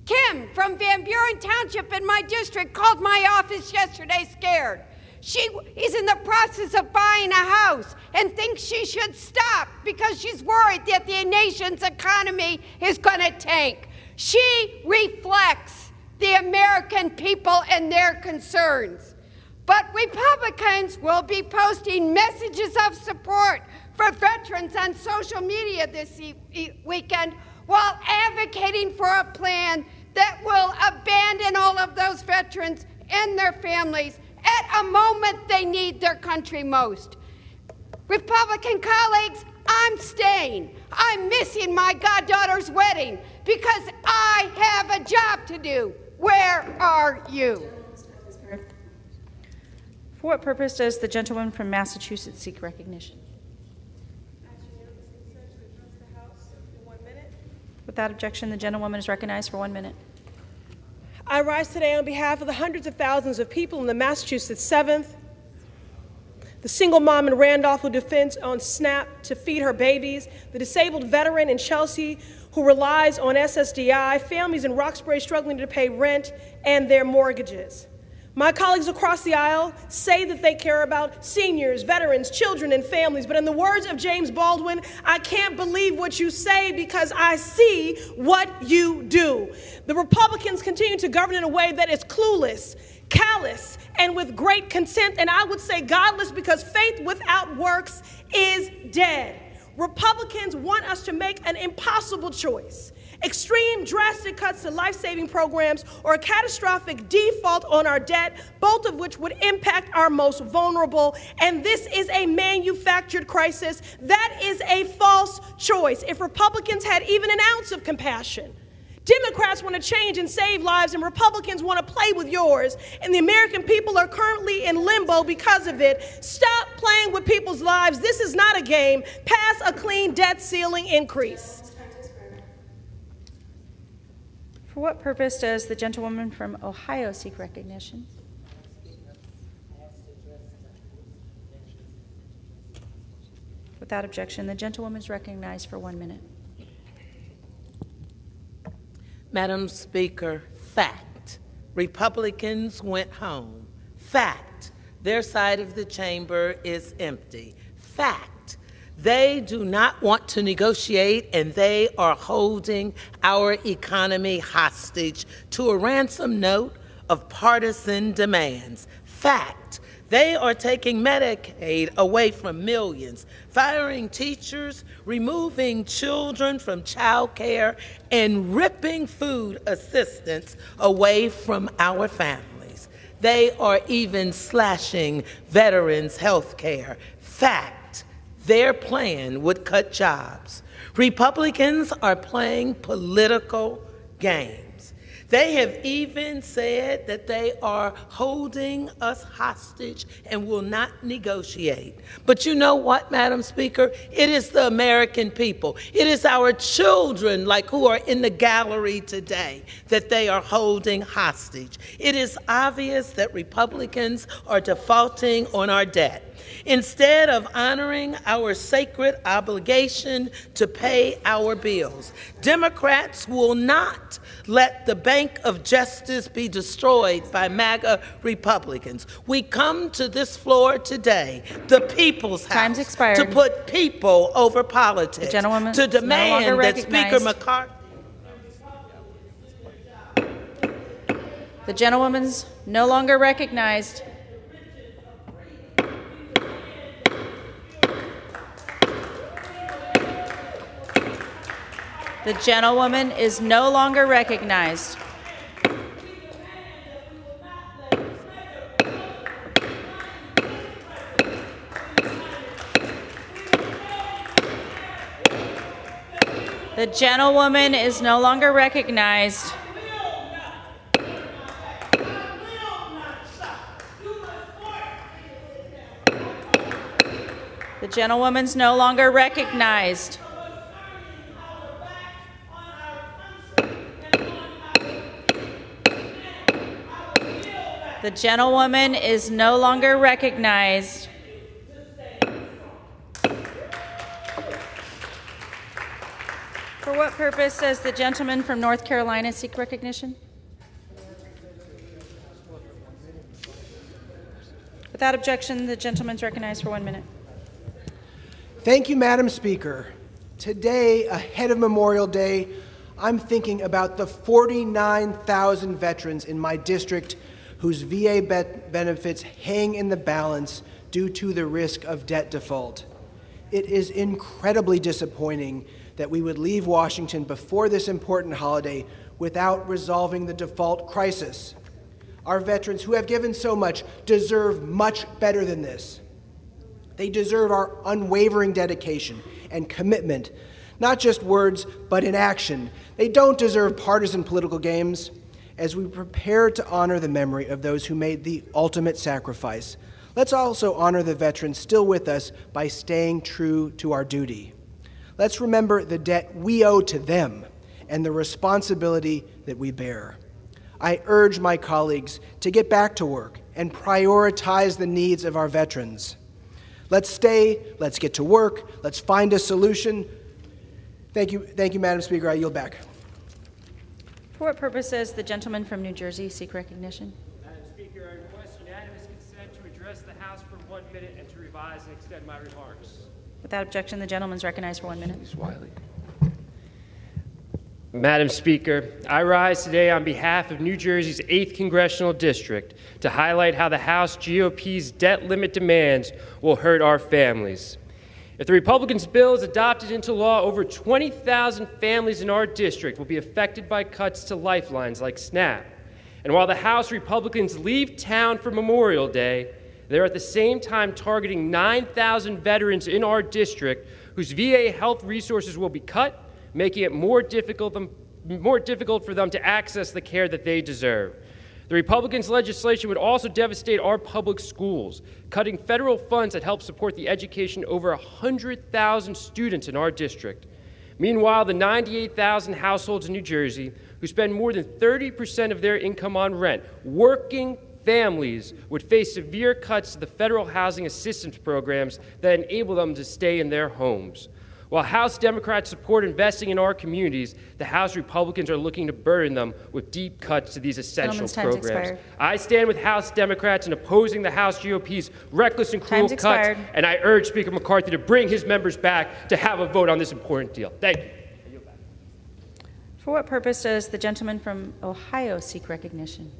[SPEAKER 22] Kim from Van Buren Township in my district called my office yesterday scared. She is in the process of buying a house and thinks she should stop because she's worried that the nation's economy is going to tank. She reflects the American people and their concerns. But Republicans will be posting messages of support for veterans on social media this weekend while advocating for a plan that will abandon all of those veterans and their families at a moment they need their country most. Republican colleagues, I'm staying. I'm missing my goddaughter's wedding because I have a job to do. Where are you?
[SPEAKER 15] For what purpose does the gentleman from Massachusetts seek recognition? Without objection, the gentlewoman is recognized for 1 minute.
[SPEAKER 2] I rise today on behalf of the hundreds of thousands of people in the Massachusetts 7th, the single mom in Randolph who depends on SNAP to feed her babies, the disabled veteran in Chelsea who relies on SSDI, families in Roxbury struggling to pay rent and their mortgages. My colleagues across the aisle say that they care about seniors, veterans, children, and families, but in the words of James Baldwin, I can't believe what you say because I see what you do. The Republicans continue to govern in a way that is clueless, callous, and with great contempt, and I would say godless because faith without works is dead. Republicans want us to make an impossible choice. Extreme, drastic cuts to life-saving programs or a catastrophic default on our debt, both of which would impact our most vulnerable. And this is a manufactured crisis. That is a false choice. If Republicans had even an ounce of compassion, Democrats want to change and save lives, and Republicans want to play with yours. And the American people are currently in limbo because of it. Stop playing with people's lives. This is not a game. Pass a clean debt ceiling increase.
[SPEAKER 15] For what purpose does the gentlewoman from Ohio seek recognition? Without objection, the gentlewoman is recognized for 1 minute.
[SPEAKER 13] Madam Speaker, fact. Republicans went home. Fact. Their side of the chamber is empty. Fact. They do not want to negotiate, and they are holding our economy hostage to a ransom note of partisan demands. Fact. They are taking Medicaid away from millions, firing teachers, removing children from child care, and ripping food assistance away from our families. They are even slashing veterans' health care. Fact. Their plan would cut jobs. Republicans are playing political games. They have even said that they are holding us hostage and will not negotiate. But you know what, Madam Speaker? It is the American people. It is our children, like who are in the gallery today, that they are holding hostage. It is obvious that Republicans are defaulting on our debt. Instead of honoring our sacred obligation to pay our bills, Democrats will not let the Bank of Justice be destroyed by MAGA Republicans. We come to this floor today, the people's house, to put people over politics, to demand that Speaker McCarthy.
[SPEAKER 15] The gentlewoman's no longer recognized. The gentlewoman is no longer recognized. The gentlewoman is no longer recognized. The gentlewoman's no longer recognized. The gentlewoman is no longer recognized.
[SPEAKER 1] For what
[SPEAKER 15] purpose does the gentleman from North Carolina seek recognition? Without objection, the gentleman is recognized for 1 minute.
[SPEAKER 5] Thank you, Madam Speaker. Today, ahead of Memorial Day, I'm thinking about the 49,000 veterans in my district whose VA benefits hang in the balance due to the risk of debt default. It is incredibly disappointing that we would leave Washington before this important holiday without resolving the default crisis. Our veterans who have given so much deserve much better than this. They deserve our unwavering dedication and commitment, not just words, but in action. They don't deserve partisan political games. As we prepare to honor the memory of those who made the ultimate sacrifice, let's also honor the veterans still with us by staying true to our duty. Let's remember the debt we owe to them and the responsibility that we bear. I urge my colleagues to get back to work and prioritize the needs of our veterans. Let's get to work, let's find a solution. Thank you, Madam Speaker. I yield back.
[SPEAKER 15] For what purpose does the gentleman from New Jersey seek recognition?
[SPEAKER 14] Madam Speaker, I request unanimous consent to address the House for 1 minute and to revise and extend my remarks.
[SPEAKER 15] Without objection, the gentleman is recognized for 1 minute.
[SPEAKER 14] Ms. Wiley. Madam Speaker, I rise today on behalf of New Jersey's 8th Congressional District to highlight how the House GOP's debt limit demands will hurt our families. If the Republicans' bill is adopted into law, over 20,000 families in our district will be affected by cuts to lifelines like SNAP. And while the House Republicans leave town for Memorial Day, they're at the same time targeting 9,000 veterans in our district whose VA health resources will be cut, making it more difficult for them to access the care that they deserve. The Republicans' legislation would also devastate our public schools, cutting federal funds that help support the education of over 100,000 students in our district. Meanwhile, the 98,000 households in New Jersey who spend more than 30% of their income on rent, working families, would face severe cuts to the federal housing assistance programs that enable them to stay in their homes. While House Democrats support investing in our communities, the House Republicans are looking to burden them with deep cuts to these essential programs. I stand with House Democrats in opposing the House GOP's reckless and cruel cuts, and I urge Speaker McCarthy to bring his members back to have a vote on this important deal. Thank you.
[SPEAKER 15] For what purpose does the gentleman from Ohio seek recognition?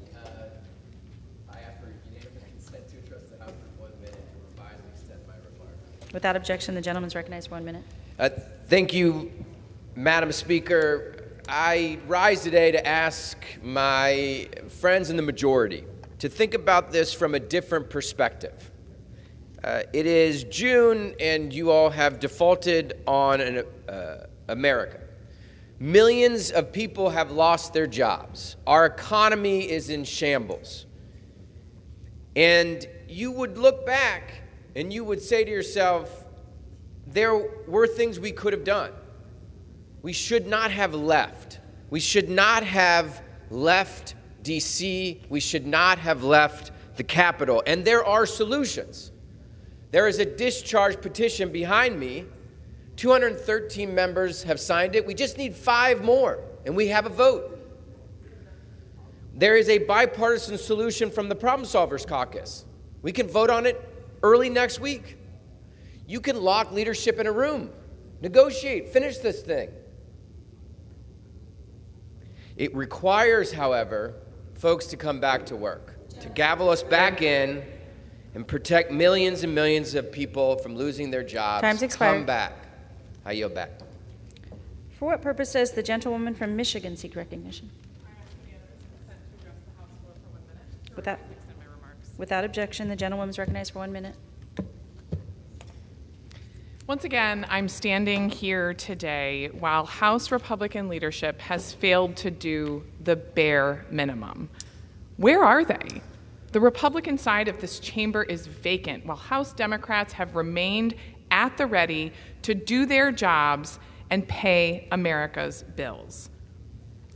[SPEAKER 16] I ask for unanimous consent to address the House for 1 minute and revise and extend my remarks.
[SPEAKER 15] Without objection, the gentleman is recognized for 1 minute.
[SPEAKER 16] Thank you, Madam Speaker. I rise today to ask my friends in the majority to think about this from a different perspective. It is June, and you all have defaulted on America. Millions of people have lost their jobs. Our economy is in shambles. And you would look back and you would say to yourself, there were things we could have done. We should not have left. We should not have left D.C. We should not have left the Capitol. And there are solutions. There is a discharge petition behind me. 213 members have signed it. We just need 5 more, and we have a vote. There is a bipartisan solution from the Problem Solvers Caucus. We can vote on it early next week. You can lock leadership in a room, negotiate, finish this thing. It requires, however, folks to come back to work, to gavel us back in and protect millions and millions of people from losing their jobs.
[SPEAKER 15] Time's expired.
[SPEAKER 16] Come back. I yield back.
[SPEAKER 15] For what purpose does the gentlewoman from Michigan seek recognition? Without objection, the gentlewoman is recognized for 1 minute.
[SPEAKER 18] Once again, I'm standing here today while House Republican leadership has failed to do the bare minimum. Where are they? The Republican side of this chamber is vacant, while House Democrats have remained at the ready to do their jobs and pay America's bills.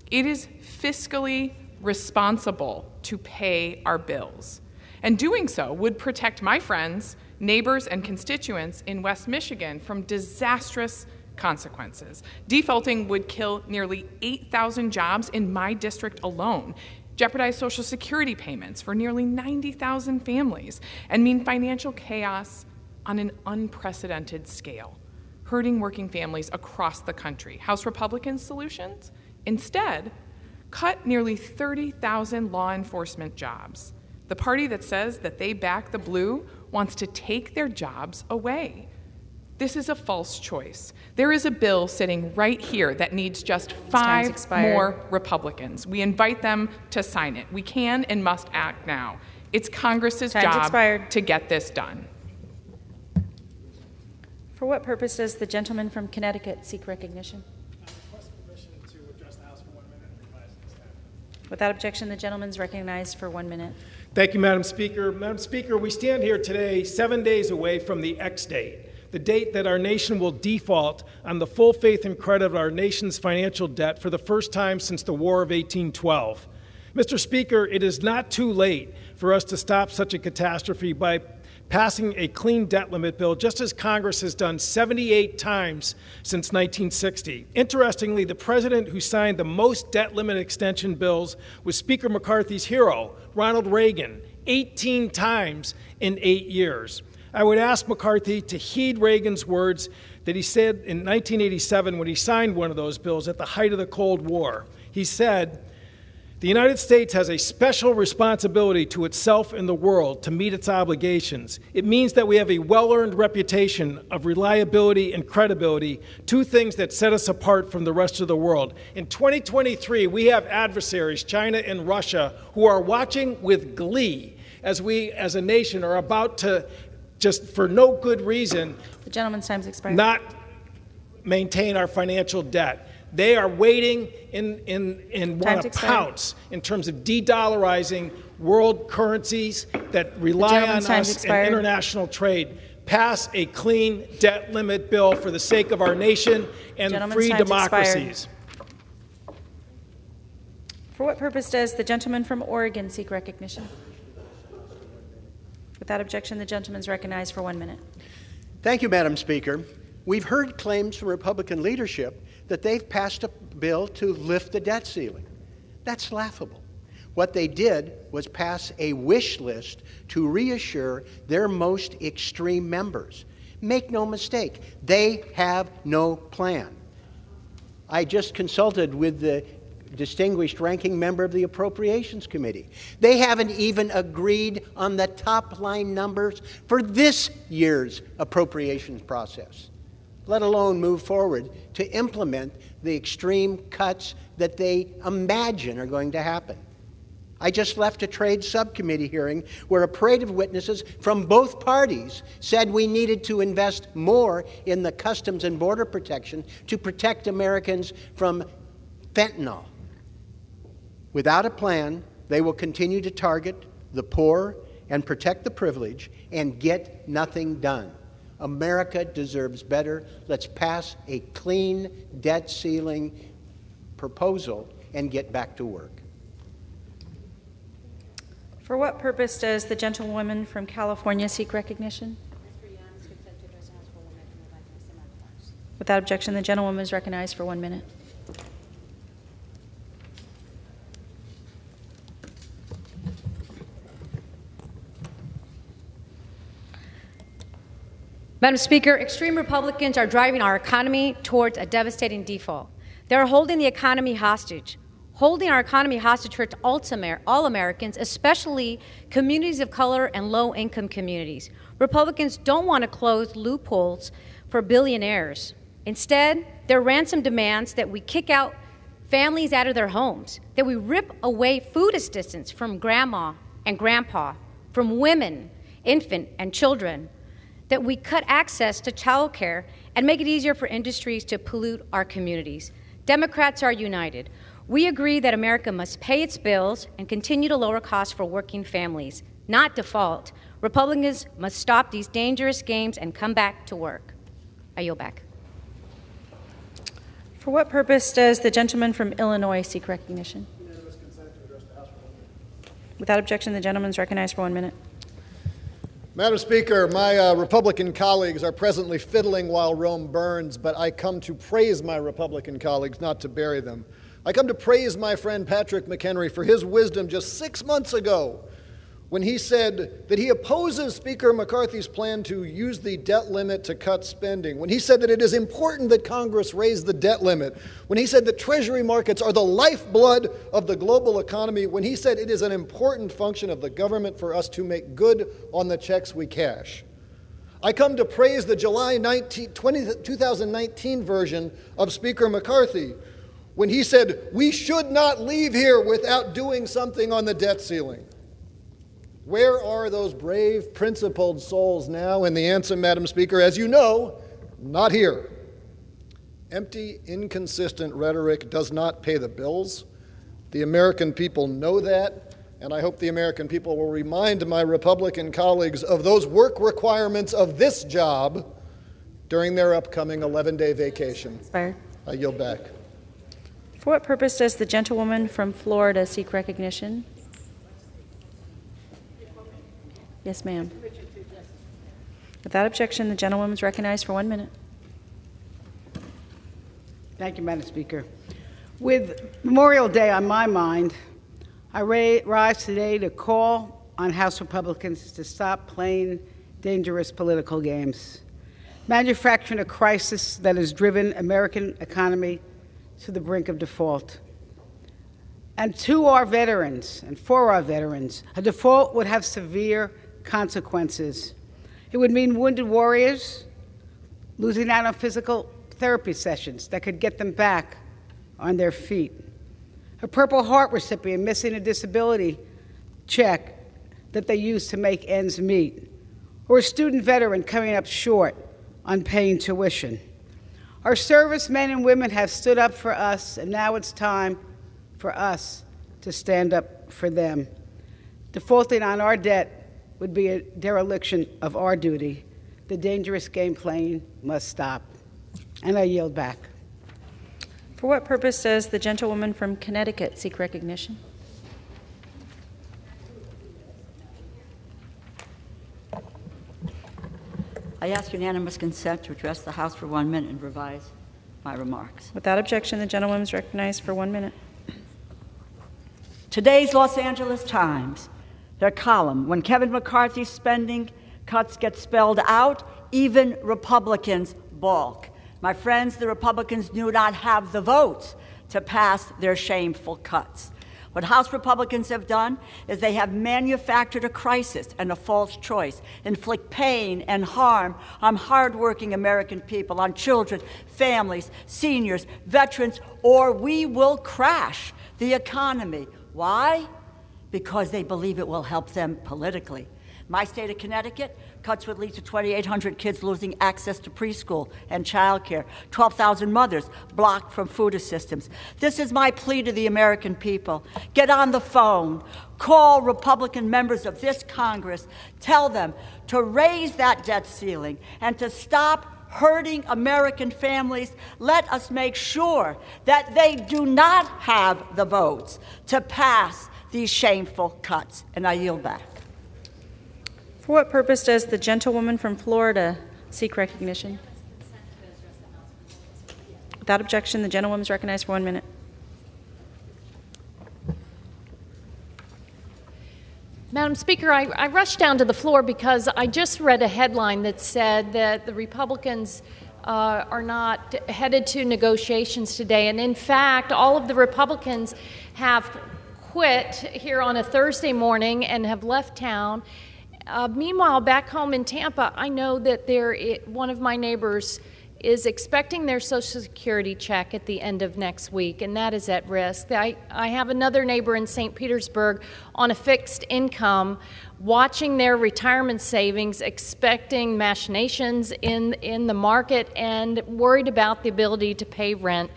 [SPEAKER 18] It is fiscally responsible to pay our bills, and doing so would protect my friends, neighbors, and constituents in West Michigan from disastrous consequences. Defaulting would kill nearly 8,000 jobs in my district alone, jeopardize Social Security payments for nearly 90,000 families, and mean financial chaos on an unprecedented scale, hurting working families across the country. House Republicans' solutions? Instead, cut nearly 30,000 law enforcement jobs. The party that says that they back the blue wants to take their jobs away. This is a false choice. There is a bill sitting right here that needs just 5 more Republicans. We invite them to sign it. We can and must act now. It's Congress's job to get this done.
[SPEAKER 15] For what purpose does the gentleman from Connecticut seek recognition? Without objection, the gentleman is recognized for 1 minute.
[SPEAKER 6] Thank you, Madam Speaker. Madam Speaker, we stand here today 7 days away from the X date, the date that our nation will default on the full faith and credit of our nation's financial debt for the first time since the War of 1812. Mr. Speaker, it is not too late for us to stop such a catastrophe by passing a clean debt limit bill, just as Congress has done 78 times since 1960. Interestingly, the president who signed the most debt limit extension bills was Speaker McCarthy's hero, Ronald Reagan, 18 times in 8 years. I would ask McCarthy to heed Reagan's words that he said in 1987 when he signed one of those bills at the height of the Cold War. He said, "The United States has a special responsibility to itself and the world to meet its obligations. It means that we have a well-earned reputation of reliability and credibility, two things that set us apart from the rest of the world. In 2023, we have adversaries, China and Russia, who are watching with glee as we as a nation are about to, just for no good reason,
[SPEAKER 15] the gentleman's time's expired,
[SPEAKER 6] not maintain our financial debt. They are waiting and want to pounce in terms of de-dollarizing world currencies that rely on us in international trade. Pass a clean debt limit bill for the sake of our nation and free democracies."
[SPEAKER 15] For what purpose does the gentleman from Oregon seek recognition? Without objection, the gentleman is recognized for 1 minute.
[SPEAKER 19] Thank you, Madam Speaker. We've heard claims from Republican leadership that they've passed a bill to lift the debt ceiling. That's laughable. What they did was pass a wish list to reassure their most extreme members. Make no mistake, they have no plan. I just consulted with the distinguished ranking member of the Appropriations Committee. They haven't even agreed on the top line numbers for this year's appropriations process, let alone move forward to implement the extreme cuts that they imagine are going to happen. I just left a trade subcommittee hearing where a parade of witnesses from both parties said we needed to invest more in the customs and border protection to protect Americans from fentanyl. Without a plan, they will continue to target the poor and protect the privileged and get nothing done. America deserves better. Let's pass a clean debt ceiling proposal and get back to work.
[SPEAKER 15] For what purpose does the gentlewoman from California seek recognition? Without objection, the gentlewoman is recognized for 1 minute.
[SPEAKER 23] Madam Speaker, extreme Republicans are driving our economy towards a devastating default. They are holding the economy hostage. Holding our economy hostage hurts all Americans, especially communities of color and low-income communities. Republicans don't want to close loopholes for billionaires. Instead, their ransom demands that we kick out families out of their homes, that we rip away food assistance from grandma and grandpa, from women, infant, and children, that we cut access to child care and make it easier for industries to pollute our communities. Democrats are united. We agree that America must pay its bills and continue to lower costs for working families, not default. Republicans must stop these dangerous games and come back to work. I yield back.
[SPEAKER 15] For what purpose does the gentleman from Illinois seek recognition? Without objection, the gentleman is recognized for 1 minute.
[SPEAKER 4] Madam Speaker, my Republican colleagues are presently fiddling while Rome burns, but I come to praise my Republican colleagues, not to bury them. I come to praise my friend Patrick McHenry for his wisdom just 6 months ago when he said that he opposes Speaker McCarthy's plan to use the debt limit to cut spending, when he said that it is important that Congress raise the debt limit, when he said that Treasury markets are the lifeblood of the global economy, when he said it is an important function of the government for us to make good on the checks we cash. I come to praise the July 2019 version of Speaker McCarthy when he said, we should not leave here without doing something on the debt ceiling. Where are those brave, principled souls now? And the answer, Madam Speaker, as you know, not here. Empty, inconsistent rhetoric does not pay the bills. The American people know that, and I hope the American people will remind my Republican colleagues of those work requirements of this job during their upcoming 11-day vacation.
[SPEAKER 15] Expired.
[SPEAKER 4] I yield back.
[SPEAKER 15] For what purpose does the gentlewoman from Florida seek recognition? Yes, ma'am. Without objection, the gentlewoman is recognized for 1 minute.
[SPEAKER 7] Thank you, Madam Speaker. With Memorial Day on my mind, I rise today to call on House Republicans to stop playing dangerous political games, manufacturing a crisis that has driven American economy to the brink of default. And to our veterans, and for our veterans, a default would have severe consequences. It would mean wounded warriors losing out on physical therapy sessions that could get them back on their feet. A Purple Heart recipient missing a disability check that they use to make ends meet. Or a student veteran coming up short on paying tuition. Our servicemen and women have stood up for us, and now it's time for us to stand up for them. Defaulting on our debt would be a dereliction of our duty. The dangerous game playing must stop. And I yield back.
[SPEAKER 15] For what purpose does the gentlewoman from Connecticut seek recognition?
[SPEAKER 11] I ask unanimous consent to address the House for 1 minute and revise my remarks.
[SPEAKER 15] Without objection, the gentlewoman is recognized for 1 minute.
[SPEAKER 11] Today's Los Angeles Times, their column, when Kevin McCarthy's spending cuts get spelled out, even Republicans balk. My friends, the Republicans do not have the votes to pass their shameful cuts. What House Republicans have done is they have manufactured a crisis and a false choice, inflict pain and harm on hardworking American people, on children, families, seniors, veterans, or we will crash the economy. Why? Because they believe it will help them politically. My state of Connecticut, cuts would lead to 2,800 kids losing access to preschool and childcare, 12,000 mothers blocked from food assistance. This is my plea to the American people. Get on the phone, call Republican members of this Congress, tell them to raise that debt ceiling and to stop hurting American families. Let us make sure that they do not have the votes to pass these shameful cuts. And I yield back.
[SPEAKER 15] For what purpose does the gentlewoman from Florida seek recognition? Without objection, the gentlewoman is recognized for 1 minute.
[SPEAKER 17] Madam Speaker, I rushed down to the floor because I just read a headline that said that the Republicans are not headed to negotiations today. And in fact, all of the Republicans have quit here on a Thursday morning and have left town. Meanwhile, back home in Tampa, I know that one of my neighbors is expecting their Social Security check at the end of next week, and that is at risk. I have another neighbor in St. Petersburg on a fixed income, watching their retirement savings, expecting machinations in the market, and worried about the ability to pay rent.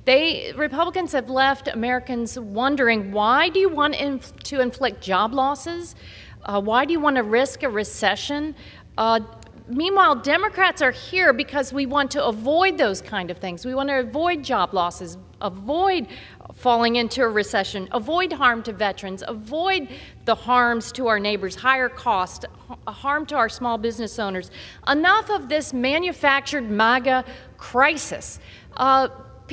[SPEAKER 17] Republicans have left Americans wondering, why do you want to inflict job losses? Why do you want to risk a recession? Meanwhile, Democrats are here because we want to avoid those kind of things. We want to avoid job losses, avoid falling into a recession, avoid harm to veterans, avoid the harms to our neighbors, higher cost, harm to our small business owners. Enough of this manufactured MAGA crisis.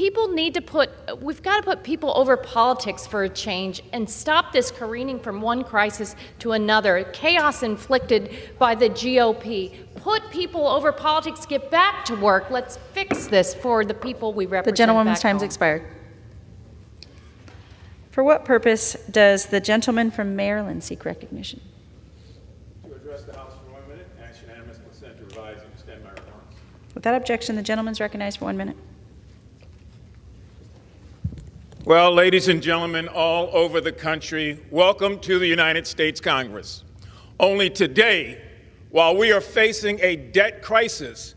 [SPEAKER 17] We've got to put people over politics for a change and stop this careening from one crisis to another, chaos inflicted by the GOP. Put people over politics, get back to work. Let's fix this for the people we represent.
[SPEAKER 15] The gentlewoman's time's expired. For what purpose does the gentleman from Maryland seek recognition?
[SPEAKER 3] To address the House for 1 minute, ask unanimous consent to revise and extend my remarks.
[SPEAKER 15] Without objection, the gentleman's recognized for 1 minute.
[SPEAKER 3] Well, ladies and gentlemen all over the country, welcome to the United States Congress. Only today, while we are facing a debt crisis,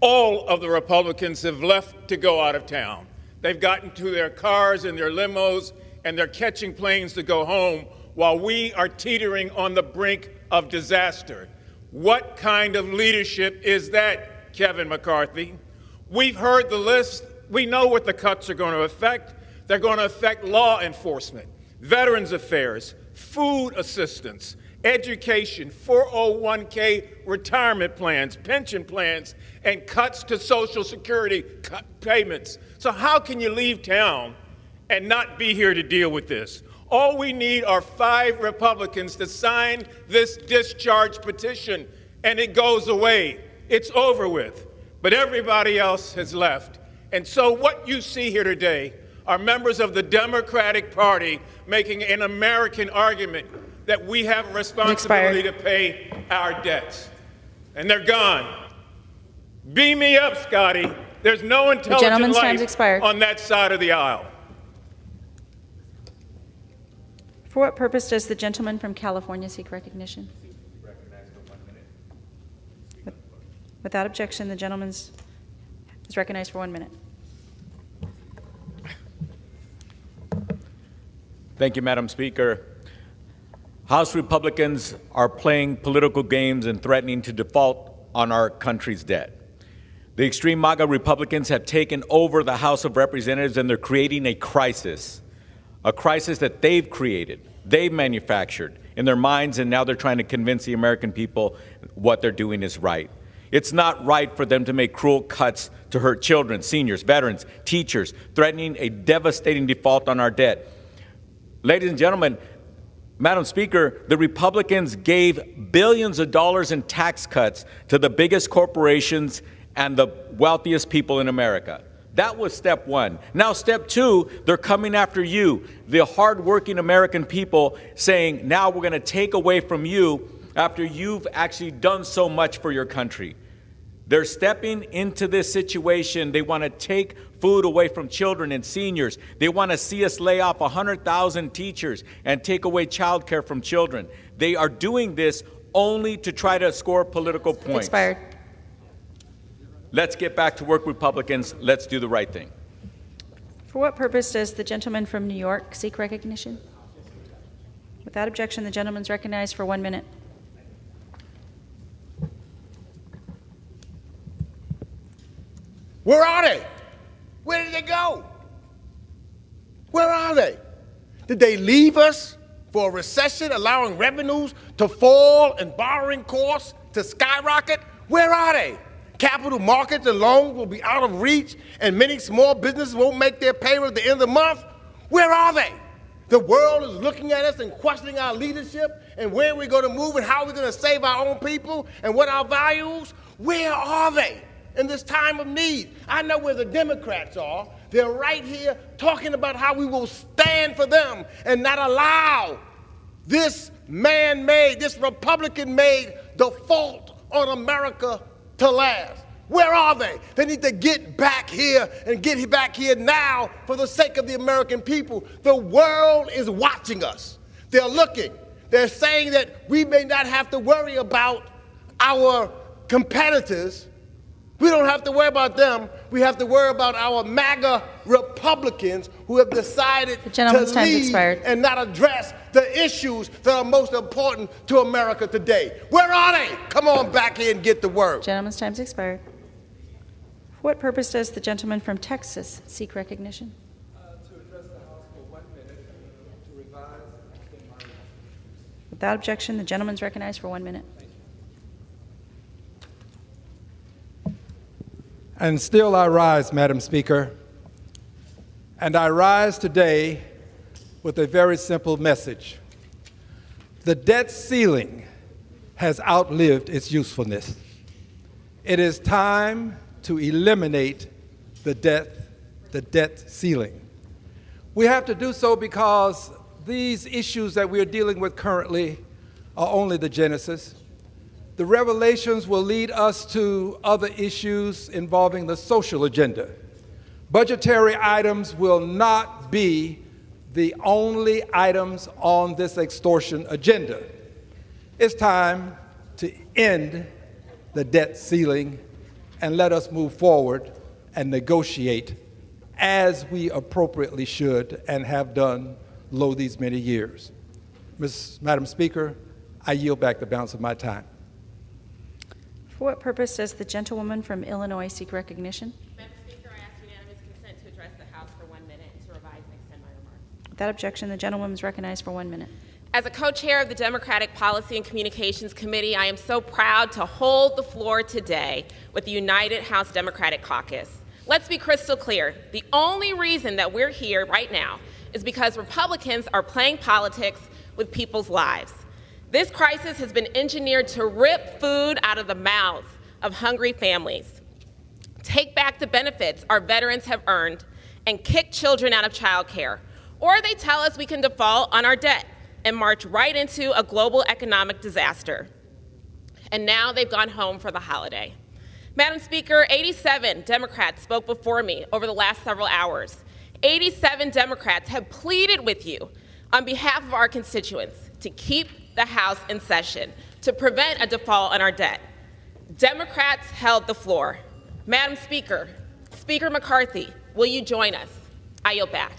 [SPEAKER 3] all of the Republicans have left to go out of town. They've gotten to their cars and their limos, and they're catching planes to go home while we are teetering on the brink of disaster. What kind of leadership is that, Kevin McCarthy? We've heard the list. We know what the cuts are going to affect. They're going to affect law enforcement, veterans affairs, food assistance, education, 401k retirement plans, pension plans, and cuts to Social Security payments. So how can you leave town and not be here to deal with this? All we need are 5 Republicans to sign this discharge petition, and it goes away. It's over with. But everybody else has left. And so what you see here today are members of the Democratic Party making an American argument that we have a responsibility to pay our debts. And they're gone. Beam me up, Scotty. There's no intelligent life on that side of the aisle.
[SPEAKER 15] For what purpose does the gentleman from California seek recognition? Without objection, the gentleman is recognized for 1 minute.
[SPEAKER 20] Thank you, Madam Speaker. House Republicans are playing political games and threatening to default on our country's debt. The extreme MAGA Republicans have taken over the House of Representatives, and they're creating a crisis that they've created, they've manufactured in their minds, and now they're trying to convince the American people what they're doing is right. It's not right for them to make cruel cuts to hurt children, seniors, veterans, teachers, threatening a devastating default on our debt. Ladies and gentlemen, Madam Speaker, the Republicans gave billions of dollars in tax cuts to the biggest corporations and the wealthiest people in America. That was step one. Now, step two, they're coming after you, the hardworking American people, saying, now we're going to take away from you after you've actually done so much for your country. They're stepping into this situation. They want to take food away from children and seniors. They want to see us lay off 100,000 teachers and take away child care from children. They are doing this only to try to score political points.
[SPEAKER 15] Expired.
[SPEAKER 20] Let's get back to work, Republicans. Let's do the right thing.
[SPEAKER 15] For what purpose does the gentleman from New York seek recognition? Without objection, the gentleman's recognized for 1 minute.
[SPEAKER 21] Where are they? Where did they go? Where are they? Did they leave us for a recession, allowing revenues to fall and borrowing costs to skyrocket? Where are they? Capital markets and loans will be out of reach, and many small businesses won't make their payroll at the end of the month. Where are they? The world is looking at us and questioning our leadership and where we're going to move and how we're going to save our own people and what our values. Where are they in this time of need? I know where the Democrats are. They're right here talking about how we will stand for them and not allow this man-made, this Republican-made default on America to last. Where are they? They need to get back here and get back here now for the sake of the American people. The world is watching us. They're looking. They're saying that we may not have to worry about our competitors. We don't have to worry about them. We have to worry about our MAGA Republicans who have decided to
[SPEAKER 15] gentleman's time's
[SPEAKER 21] leave
[SPEAKER 15] expired.
[SPEAKER 21] and not address the issues that are most important to America today. Where are they? Come on back here and get the word.
[SPEAKER 15] Gentleman's time's expired. For what purpose does the gentleman from Texas seek recognition?
[SPEAKER 8] To address the House for 1 minute, to revise and extend my remarks.
[SPEAKER 15] Without objection, the gentleman's recognized for 1 minute.
[SPEAKER 8] And still I rise, Madam Speaker, and I rise today with a very simple message. The debt ceiling has outlived its usefulness. It is time to eliminate the debt ceiling. We have to do so because these issues that we are dealing with currently are only the genesis. The revelations will lead us to other issues involving the social agenda. Budgetary items will not be the only items on this extortion agenda. It's time to end the debt ceiling and let us move forward and negotiate as we appropriately should and have done lo these many years. Madam Speaker, I yield back the balance of my time.
[SPEAKER 15] For what purpose does the gentlewoman from Illinois seek recognition?
[SPEAKER 9] Madam Speaker, I ask unanimous consent to address the House for 1 minute and to revise and extend my remarks.
[SPEAKER 15] Without objection, the gentlewoman is recognized for 1 minute.
[SPEAKER 9] As a co-chair of the Democratic Policy and Communications Committee, I am so proud to hold the floor today with the United House Democratic Caucus. Let's be crystal clear. The only reason that we're here right now is because Republicans are playing politics with people's lives. This crisis has been engineered to rip food out of the mouths of hungry families, take back the benefits our veterans have earned, and kick children out of childcare. Or they tell us we can default on our debt and march right into a global economic disaster. And now they've gone home for the holiday. Madam Speaker, 87 Democrats spoke before me over the last several hours. 87 Democrats have pleaded with you on behalf of our constituents to keep the House in session, to prevent a default on our debt. Democrats held the floor. Madam Speaker, Speaker McCarthy, will you join us? I yield back.